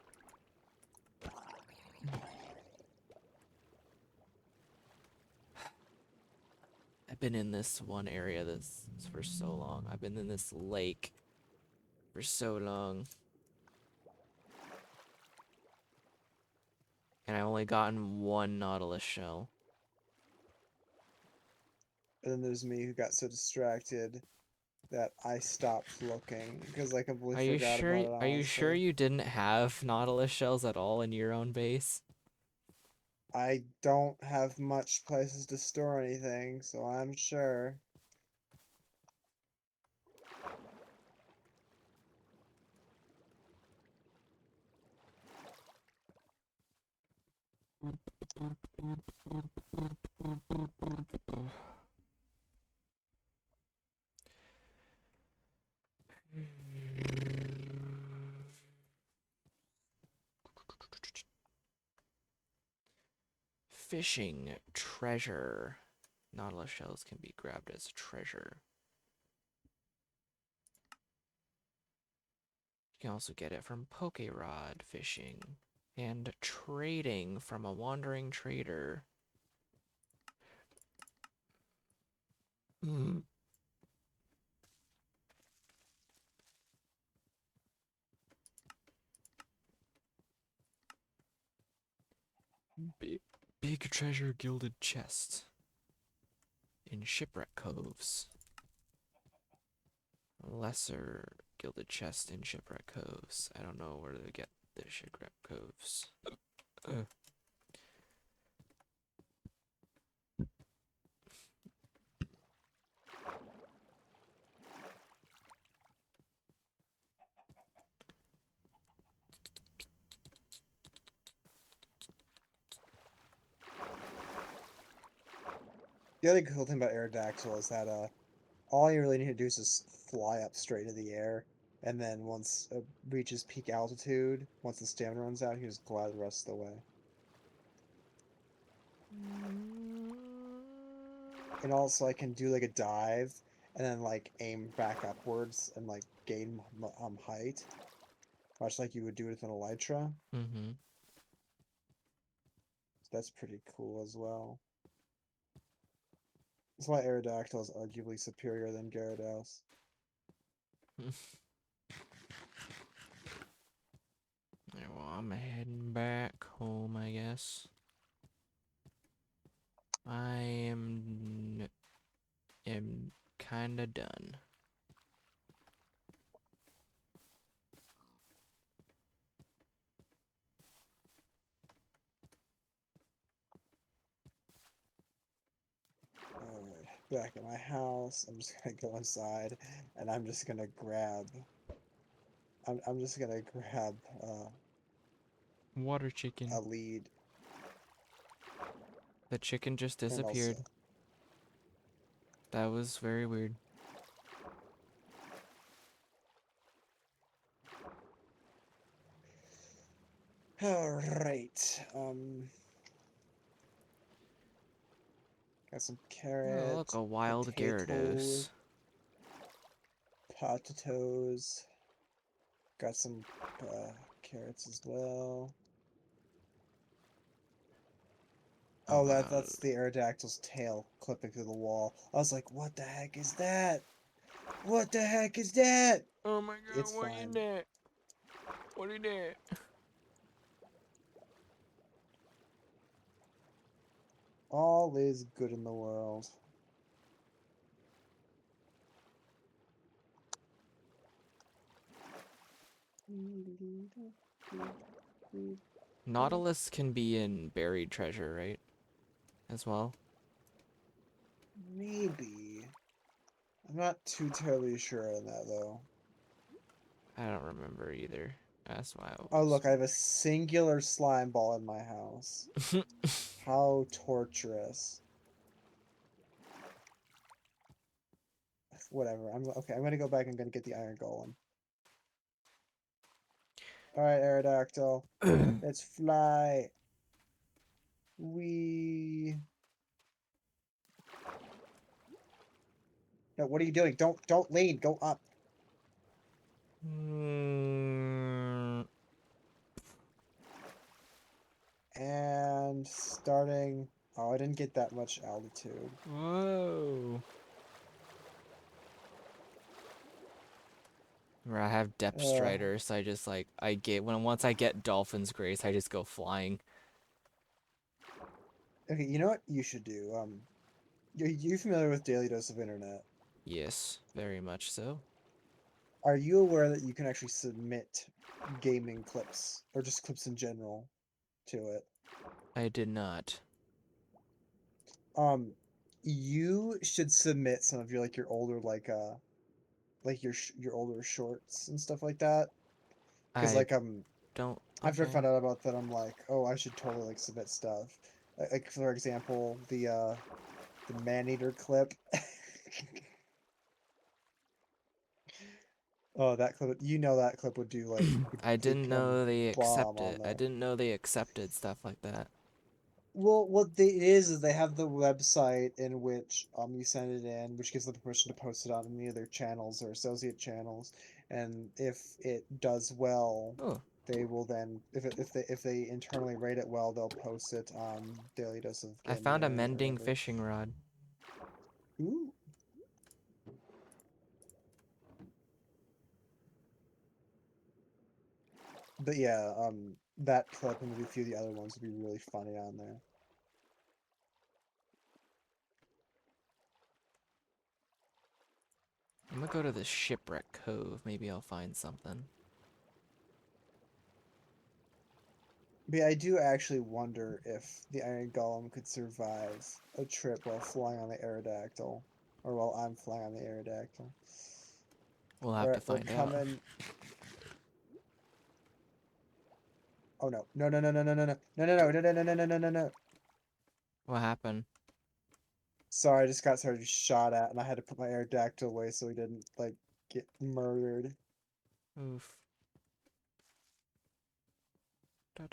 I've been in this one area this for so long. I've been in this lake for so long. And I've only gotten one Nautilus shell. And then there's me who got so distracted that I stopped looking because I completely Are you forgot sure? about it, Are you sure honestly. you didn't have Nautilus shells at all in your own base? I don't have much places to store anything, so I'm sure. Fishing treasure. Nautilus shells can be grabbed as treasure. You can also get it from poke rod fishing and trading from a wandering trader. Mm. Big treasure gilded chest in shipwreck coves. Lesser gilded chest in shipwreck coves. I don't know where to get the shipwreck coves. The other cool thing about Aerodactyl is that all you really need to do is just fly up straight into the air, and then once it reaches peak altitude, once the stamina runs out, you just glide the rest of the way. And also, I can do like a dive, and then like aim back upwards and like gain height, much like you would do with an elytra. Mm-hmm. So that's pretty cool as well. That's why Aerodactyl is arguably superior than Gyarados. Yeah, well, I'm heading back home, I guess. I am kinda done. Alright, back at my house. I'm just gonna go inside and I'm just gonna grab. I'm just gonna grab Water chicken. a lead The chicken just and also. disappeared. That was very weird. Alright. Got some Oh, look, carrots, a wild potatoes, Gyarados. potatoes. Got some carrots as well. Oh, Uh, that's the Aerodactyl's tail clipping through the wall. I was like, what the heck is that? What the heck is that? oh my It's god, what is fine. that? What is that? All is good in the world. Nautilus can be in buried treasure, right? As well? Maybe. I'm not too terribly sure on that though. I don't remember either. That's why I Oh was. look, I have a singular slime ball in my house. How torturous. Whatever. I'm okay. I'm gonna go back and gonna get the iron golem. All right, Aerodactyl. Let's fly. We. No, what are you doing? Don't lean. Go up. Mm, And starting. Oh, I didn't get that much altitude. whoa. Where I have depth Uh, strider, so I just like I get once I get Dolphin's Grace, I just go flying. okay, you know what you should do? You familiar with Daily Dose of Internet? Yes, very much so. Are you aware that you can actually submit gaming clips or just clips in general to it? I did not. Um, you should submit some of your your older like your older shorts and stuff like that. Because I don't. after I Okay. found out about that, I'm like, oh, I should totally like submit stuff. Like for example, the man eater clip. Oh, that clip, that clip would do like I would didn't come know they bomb accept on it. I there. didn't know they accepted stuff like that. Well, what they is they have the website in which you send it in, which gives them permission to post it on any of their channels or associate channels, and if it does well, Oh, they will then if they internally rate it well, they'll post it on Daily Dose of I Gaming found a or mending whatever. fishing rod. Ooh. But yeah, that clip and maybe a few of the other ones would be really funny on there. I'm gonna go to the shipwreck cove. Maybe I'll find something. But yeah, I do actually wonder if the Iron Golem could survive a trip while flying on the Aerodactyl, or while I'm flying on the Aerodactyl. We'll All have right, to we're find out. coming. Oh no! No! No! No! No! No! No! No! No! No! No! No! No! No! No! No! No! No! What happened? Sorry, I just got started shot at, and I had to put my Aerodactyl away so he didn't like get murdered. Oof. I'm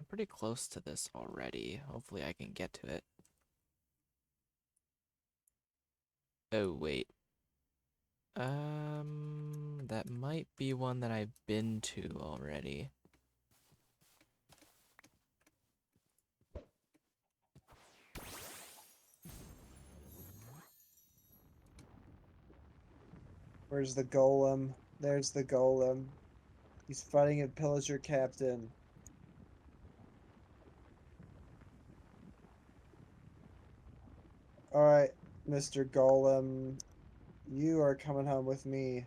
pretty close to this already. Hopefully I can get to it. Oh, wait. That might be one that I've been to already. Where's the Golem? There's the Golem. He's fighting a pillager captain. All right. Mr. Golem, you are coming home with me.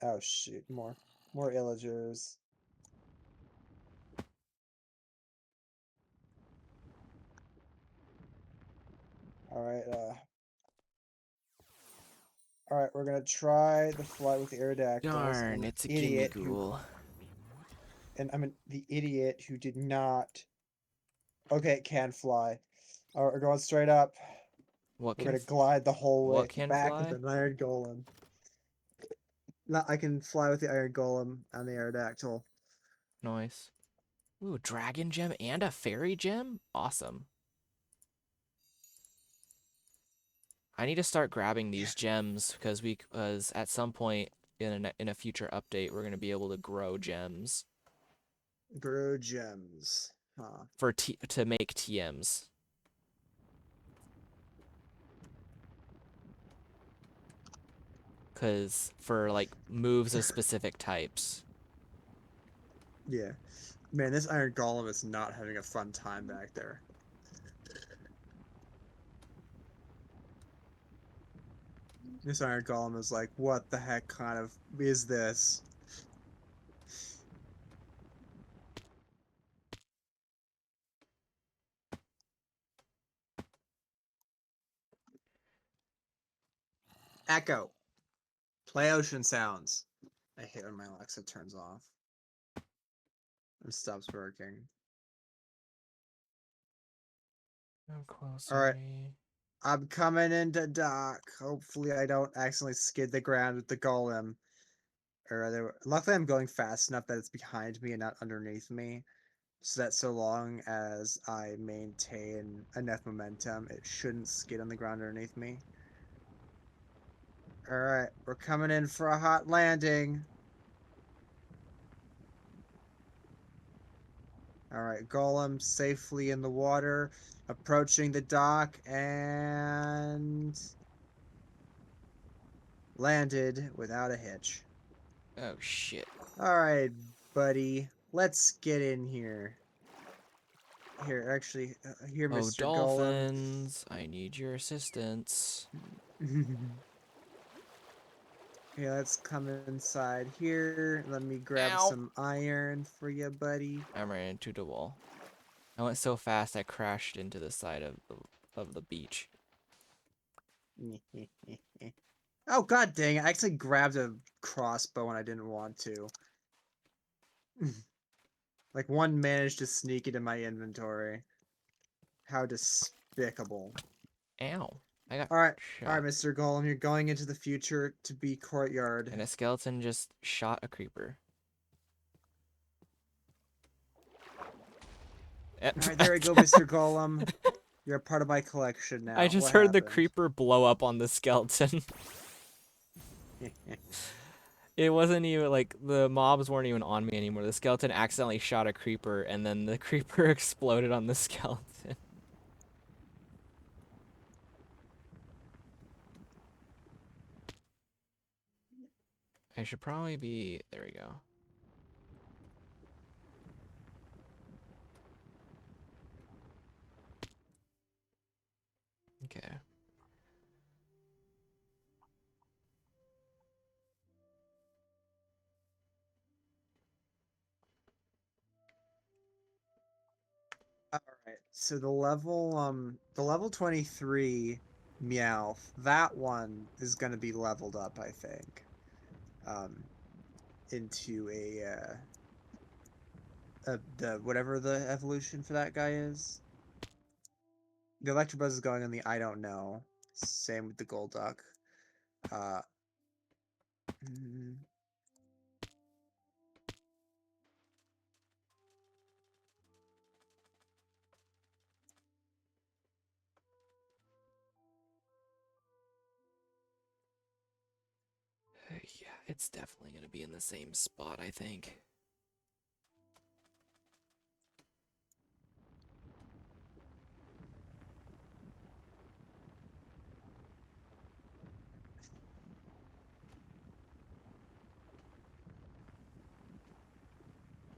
Oh shoot, more illagers. Alright, alright, we're gonna try the flight with the Aerodactyls. Darn, it's a gimme ghoul. The idiot who did not. Okay, it can fly. Alright, we're going straight up. What We're can gonna glide the whole way what can back with fly? an iron golem. I can fly with the iron golem and the Aerodactyl. Nice. Ooh, dragon gem and a fairy gem? Awesome. I need to start grabbing these gems because at some point in a future update we're gonna be able to grow gems Grow gems. Huh. for to make TMs. Cause for like moves of specific types. Yeah. Man, this iron golem is not having a fun time back there. This iron golem is like, what the heck kind of is this? Echo. Play ocean sounds. I hate when my Alexa turns off and stops working. How close are Alright, we? I'm coming into dock. Hopefully I don't accidentally skid the ground with the golem. Luckily I'm going fast enough that it's behind me and not underneath me. So that so long as I maintain enough momentum, it shouldn't skid on the ground underneath me. Alright, we're coming in for a hot landing. Alright, Golem safely in the water, approaching the dock, and landed without a hitch. Oh shit. Alright, buddy, let's get in here. Here, Oh, Mr. Golem. dolphins, I need your assistance. Okay, let's come inside here. Let me grab Ow. some iron for you, buddy. I ran into the wall. I went so fast I crashed into the side of the beach. Oh, god dang it. I actually grabbed a crossbow when I didn't want to. Like, one managed to sneak into my inventory. How despicable. Ow. I got Alright, shot. Mr. Golem, you're going into the future to be courtyard. And a skeleton just shot a creeper. Alright, there we go, Mr. Golem. You're a part of my collection I now. just What heard the happened? creeper blow up on the skeleton. It wasn't even like the mobs weren't even on me anymore. The skeleton accidentally shot a creeper and then the creeper exploded on the skeleton. I should probably be... There we go. Okay. Alright, so the level 23 Meowth, that one is gonna be leveled up, I think. Into the whatever the evolution for that guy is. The Electabuzz is going on the I don't know. Same with the Golduck. Uh, mm, Yeah, it's definitely going to be in the same spot, I think.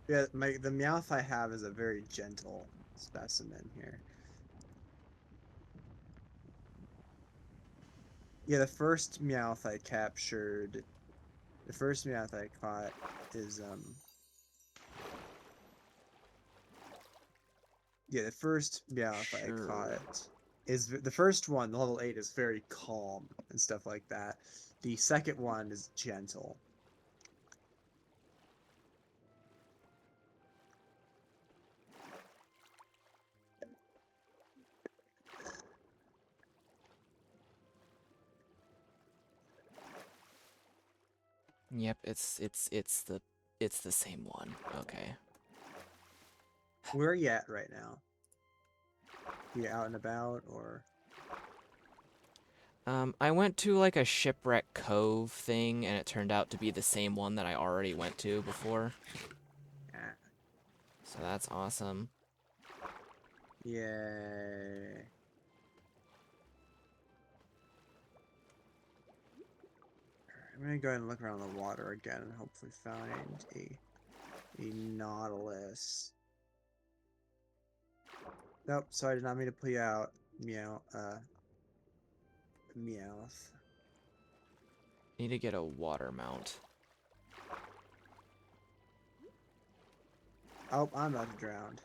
yeah, the Meowth I have is a very gentle specimen here. Yeah, the first Meowth I captured, the first Meowth I caught is yeah, the first Meowth I Sure. caught is the first one, the level 8 is very calm and stuff like that. The second one is gentle. Yep, it's the same one. Okay. Where are you at right now? You out and about or I went to like a shipwreck cove thing, and it turned out to be the same one that I already went to before. ah, So that's awesome. yay. I'm gonna go ahead and look around the water again and hopefully find a Nautilus. Nope, sorry, I did not mean to pull you out. Meowth. Need to get a water mount. Oh, I'm about to drown.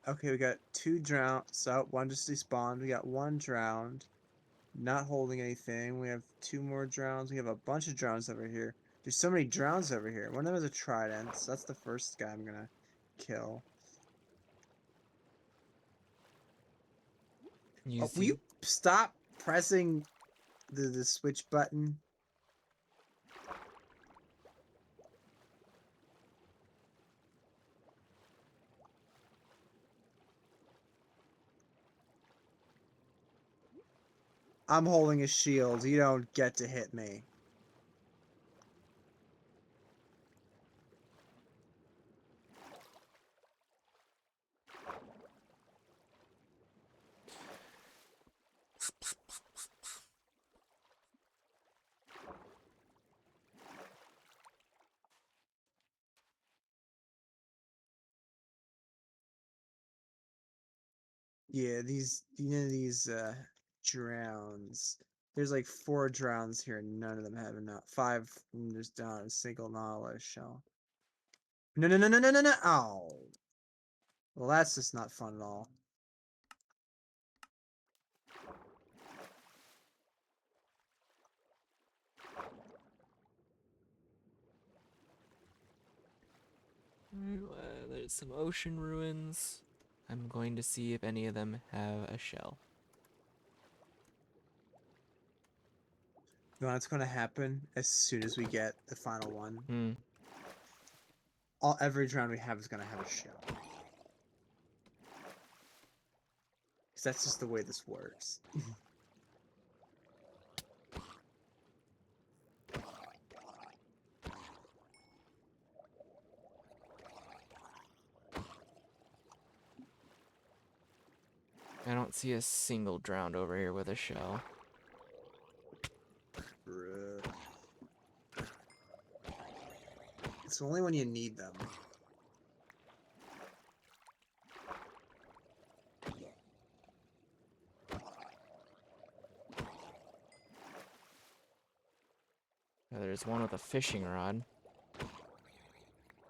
Okay, we got 2 drowned. So, one just despawned. We got 1 drowned. Not holding anything. We have 2 more drowns. We have a bunch of drowns over here. There's so many drowns over here. One of them is a trident, so that's the first guy I'm gonna kill. Oh, Use will you the stop pressing the switch button? I'm holding a shield. You don't get to hit me. Yeah, these drowns. There's like 4 drowns here, and none of them have enough. 5 just down a single knowledge shell. No, no, no, no, no, no, no. Oh. Well, that's just not fun at all. There's some ocean ruins. I'm going to see if any of them have a shell. You know what's going to happen as soon as we get the final one? Hmm. Every drown we have is going to have a shell. Because that's just the way this works. I don't see a single drowned over here with a shell. Bruh. It's only when you need them. There's one with a fishing rod.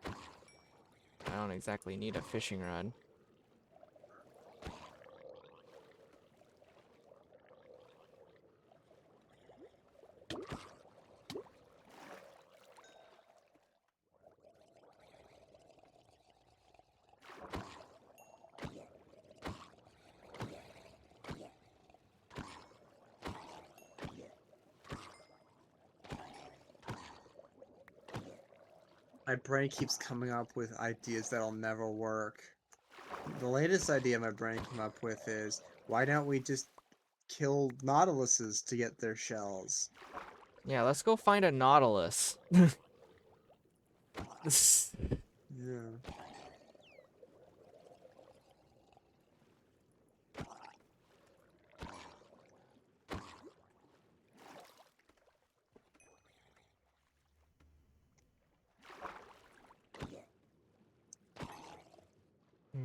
I don't exactly need a fishing rod. My brain keeps coming up with ideas that'll never work. The latest idea my brain came up with is, why don't we just kill nautiluses to get their shells? Yeah, let's go find a nautilus. Yeah.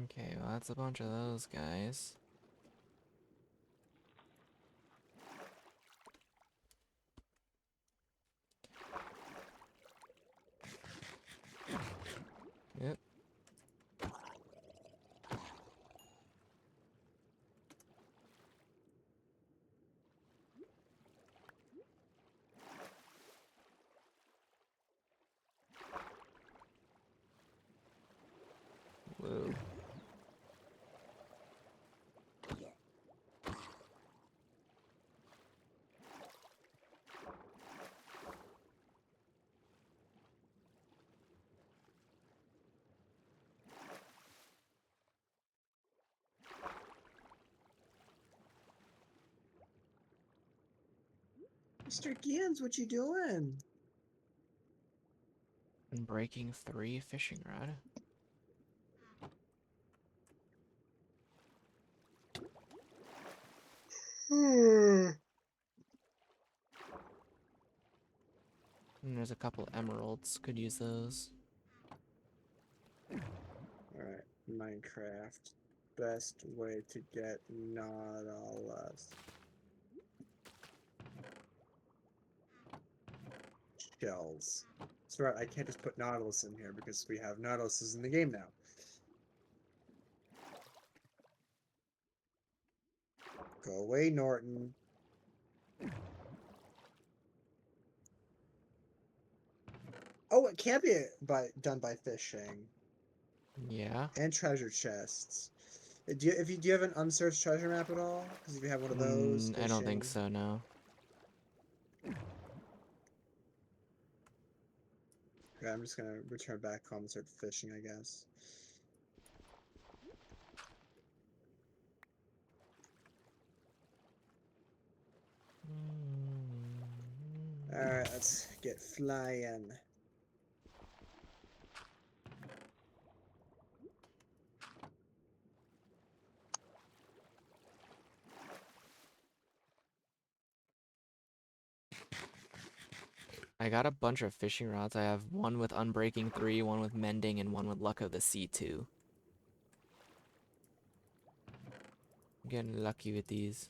Okay, well that's a bunch of those guys. Yep. Whoa. Mr. Gians, what you doing? And breaking 3 fishing rod. And there's a couple emeralds. Could use those. Alright, Minecraft. Best way to get nautilus shells. That's right, I can't just put nautilus in here because we have nautiluses in the game now. Go away, Norton. Oh, it can be done by fishing Yeah. and treasure chests. Do you have an unsearched treasure map at all? Because if you have one of those, I don't think fishing. so, no. Okay, I'm just gonna return back home and start fishing, I guess. Alright, let's get flying. I got a bunch of fishing rods. I have one with Unbreaking 3, one with Mending, and one with Luck of the Sea 2. I'm getting lucky with these.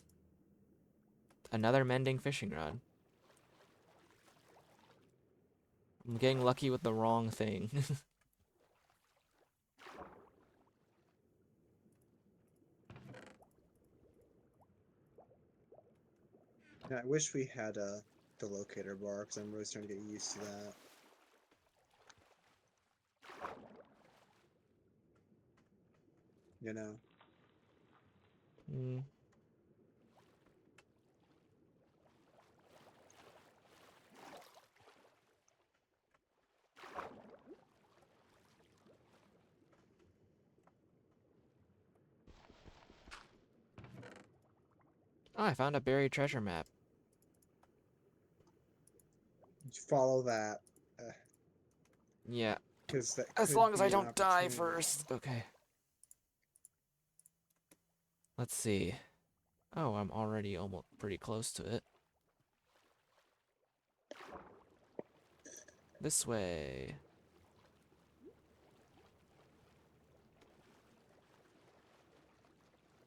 Another Mending fishing rod. I'm getting lucky with the wrong thing. Yeah, I wish we had the locator bar because I'm really starting to get used to that. You know? Hmm. Oh, I found a buried treasure map. Follow that. Yeah. Because that As could long as I be an don't die opportunity. first. Okay. Let's see. Oh, I'm already almost pretty close to it. This way.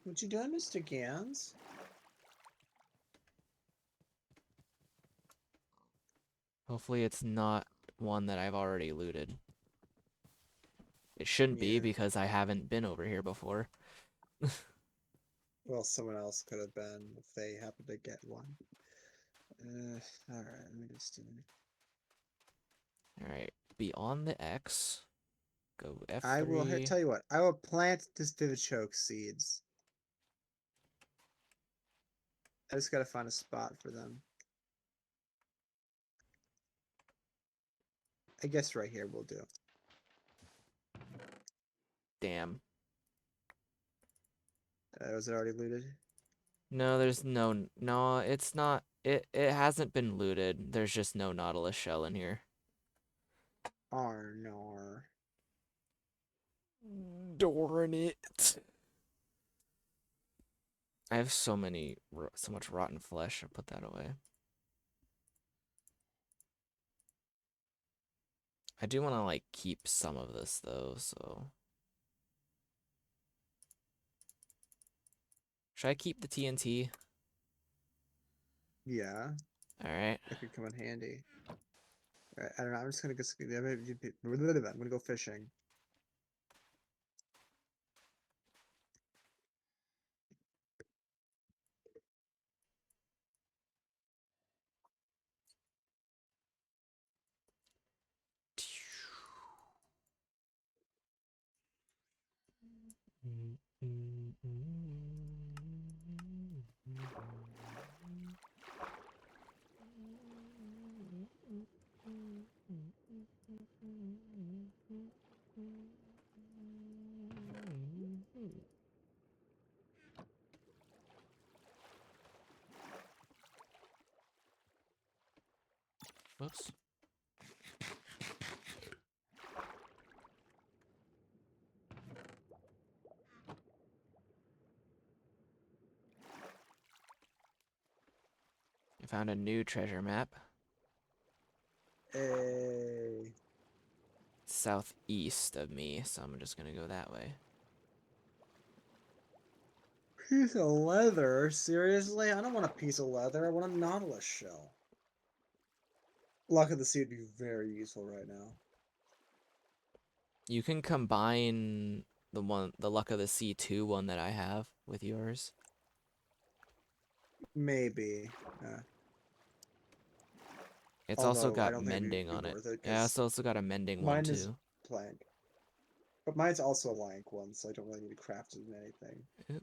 What you doing, Mr. Gans? Hopefully it's not one that I've already looted. It shouldn't be Yeah. because I haven't been over here before. Well, someone else could have been if they happened to get one. Alright, let me just do Alright. Beyond the X. Go I will F3. tell you what, I will plant this Vivichoke seeds. I just gotta find a spot for them. I guess right here will do. Damn. Was it already looted? No, there's no, it's not. It hasn't been looted. There's just no Nautilus shell in here. Arnor. Darn it. I have so much rotten flesh. I'll put that away. I do want to like keep some of this though, so should I keep the TNT? Yeah, All right. that could come in handy. Alright, I don't know. I'm just gonna go. I'm gonna go fishing. Whoops. I found a new treasure map. Hey. Southeast of me, so I'm just gonna go that way. Piece of leather? Seriously? I don't want a piece of leather. I want a Nautilus shell. Luck of the Sea would be very useful right now. You can combine the Luck of the Sea 2 one that I have with yours. Maybe. It's also Although I got don't think it'd mending be on it. worth it Yeah, because it's also got a mending one mine is too. blank. But mine's also a blank one, so I don't really need to craft it in anything. Oop.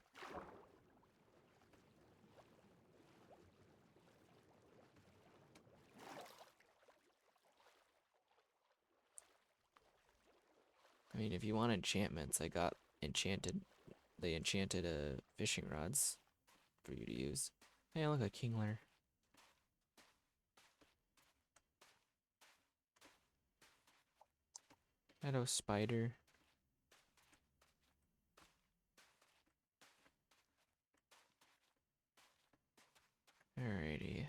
I mean, if you want enchantments, I got they enchanted fishing rods for you to use. Hey, look, a kingler. Hello, spider. Alrighty.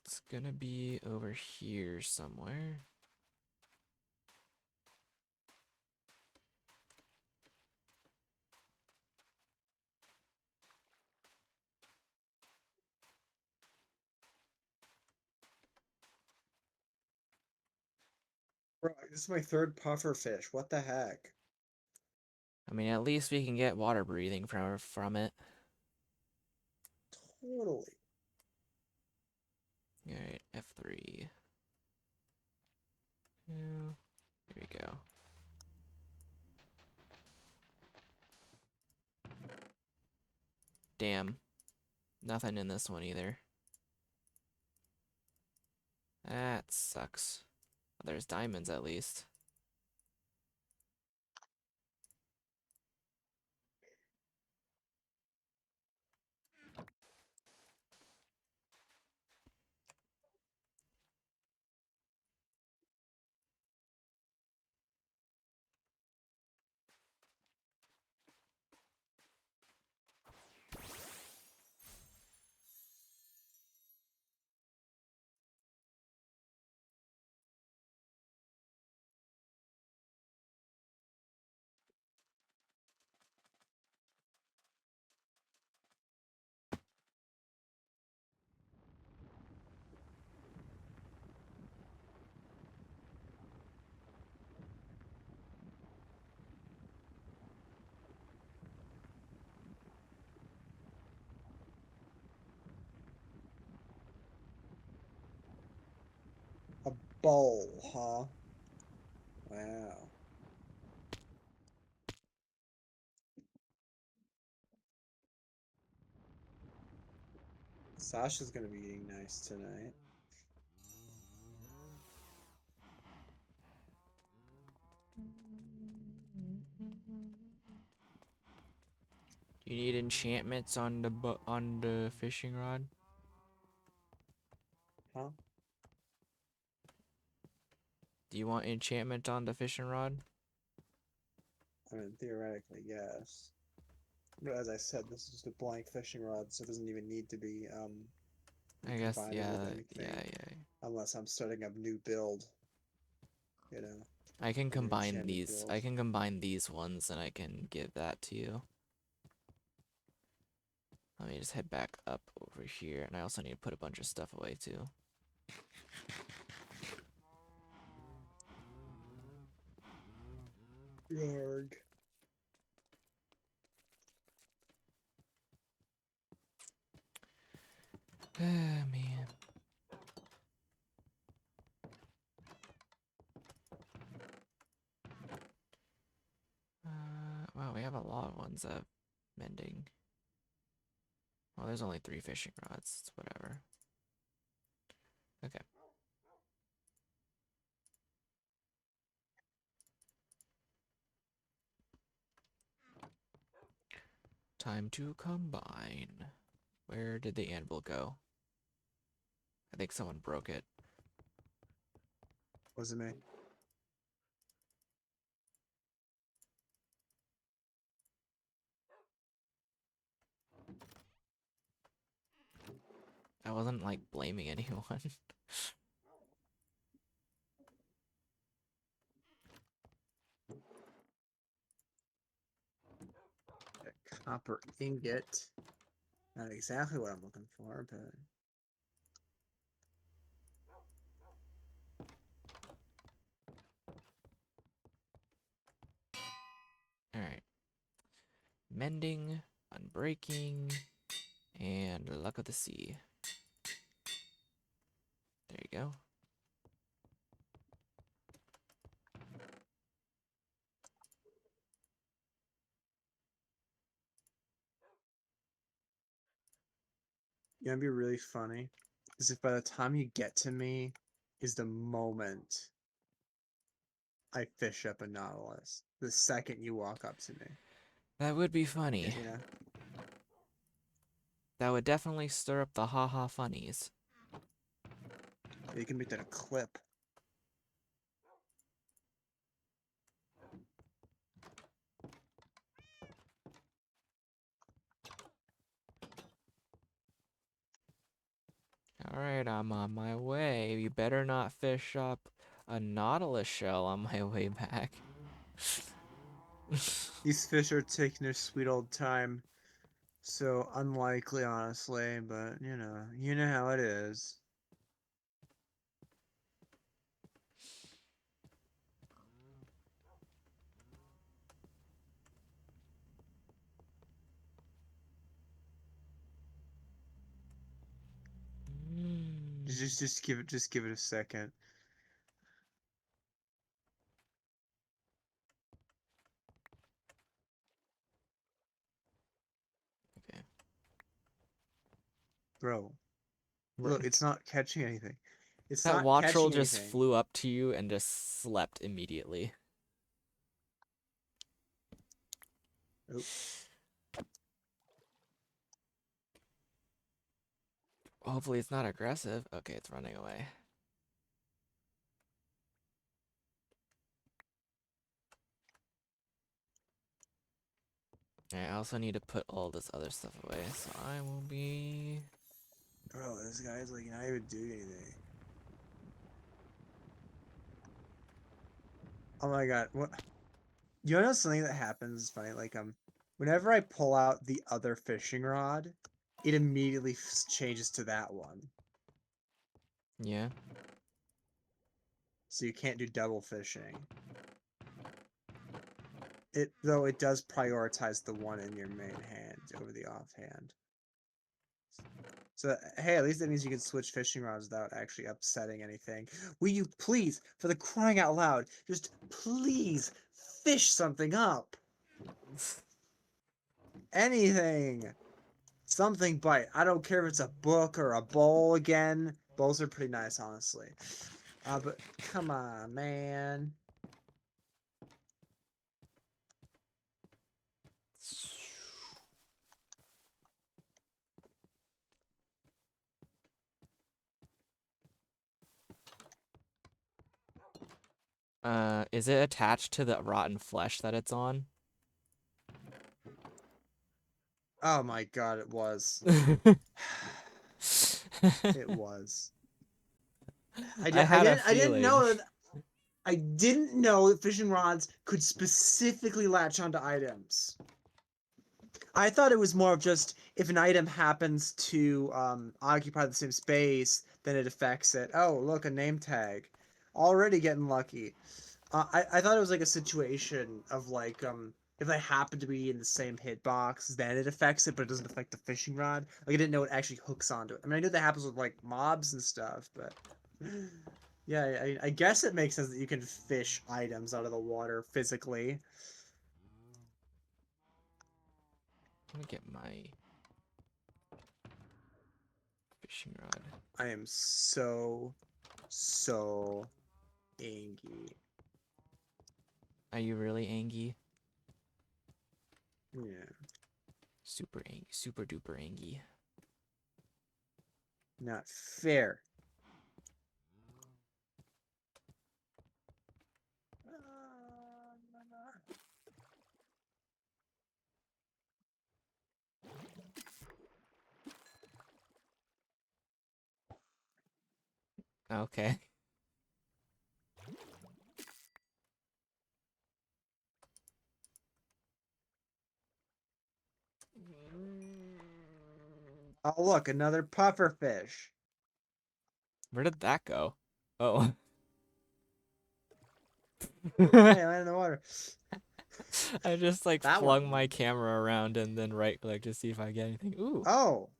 It's gonna be over here somewhere. Bro, this is my third puffer fish. What the heck? I mean, at least we can get water breathing from it. Totally. Alright, F3. Yeah, here we go. Damn. Nothing in this one either. That sucks. There's diamonds at least. A bowl, huh? Wow. Sasha's gonna be eating nice tonight. You need enchantments on the fishing rod? Huh? Do you want enchantment on the fishing rod? I mean, theoretically, yes. But as I said, this is just a blank fishing rod, so it doesn't even need to be I guess, combined with yeah, anything yeah. unless I'm starting a new build, you know, I can a new combine enchanted these. build. I can combine these ones and I can give that to you. Let me just head back up over here, and I also need to put a bunch of stuff away too. Yarg. Ah, man. Wow, we have a lot of ones mending. Well, there's only 3 fishing rods. It's whatever. Okay. Time to combine. Where did the anvil go? I think someone broke it. Wasn't me. I wasn't like blaming anyone. A copper ingot. Not exactly what I'm looking for, but Alright. Mending, unbreaking, and luck of the sea. There you go. you know, it'd be really funny is if by the time you get to me is the moment I fish up a nautilus. The second you walk up to me, That would be funny. you know. That would definitely stir up the haha funnies. You can make that a clip. Alright, I'm on my way. You better not fish up a nautilus shell on my way back. These fish are taking their sweet old time. So unlikely, honestly, but you know how it is. Just give it a second. Okay. Bro, What? look, it's not catching anything. It's That not wattrel catching just anything. flew up to you and just slept immediately. Oh, Hopefully it's not aggressive. Okay, it's running away. I also need to put all this other stuff away, so I will be... bro, this guy's like not even doing anything. Oh my god, what? You know something that happens is funny. Like whenever I pull out the other fishing rod, it immediately changes to that one. Yeah. So you can't do double fishing. Though it does prioritize the one in your main hand over the offhand. So hey, at least that means you can switch fishing rods without actually upsetting anything. Will you please, for the crying out loud, just please fish something up? Anything. Something bite. I don't care if it's a book or a bowl again. Bowls are pretty nice, honestly. But come on, man. Is it attached to the rotten flesh that it's on? Oh my god, it was. It was. I had a I didn't feeling. know that. I didn't know that fishing rods could specifically latch onto items. I thought it was more of just if an item happens to occupy the same space, then it affects it. Oh, look, a name tag. Already getting lucky. I thought it was like a situation of like if they happen to be in the same hitbox, then it affects it, but it doesn't affect the fishing rod. Like I didn't know it actually hooks onto it. I mean, I knew that happens with like mobs and stuff, but yeah, I guess it makes sense that you can fish items out of the water physically. Let me get my fishing rod. I am so angry. Are you really angry? Yeah, Super angry, super duper angry. not fair. Okay. Oh, look, another puffer fish. Where did that go? Oh. Hey, land in the water. I just like That flung one. my camera around and then right click to see if I get anything. Ooh. Oh,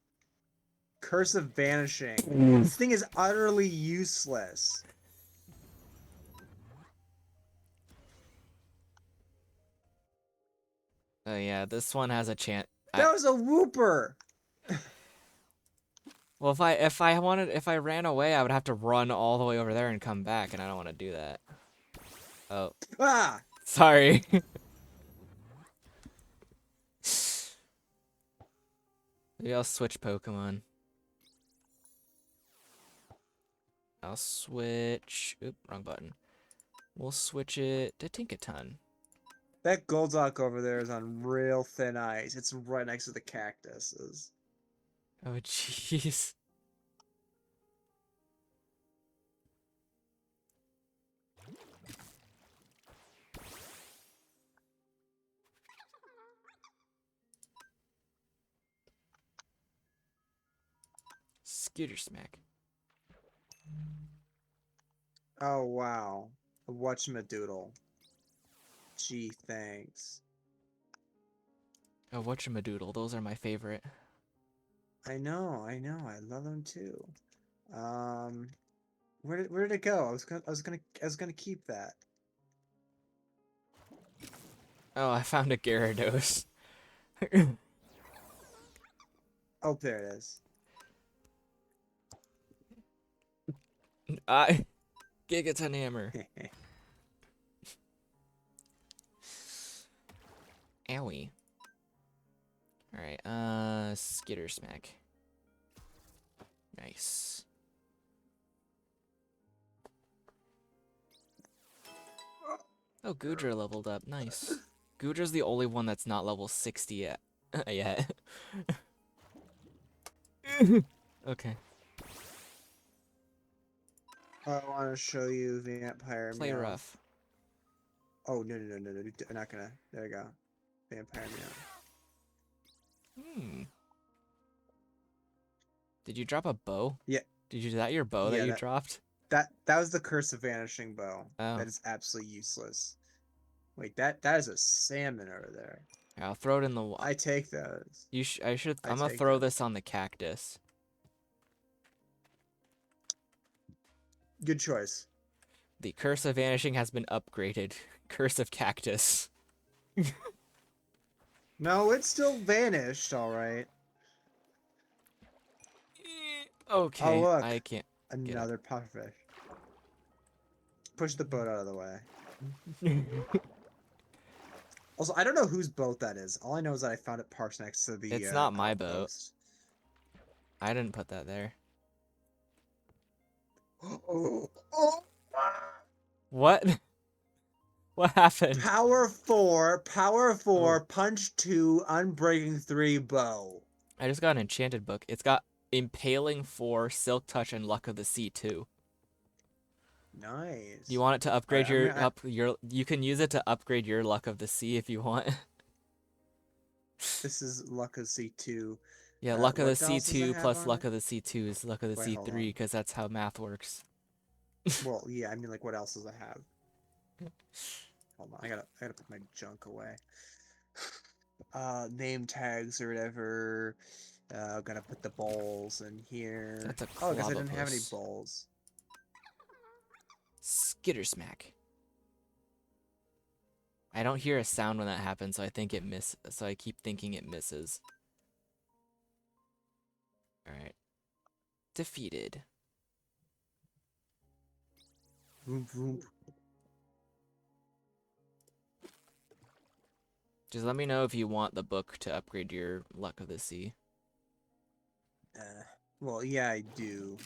curse of vanishing. This thing is utterly useless. Oh yeah, this one has a chance. That was a whooper. Well, if I ran away, I would have to run all the way over there and come back, and I don't want to do that. Oh, Ah, sorry. Maybe I'll switch Pokemon. I'll switch. Oop, wrong button. We'll switch it to Tinkaton. that Golduck over there is on real thin ice. It's right next to the cactuses. Oh, jeez. Skitter Smack. Oh wow, a whatchamadoodle. Gee, thanks. Oh, whatchamadoodle. Those are my favorite. I know, I love them too. Um, where did it go? I was gonna keep that. Oh, I found a Gyarados. Oh, there it is. I Gigaton Hammer. Owie. Alright, Skitter Smack. Nice. Oh, Goodra leveled up. Nice. Goodra's the only one that's not level 60 yet. yet. Okay. I want to show you Vampire Play Meow. rough. Oh, no. I'm not gonna. There we go. Vampire Meow. Hmm. Did you drop a bow? Yeah, Is that your bow that yeah, you dropped? that was the Curse of Vanishing Bow. Oh. That is absolutely useless. Wait, that is a salmon over there. I'll throw it in the water. I take those. I I'm gonna take throw those. this on the cactus. Good choice. The Curse of Vanishing has been upgraded. Curse of Cactus. No, it's still vanished, alright. Oh, Okay, I look. can't get up. Another pufferfish. Push the boat out of the way. Also, I don't know whose boat that is. All I know is that I found it parked next to the It's not my boat. outpost. I didn't put that there. Oh, oh. What? What happened? Power Oh, 4, punch 2, unbreaking 3, bow. I just got an enchanted book. It's got Impaling 4, Silk Touch, and Luck of the Sea 2. You Nice. want it to All right, upgrade I'm your gonna. you can use it to upgrade your Luck of the Sea if you want. This is luck of C2. Yeah, Luck of the What Sea else does it 2 have plus on Luck it? of the Sea 2 is Luck of the Wait, Sea hold 3 on. because that's how math works. Well, yeah, I mean, like, what else does it have? Hold on, I gotta put my junk away. Name tags or whatever. I'm gonna put the balls in here. That's a Oh, I guess I didn't have any Clobopus. balls. Skitter smack. I don't hear a sound when that happens, so I think it so I keep thinking it misses. Alright. Defeated. Vroom, vroom. Just let me know if you want the book to upgrade your Luck of the Sea. Well, yeah, I do.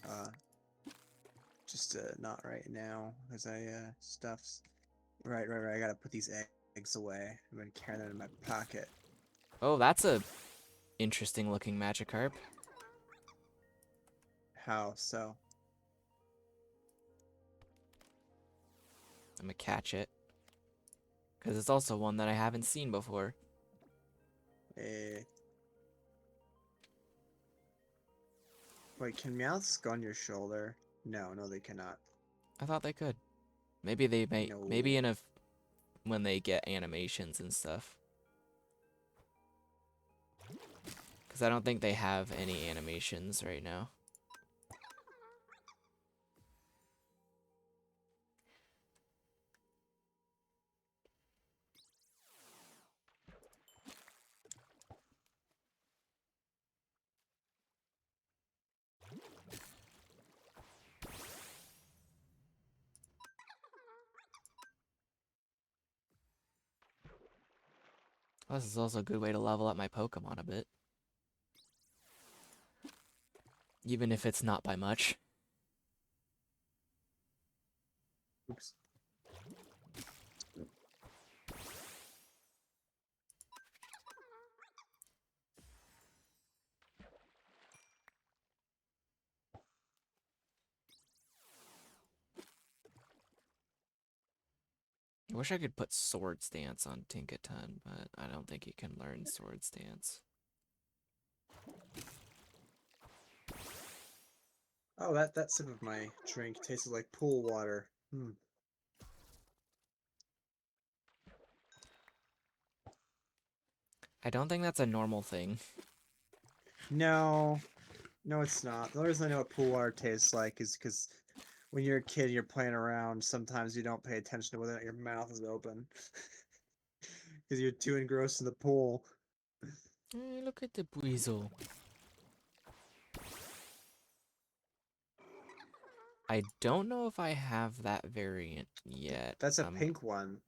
Just not right now, because stuffs. Right. I gotta put these eggs away. I'm gonna carry them in my pocket. Oh, that's a interesting looking Magikarp. How so? I'm gonna catch it. Because it's also one that I haven't seen before. Eh. Wait, can Meowths go on your shoulder? No, they cannot. I thought they could. Maybe they may. Maybe No. in a when they get animations and stuff. Because I don't think they have any animations right now. Oh, this is also a good way to level up my Pokemon a bit. Even if it's not by much. Oops. I wish I could put Sword Stance on Tinkaton, but I don't think you can learn Sword Stance. Oh, that sip of my drink tasted like pool water. Hmm. I don't think that's a normal thing. No, no, it's not. The only reason I know what pool water tastes like is because when you're a kid and you're playing around, sometimes you don't pay attention to whether or not your mouth is open because you're too engrossed in the pool. Hey, look at the Buizel. I don't know if I have that variant yet. That's a pink one.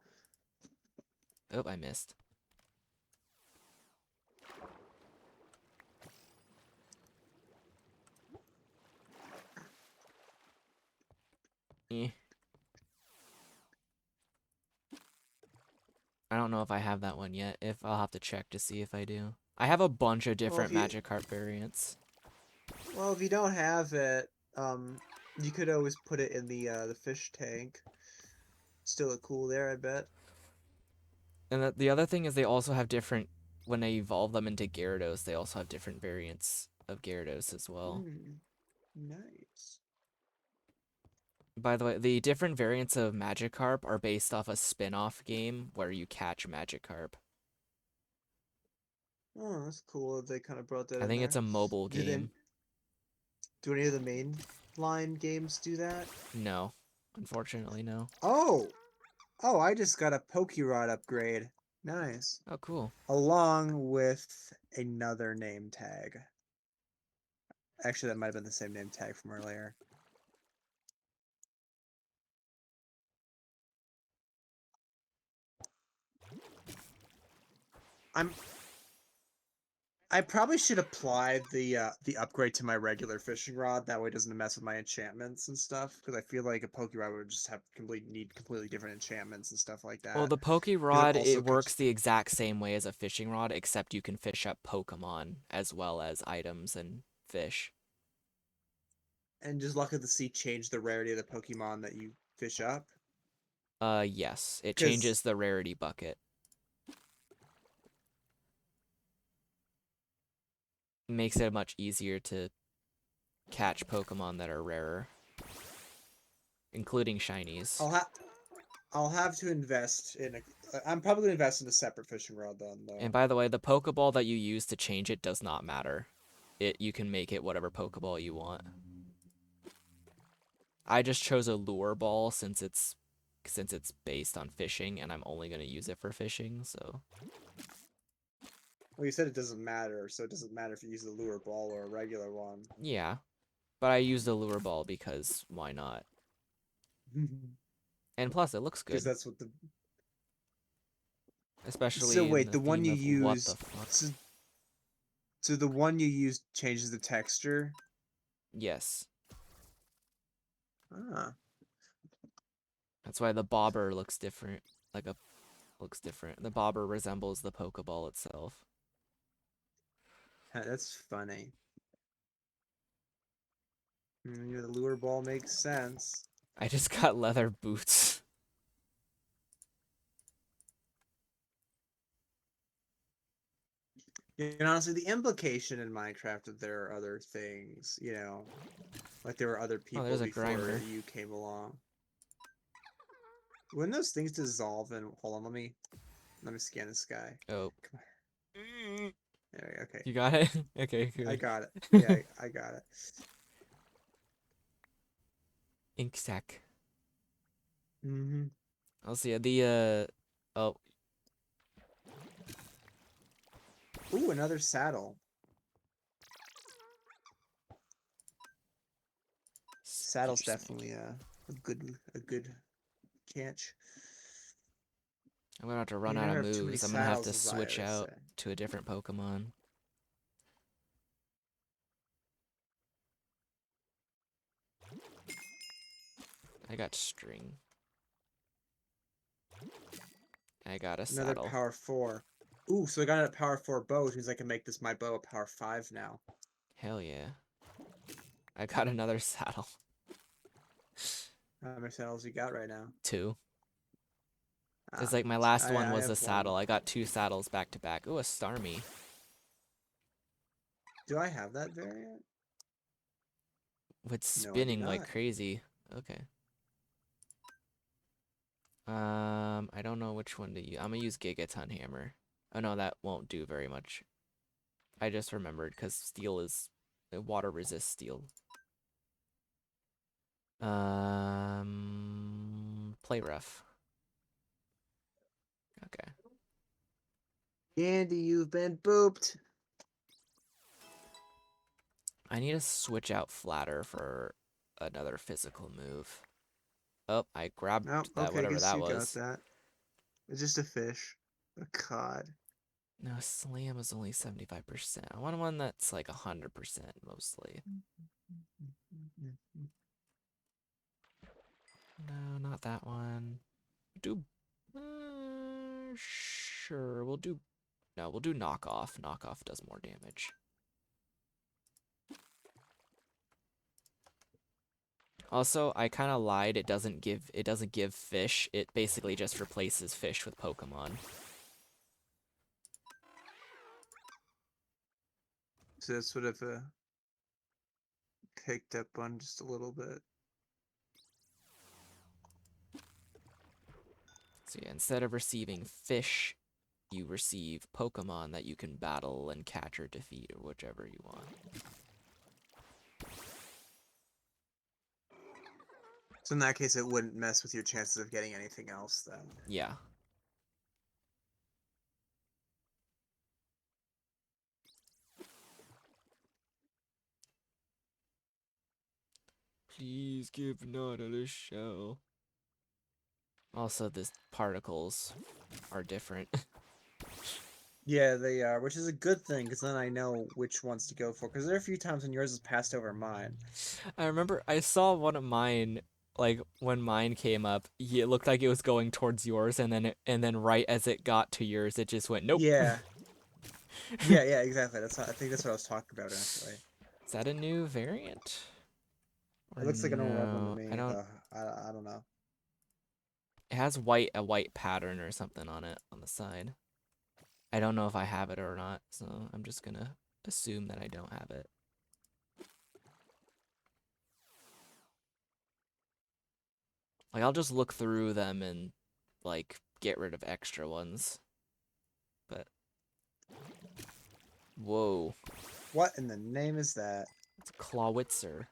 Oh, I missed. Eh. I don't know if I have that one yet. If I'll have to check to see if I do. I have a bunch of Well, different Magikarp variants. if you don't have it, you could always put it in the fish tank. Still look cool there, I bet. And the other thing is they also have different, when they evolve them into Gyarados, they also have different variants of Gyarados as well. Hmm, nice. By the way, the different variants of Magikarp are based off a spin-off game where you catch Magikarp. Oh, that's cool that they kind of brought that I in think it's there. a mobile Do they game. do any of the main line games do that? No, unfortunately, no. Oh, I just got a Pokérod upgrade. Nice. Oh, cool. Along with another name tag. Actually, that might have been the same name tag from earlier. I'm I probably should apply the upgrade to my regular fishing rod. That way it doesn't mess with my enchantments and stuff. Because I feel like a poke rod would just have completely different enchantments and stuff like Well, that. the Poke Because it Rod, also it could, works the exact same way as a fishing rod, except you can fish up Pokemon as well as items and fish. and just luck of the sea change the rarity of the Pokemon that you fish up. Yes, it Because changes the rarity bucket. Makes it much easier to catch Pokemon that are rarer, including shinies. I'll have to invest in a. I'm probably gonna invest in a separate fishing rod then, And though. by the way, the Pokeball that you use to change it does not matter. You can make it whatever Pokeball you want. I just chose a lure ball since it's based on fishing and I'm only gonna use it for fishing, so Well, you said it doesn't matter, so it doesn't matter if you use the lure ball or a regular one. yeah. But I used a lure ball because why not? And plus it looks Because good. that's what the. So Especially in wait, the the one theme you of what the use. fuck. So the one you use changes the texture. Yes. Ah, That's why the bobber looks different. Like a looks different. The bobber resembles the Pokeball itself. that's funny. The lure ball makes sense. I just got leather boots. Honestly, the implication in Minecraft that there are other things, like there were other Oh, people there's a before grinder. you came along. When those things dissolve and hold on, let me scan the sky. Oh. Come here. There we go. Okay. You got it? Okay, I good. got it. Yeah, I got it. Ink sac. Mm-hmm. I'll see the oh, Ooh, another saddle. Saddle's excuse me. definitely a good catch. I'm gonna have to run You out never of have too many moves. I'm gonna have to saddles, as I switch always out say. to a different Pokemon. I got string. I got a Another saddle. power 4. Ooh, so I got a power 4 bow, which means I can make this my bow a power 5 now. Hell yeah. I got another saddle. How many saddles you got right now? 2. It's Ah, like my last I one I was a have saddle. one. I got 2 saddles back to back. Ooh, a Starmie. Do I have that variant? With No, I do spinning like not. crazy. Okay. I don't know which one to use. I'm gonna use Gigaton Hammer. Oh no, that won't do very much. I just remembered because steel is water resist steel. Play rough. Okay. Andy, you've been booped. I need to switch out flatter for another physical move. Oh, I grabbed Oh, that, okay, I whatever guess that you got was. that. It's just a fish. A cod. No, slam is only 75%. I want one that's like 100% mostly. No, not that one. Do sure, we'll do no, we'll do knockoff. Knockoff does more damage. Also, I kind of lied. It doesn't give fish. It basically just replaces fish with Pokemon. So that's sort of picked up on just a little bit. So yeah, instead of receiving fish, you receive Pokemon that you can battle and catch or defeat or whichever you want. So in that case, it wouldn't mess with your chances of getting anything else then. Yeah. Please give Naughty a shell. Also, the particles are different. Yeah, they are, which is a good thing because then I know which ones to go for. Because there are a few times when yours has passed over mine. I remember I saw one of mine, like when mine came up, it looked like it was going towards yours, and then right as it got to yours, it just went nope. Yeah, yeah, exactly. I think that's what I was talking about actually. Is that a new variant? It Or looks like a normal red one to no? I me, don't. though. I don't know. It has a white pattern or something on it on the side. I don't know if I have it or not, so I'm just gonna assume that I don't have it. Like I'll just look through them and like get rid of extra ones. But whoa, What in the name is that? it's a Clawitzer.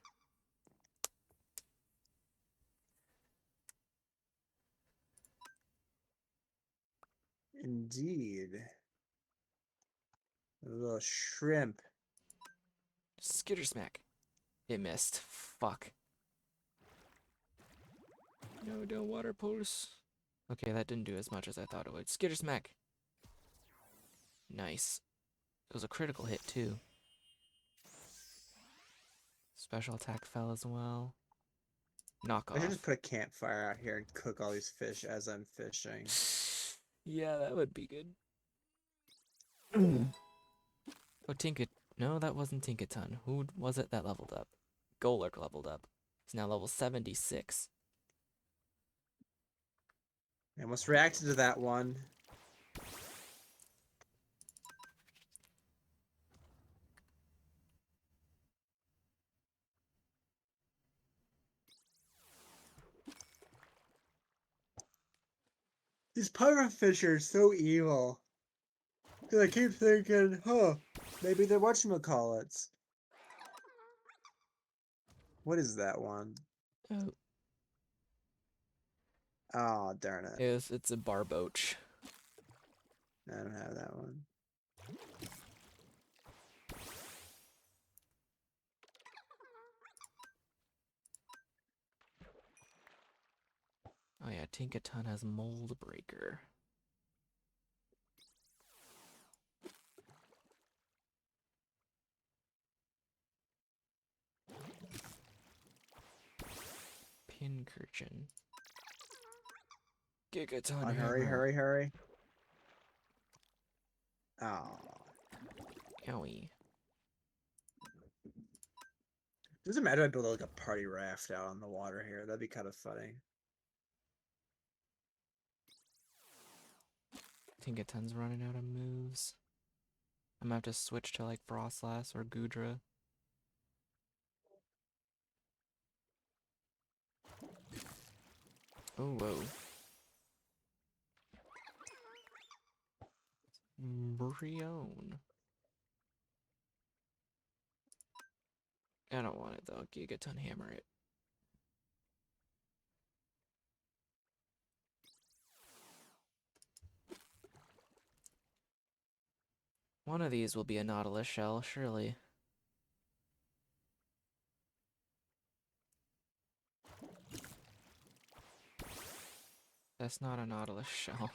Indeed. A little shrimp. Skitter smack. It missed. Fuck. No, don't water pulse. Okay, that didn't do as much as I thought it would. Skitter smack. Nice. It was a critical hit too. Special attack fell as well. Knock I should just off. put a campfire out here and cook all these fish as I'm fishing. Yeah, that would be good. Oh, Tinka. No, that wasn't Tinkaton. Who was it that leveled up? Golurk leveled up. He's now level 76. I almost reacted to that one. These pirate fish are so evil. Cause I keep thinking, huh, maybe they're whatchamacallits. What is that one? Oh, Oh, darn it. it's a barboach. I don't have that one. Oh yeah, Tinkaton has Mold Breaker. Pincurchin. Gigaton On, hurry, Hammer. hurry, hurry. Oh. Owie. Doesn't matter if I build like a party raft out on the water here. That'd be kind of funny. Tinkaton's running out of moves. I'm gonna have to switch to like Frostlass or Gudra. Oh, whoa. Brion. I don't want it though. Gigaton Hammer it. One of these will be a Nautilus shell, surely. That's not a Nautilus shell.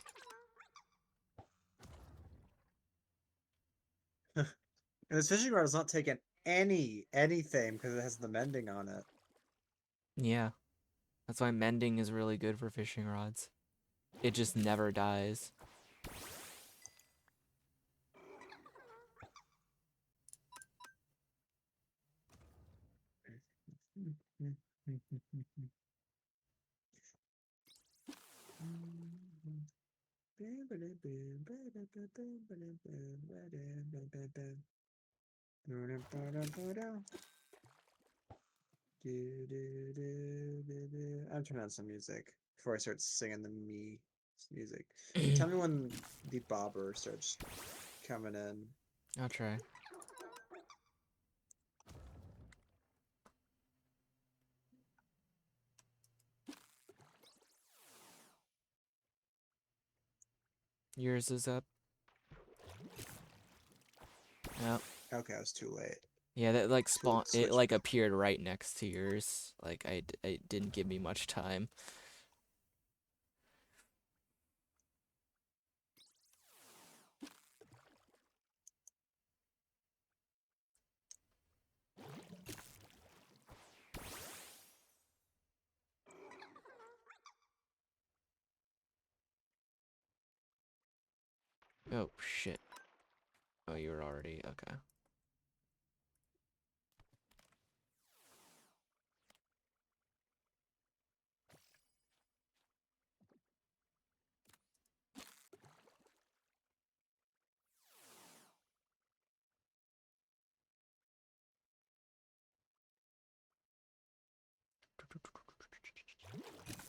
And this fishing rod is not taking anything because it has the mending on it. Yeah. That's why mending is really good for fishing rods. It just never dies. I'm turning on some music before I start singing the me music. Tell me when the bobber starts coming in. I'll try. Yours is up. Yep. Okay, I was too late. Yeah, that like Too late spawn. to It switch. like appeared right next to yours. Like it didn't give me much time. Oh, shit. Oh, you were already... Okay.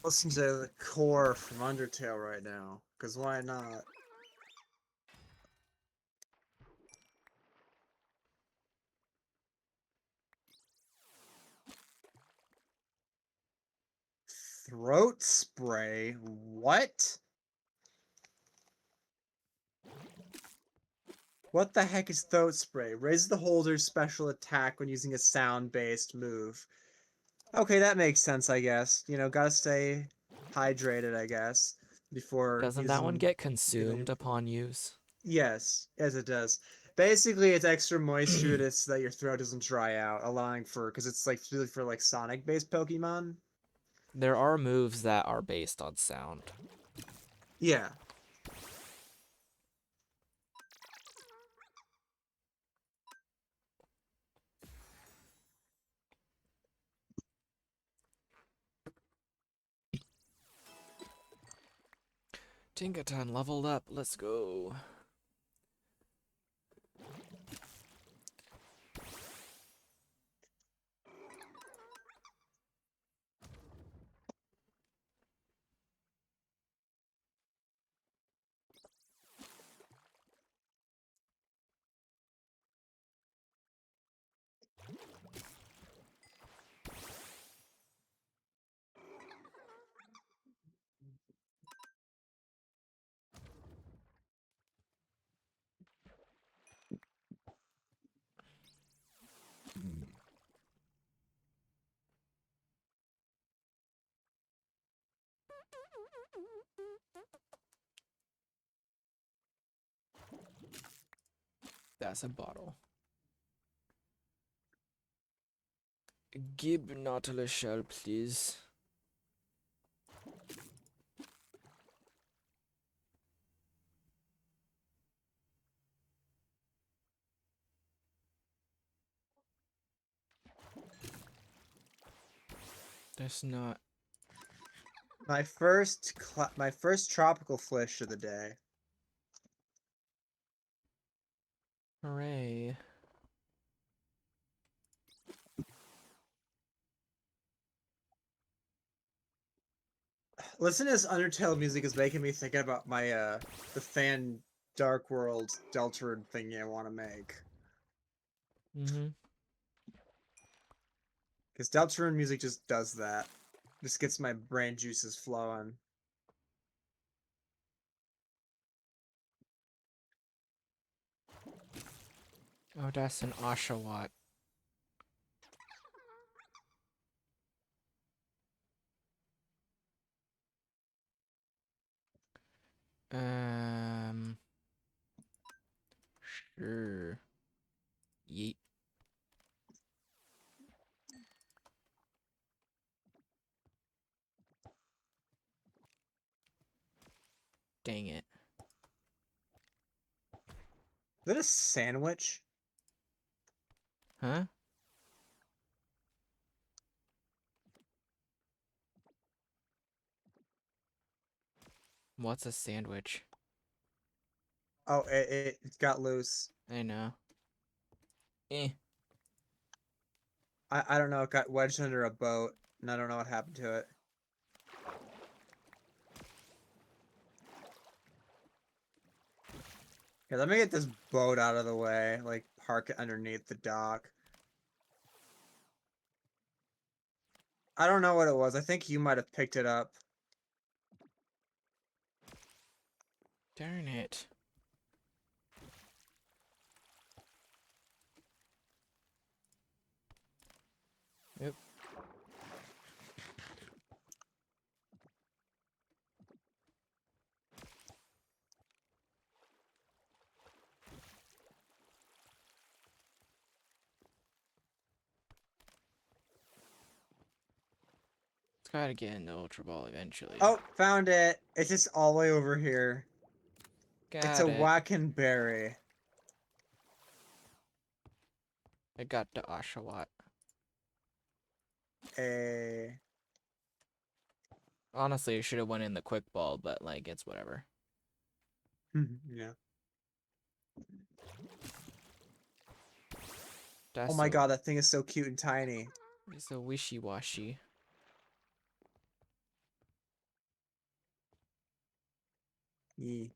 Listen to the core from Undertale right now, because why not? Throat spray? What? What the heck is throat spray? Raise the holder's special attack when using a sound-based move. Okay, that makes sense, I guess. You know, gotta stay hydrated, I guess, before Doesn't that one using get melee. consumed upon use? Yes, as it does. Basically, it's extra moisture so that your throat doesn't dry out, allowing for because it's like really for like Sonic-based Pokemon. There are moves that are based on sound. Yeah. Tinkaton leveled up. Let's go. That's a bottle. Give Nautilus shell, please. That's not... My first tropical fish of the day. Hooray. Listen to this Undertale music is making me think about my the fan Dark World Deltarune thingy I want to make. Mm-hmm. Because Deltarune music just does that. Just gets my brain juices flowing. Oh, that's an Oshawott. Um... Sure. Yeet. Dang it. Is that a sandwich? Huh? What's a sandwich? Oh, it got loose. I know. Eh. I don't know, it got wedged under a boat, and I don't know what happened to it. Yeah, let me get this boat out of the way, like park it underneath the dock. I don't know what it was. I think you might have picked it up. Darn it. Yep. It's gotta get in the Ultra Ball eventually. Oh, found it. It's just all the way over here. It's a Got it. wackenberry. I got the Oshawott. A Honestly, I should have went in the quick ball, but like it's whatever. yeah. Oh That's my so god, that thing is so cute and tiny. it's so wishy-washy. Yee.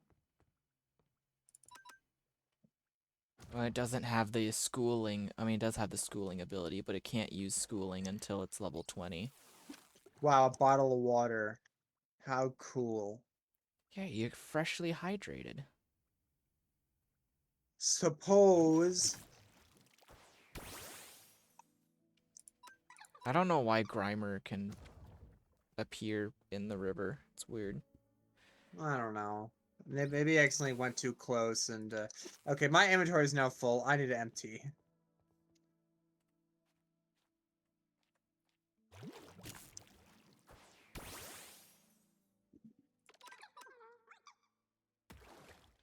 Well, it doesn't have the schooling. I mean, it does have the schooling ability, but it can't use schooling until it's level 20. Wow, a bottle of water. How cool. Yeah, you're freshly hydrated. Suppose. I don't know why Grimer can appear in the river. It's weird. I don't know. Maybe I accidentally went too close and okay, my inventory is now full. I need to empty.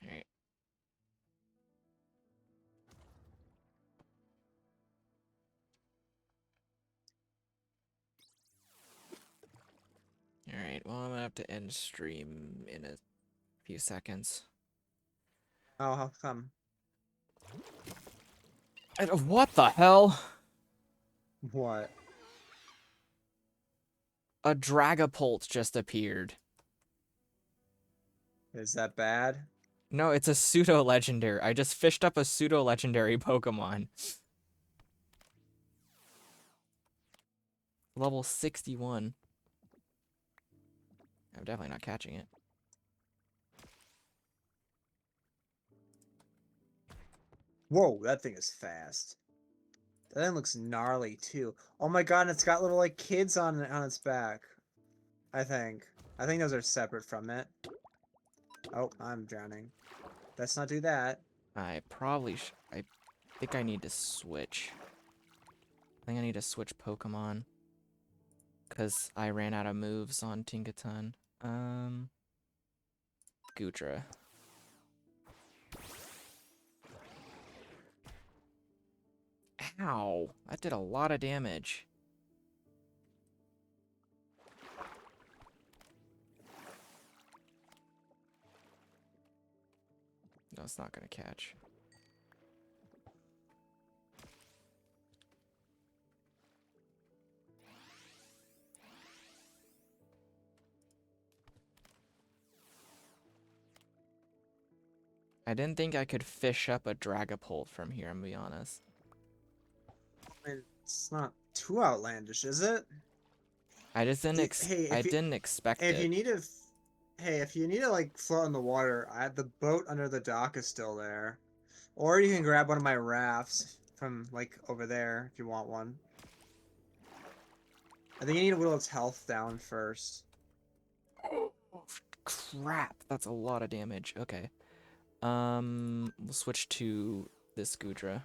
Alright. Alright, well, I'm gonna have to end stream in a few seconds. Oh, how come? What the hell? What? A Dragapult just appeared. Is that bad? No, it's a pseudo-legendary. I just fished up a pseudo-legendary Pokemon. Level 61. I'm definitely not catching it. Whoa, that thing is fast. That thing looks gnarly too. Oh my god, and it's got little like kids on its back. I think. I think those are separate from it. Oh, I'm drowning. Let's not do that. I probably I think I need to switch. I think I need to switch Pokemon. Because I ran out of moves on Tinkaton. Goodra. Ow! That did a lot of damage. No, it's not gonna catch. I didn't think I could fish up a Dragapult from here, I'm gonna be honest. I mean, it's not too outlandish, is it? I just didn't Hey, I didn't expect if you it. need to, hey, if you need to like float in the water, the boat under the dock is still there, or you can grab one of my rafts from like over there if you want one. I think you need to whittle its health down first. Oh, crap, that's a lot of damage. Okay. We'll switch to this Goodra.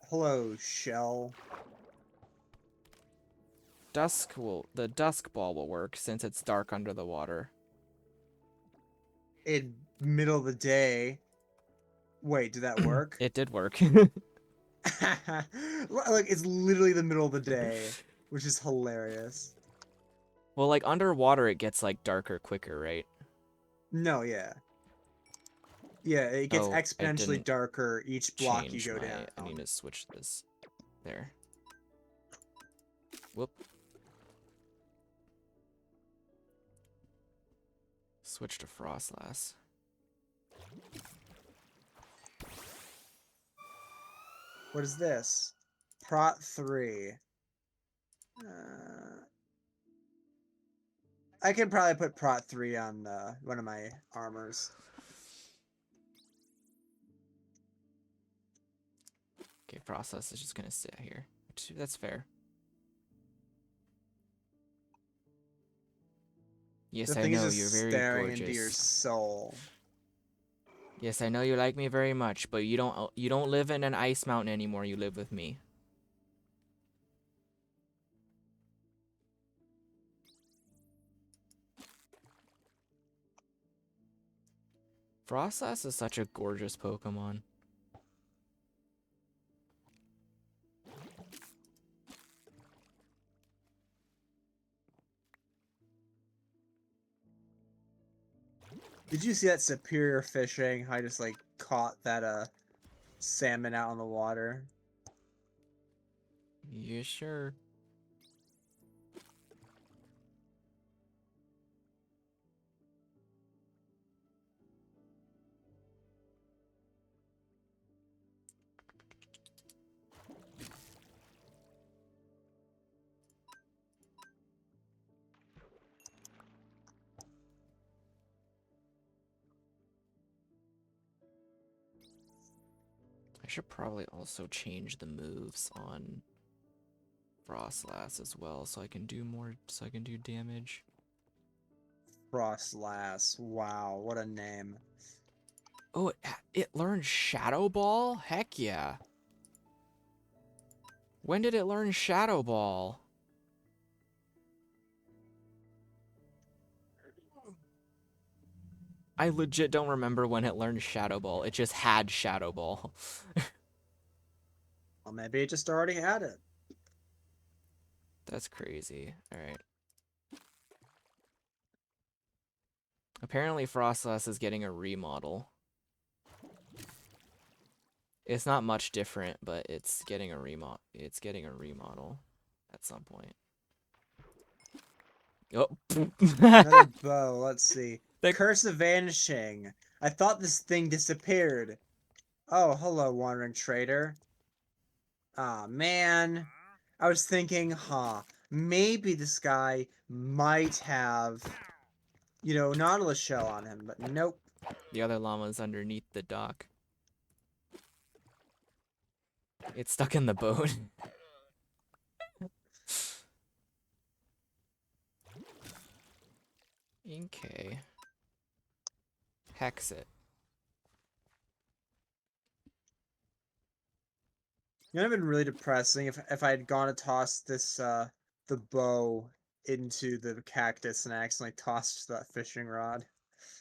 Hello, shell. The Dusk Ball will work since it's dark under the water. In middle of the day. Wait, did that work? It did work. Like it's literally the middle of the day, which is hilarious. Well, like underwater it gets like darker quicker, right? No, yeah. Yeah, it gets Oh, I exponentially didn't darker each block you change go my... I down. need to switch this. There. Whoop. Switch to Frostlass. What is this? Prot 3. I can probably put Prot 3 on one of my armors. Okay, Frostlass is just gonna sit here. That's fair. The Yes, I thing is know, you're just very staring into your gorgeous. soul. Yes, I know you like me very much, but you don't live in an ice mountain anymore. You live with me. Frostlass is such a gorgeous Pokemon. Did you see that superior fishing? How I just like caught that salmon out on the water. You sure? I should probably also change the moves on Frostlass as well, so I can do damage. Frostlass. Wow, what a name. Oh, it learned Shadow Ball? Heck yeah. When did it learn Shadow Ball? I legit don't remember when it learned Shadow Ball. It just had Shadow Ball. Well, maybe it just already had it. That's crazy. Alright. Apparently Frostlass is getting a remodel. It's not much different, but it's getting a remodel at some point. Oh. Another bow. Let's see. The Curse of Vanishing. I thought this thing disappeared. Oh, hello, wandering trader. Ah, man. I was thinking, maybe this guy might have, Nautilus shell on him, but nope. the other llama's underneath the dock. It's stuck in the boat. Okay. Hex it. You know, it'd been really depressing if I had gone to toss this the bow into the cactus and I accidentally tossed that fishing rod.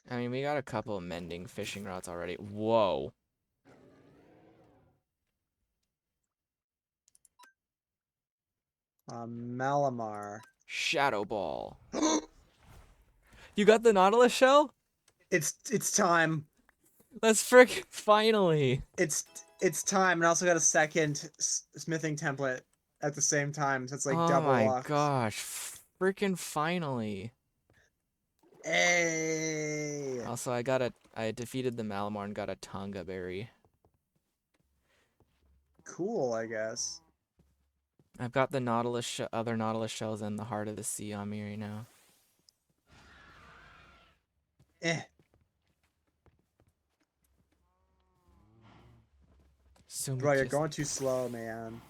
I mean, we got a couple of mending fishing rods already. Whoa. Malamar. Shadow Ball. You got the Nautilus shell? It's time. Let's frick finally. It's time, and I also got a second smithing template at the same time, so it's like Oh double my luck. gosh. Freaking finally. Hey, Also, I defeated the Malamar and got a Tonga berry. cool, I guess. I've got the other Nautilus shells in the heart of the sea on me right now. Eh. Bro, you're Sumikiss. going too slow, man.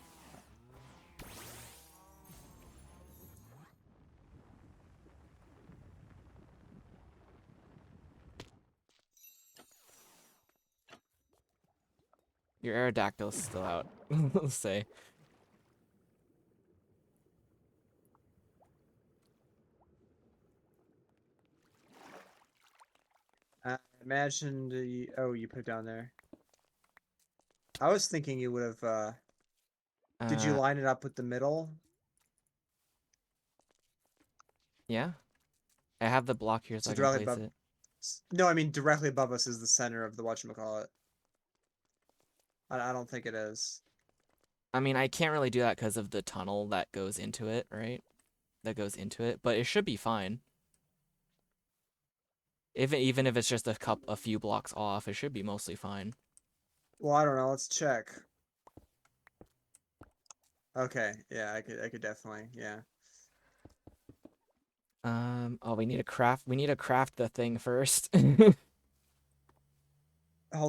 Your Aerodactyl's still out. Let's say. I imagined you put it down there. I was thinking you would have. Did you Uh, line it up with the middle? yeah. I have the block here so So I can directly place above. it. No, I mean directly above us is the center of the whatchamacallit. I don't think it is. I mean, I can't really do that because of the tunnel that goes into it, right? That goes into it, but it should be fine. Even if it's just a few blocks off, it should be mostly fine. Well, I don't know. Let's check. Okay, yeah, I could definitely, yeah. Oh, we need to craft the thing first. Hold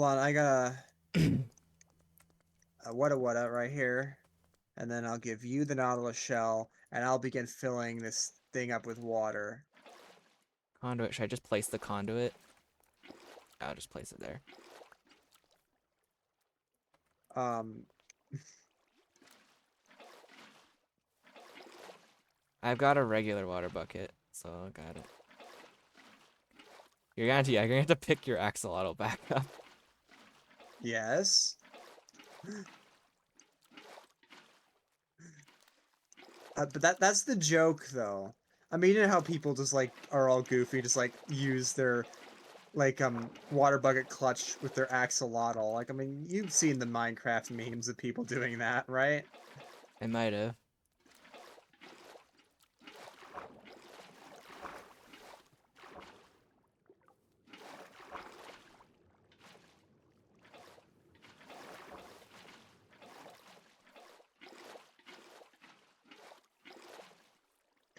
on, I got a what right here, and then I'll give you the Nautilus shell, and I'll begin filling this thing up with water. Conduit, should I just place the conduit? I'll just place it there. Um, I've got a regular water bucket, so I got it. you're gonna have to pick your axolotl back up. Yes. But that's the joke, though. I mean, you know how people just like are all goofy, just like use their like water bucket clutch with their axolotl. Like, I mean, you've seen the Minecraft memes of people doing that, right? I might have.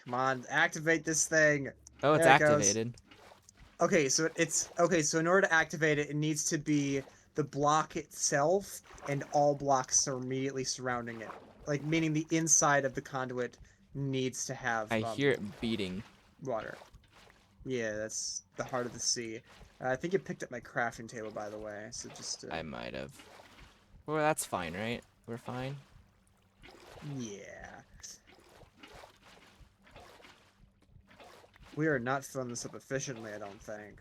Come on, activate this thing. Oh, it's There it goes. activated. Okay, so it's okay. So in order to activate it, it needs to be the block itself, and all blocks are immediately surrounding it. Like, meaning the inside of the conduit needs to have I hear it beating. water. Yeah, that's the heart of the sea. I think it picked up my crafting table, by the way. So just I might have. Well, that's fine, right? We're fine. yeah, we are not filling this up efficiently, I don't think.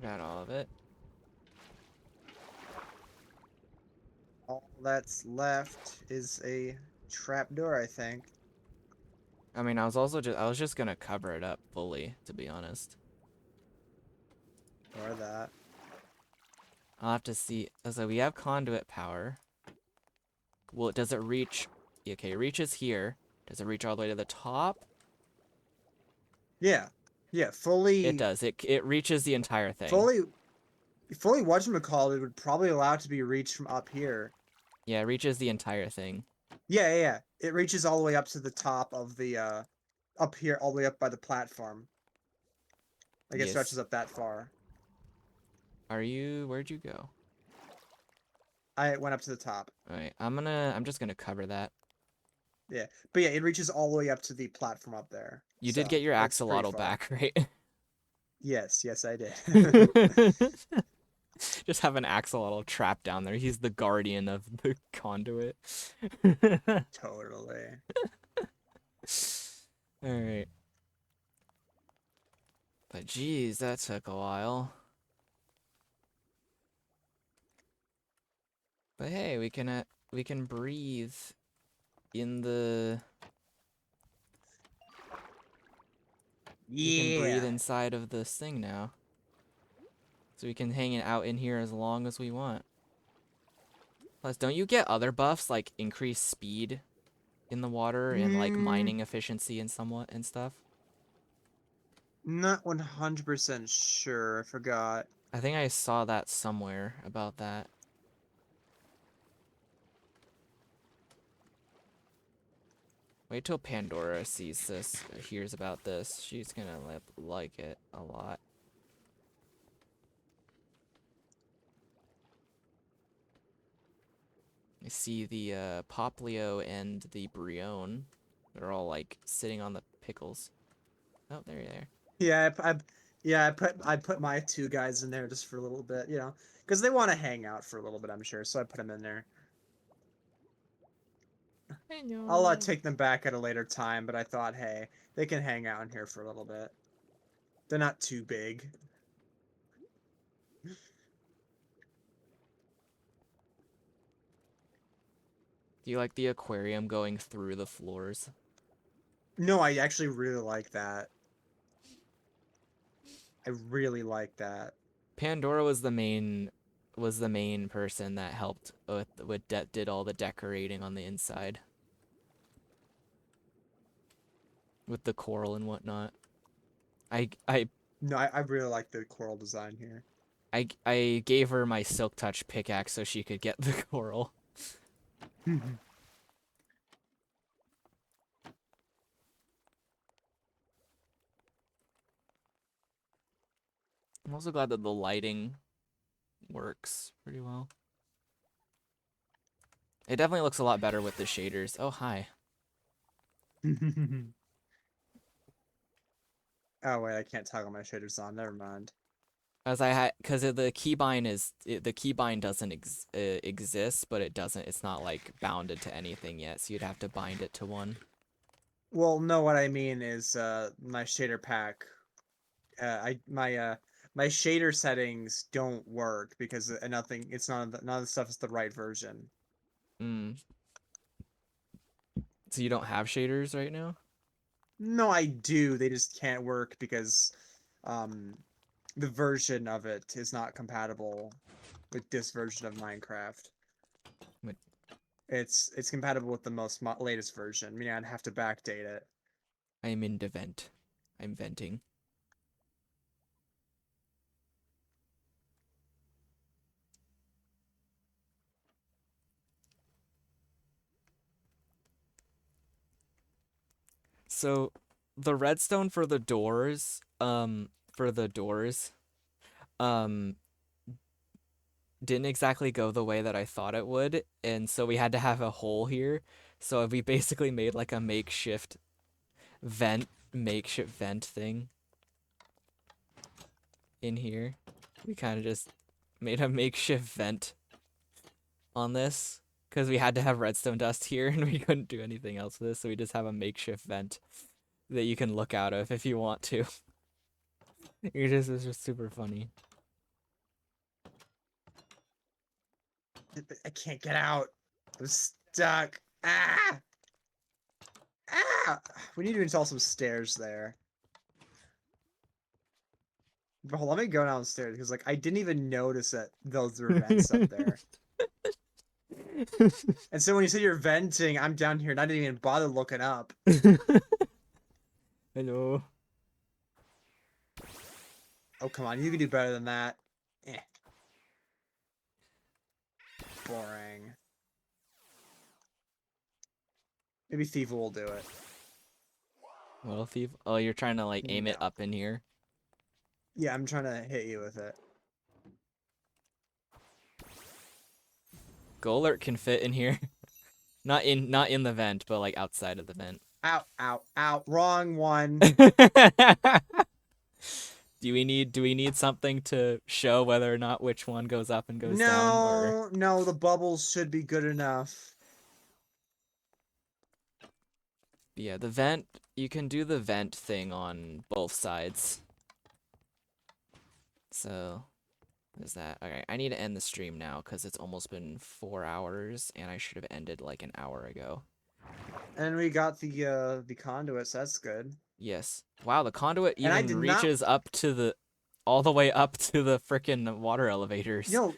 Got all of it. All that's left is a trapdoor, I think. I mean, I was just gonna cover it up fully, to be honest. Or that. I'll have to see. So we have conduit power. Well, does it reach? Okay, it reaches here. Does it reach all the way to the top? Yeah. Yeah, It does. It reaches the entire thing. fully whatchamacallit, it would probably allow it to be reached from up here. Yeah, it reaches the entire thing. Yeah. It reaches all the way up to the top of the up here, all the way up by the platform. Like, it Yes. stretches up that far. Where'd you go? I went up to the top. Alright, I'm just gonna cover that. Yeah. But yeah, it reaches all the way up to the platform up there. You did So get your it's pretty axolotl far. back, right? Yes, I did. Just have an axolotl trapped down there. He's the guardian of the conduit. Totally. Alright. But geez, that took a while. But hey, we can breathe in the we can breathe Yeah. inside of this thing now. So we can hang it out in here as long as we want. Plus, don't you get other buffs like increased speed in the water and like Mm, mining efficiency and somewhat and stuff? not 100% sure. I forgot. I think I saw that somewhere about that. Wait till Pandora sees this, hears about this. She's gonna like it a lot. I see the Poplio and the Brion. They're all like sitting on the pickles. Oh, there you are. Yeah, yeah, I put my two guys in there just for a little bit, because they want to hang out for a little bit, I'm sure. So I put them in there. I'll Hello. take them back at a later time, but I thought, hey, they can hang out in here for a little bit. They're not too big. Do you like the aquarium going through the floors? No, I actually really like that. I really like that. Pandora was the main person that helped with did all the decorating on the inside. with the coral and whatnot. I I No, I really like the coral design here. I gave her my silk touch pickaxe so she could get the coral. I'm also glad that the lighting works pretty well. It definitely looks a lot better with the shaders. Oh, hi. Oh wait, I can't toggle my shaders on. Never mind. As I had, because the keybind the keybind doesn't exist, but it's not like bounded to anything yet, so you'd have to bind it to one. Well, no, what I mean is my shader pack. My shader settings don't work because nothing. It's none of the stuff is the right version. Mm. So you don't have shaders right now? No, I do. They just can't work because um the version of it is not compatible with this version of Minecraft. But It's compatible with the most latest version. I mean, I'd have to backdate it. I'm in the vent. I'm venting. So the redstone for the doors, um, didn't exactly go the way that I thought it would, and so we had to have a hole here. So we basically made like a makeshift vent thing in here. We kind of just made a makeshift vent on this because we had to have redstone dust here and we couldn't do anything else with this, so we just have a makeshift vent that you can look out of if you want to. It's just super funny. I can't get out. I'm stuck. Ah! Ah! We need to install some stairs there. But let me go downstairs because like I didn't even notice that those were vents up there. And so when you said you're venting, I'm down here and I didn't even bother looking up. Hello. Oh come on, you can do better than that. Eh. Boring. Maybe Thief will do it. Well, thief. Oh, you're trying to like aim it No. up in here. Yeah, I'm trying to hit you with it. Golert can fit in here. Not in the vent, but like outside of the vent. Ow, ow, ow. Wrong one. Do we need something to show whether or not which one goes up and goes down, or No, no, the bubbles should be good enough. yeah, the vent, you can do the vent thing on both sides. So, there's that. Alright, I need to end the stream now because it's almost been 4 hours and I should have ended like an hour ago. And we got the conduits, that's good. Yes. Wow, the conduit And I even did not reaches up to all the way up to the frickin' water elevators. No,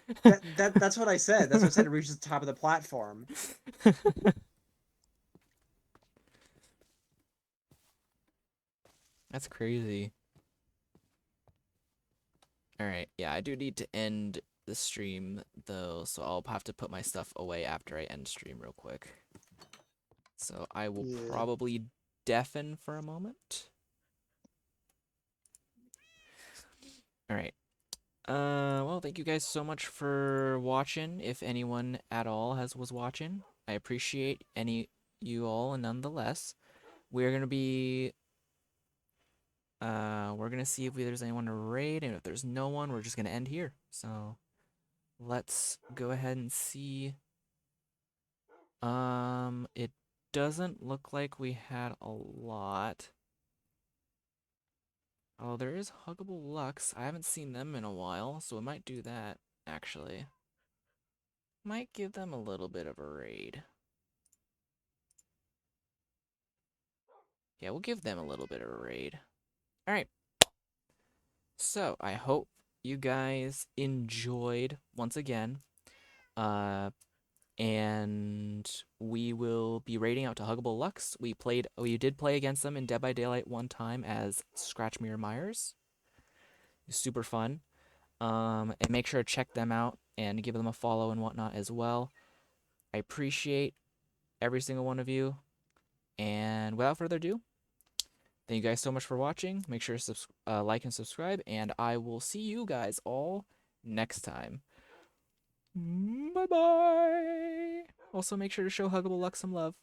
that's what I said. That's what I said. It reaches the top of the platform. That's crazy. Alright, yeah, I do need to end the stream though, so I'll have to put my stuff away after I end stream real quick. So I will Yeah. probably deafen for a moment. Alright. Well, thank you guys so much for watching. If anyone at all was watching, I appreciate you all nonetheless. We're gonna be we're gonna see if there's anyone to raid, and if there's no one, we're just gonna end here. So let's go ahead and see. It doesn't look like we had a lot. Oh, there is Huggable Lux. I haven't seen them in a while, so we might do that, actually. Might give them a little bit of a raid. Yeah, we'll give them a little bit of a raid. Alright. So, I hope you guys enjoyed, once again. and we will be raiding out to Huggable Lux. We did play against them in Dead by Daylight one time as Scratch Mirror Myers. It was super fun. And make sure to check them out and give them a follow and whatnot as well. I appreciate every single one of you. And without further ado, thank you guys so much for watching. Make sure to like and subscribe, and I will see you guys all next time. Bye bye. Also, make sure to show Huggable Lux some love.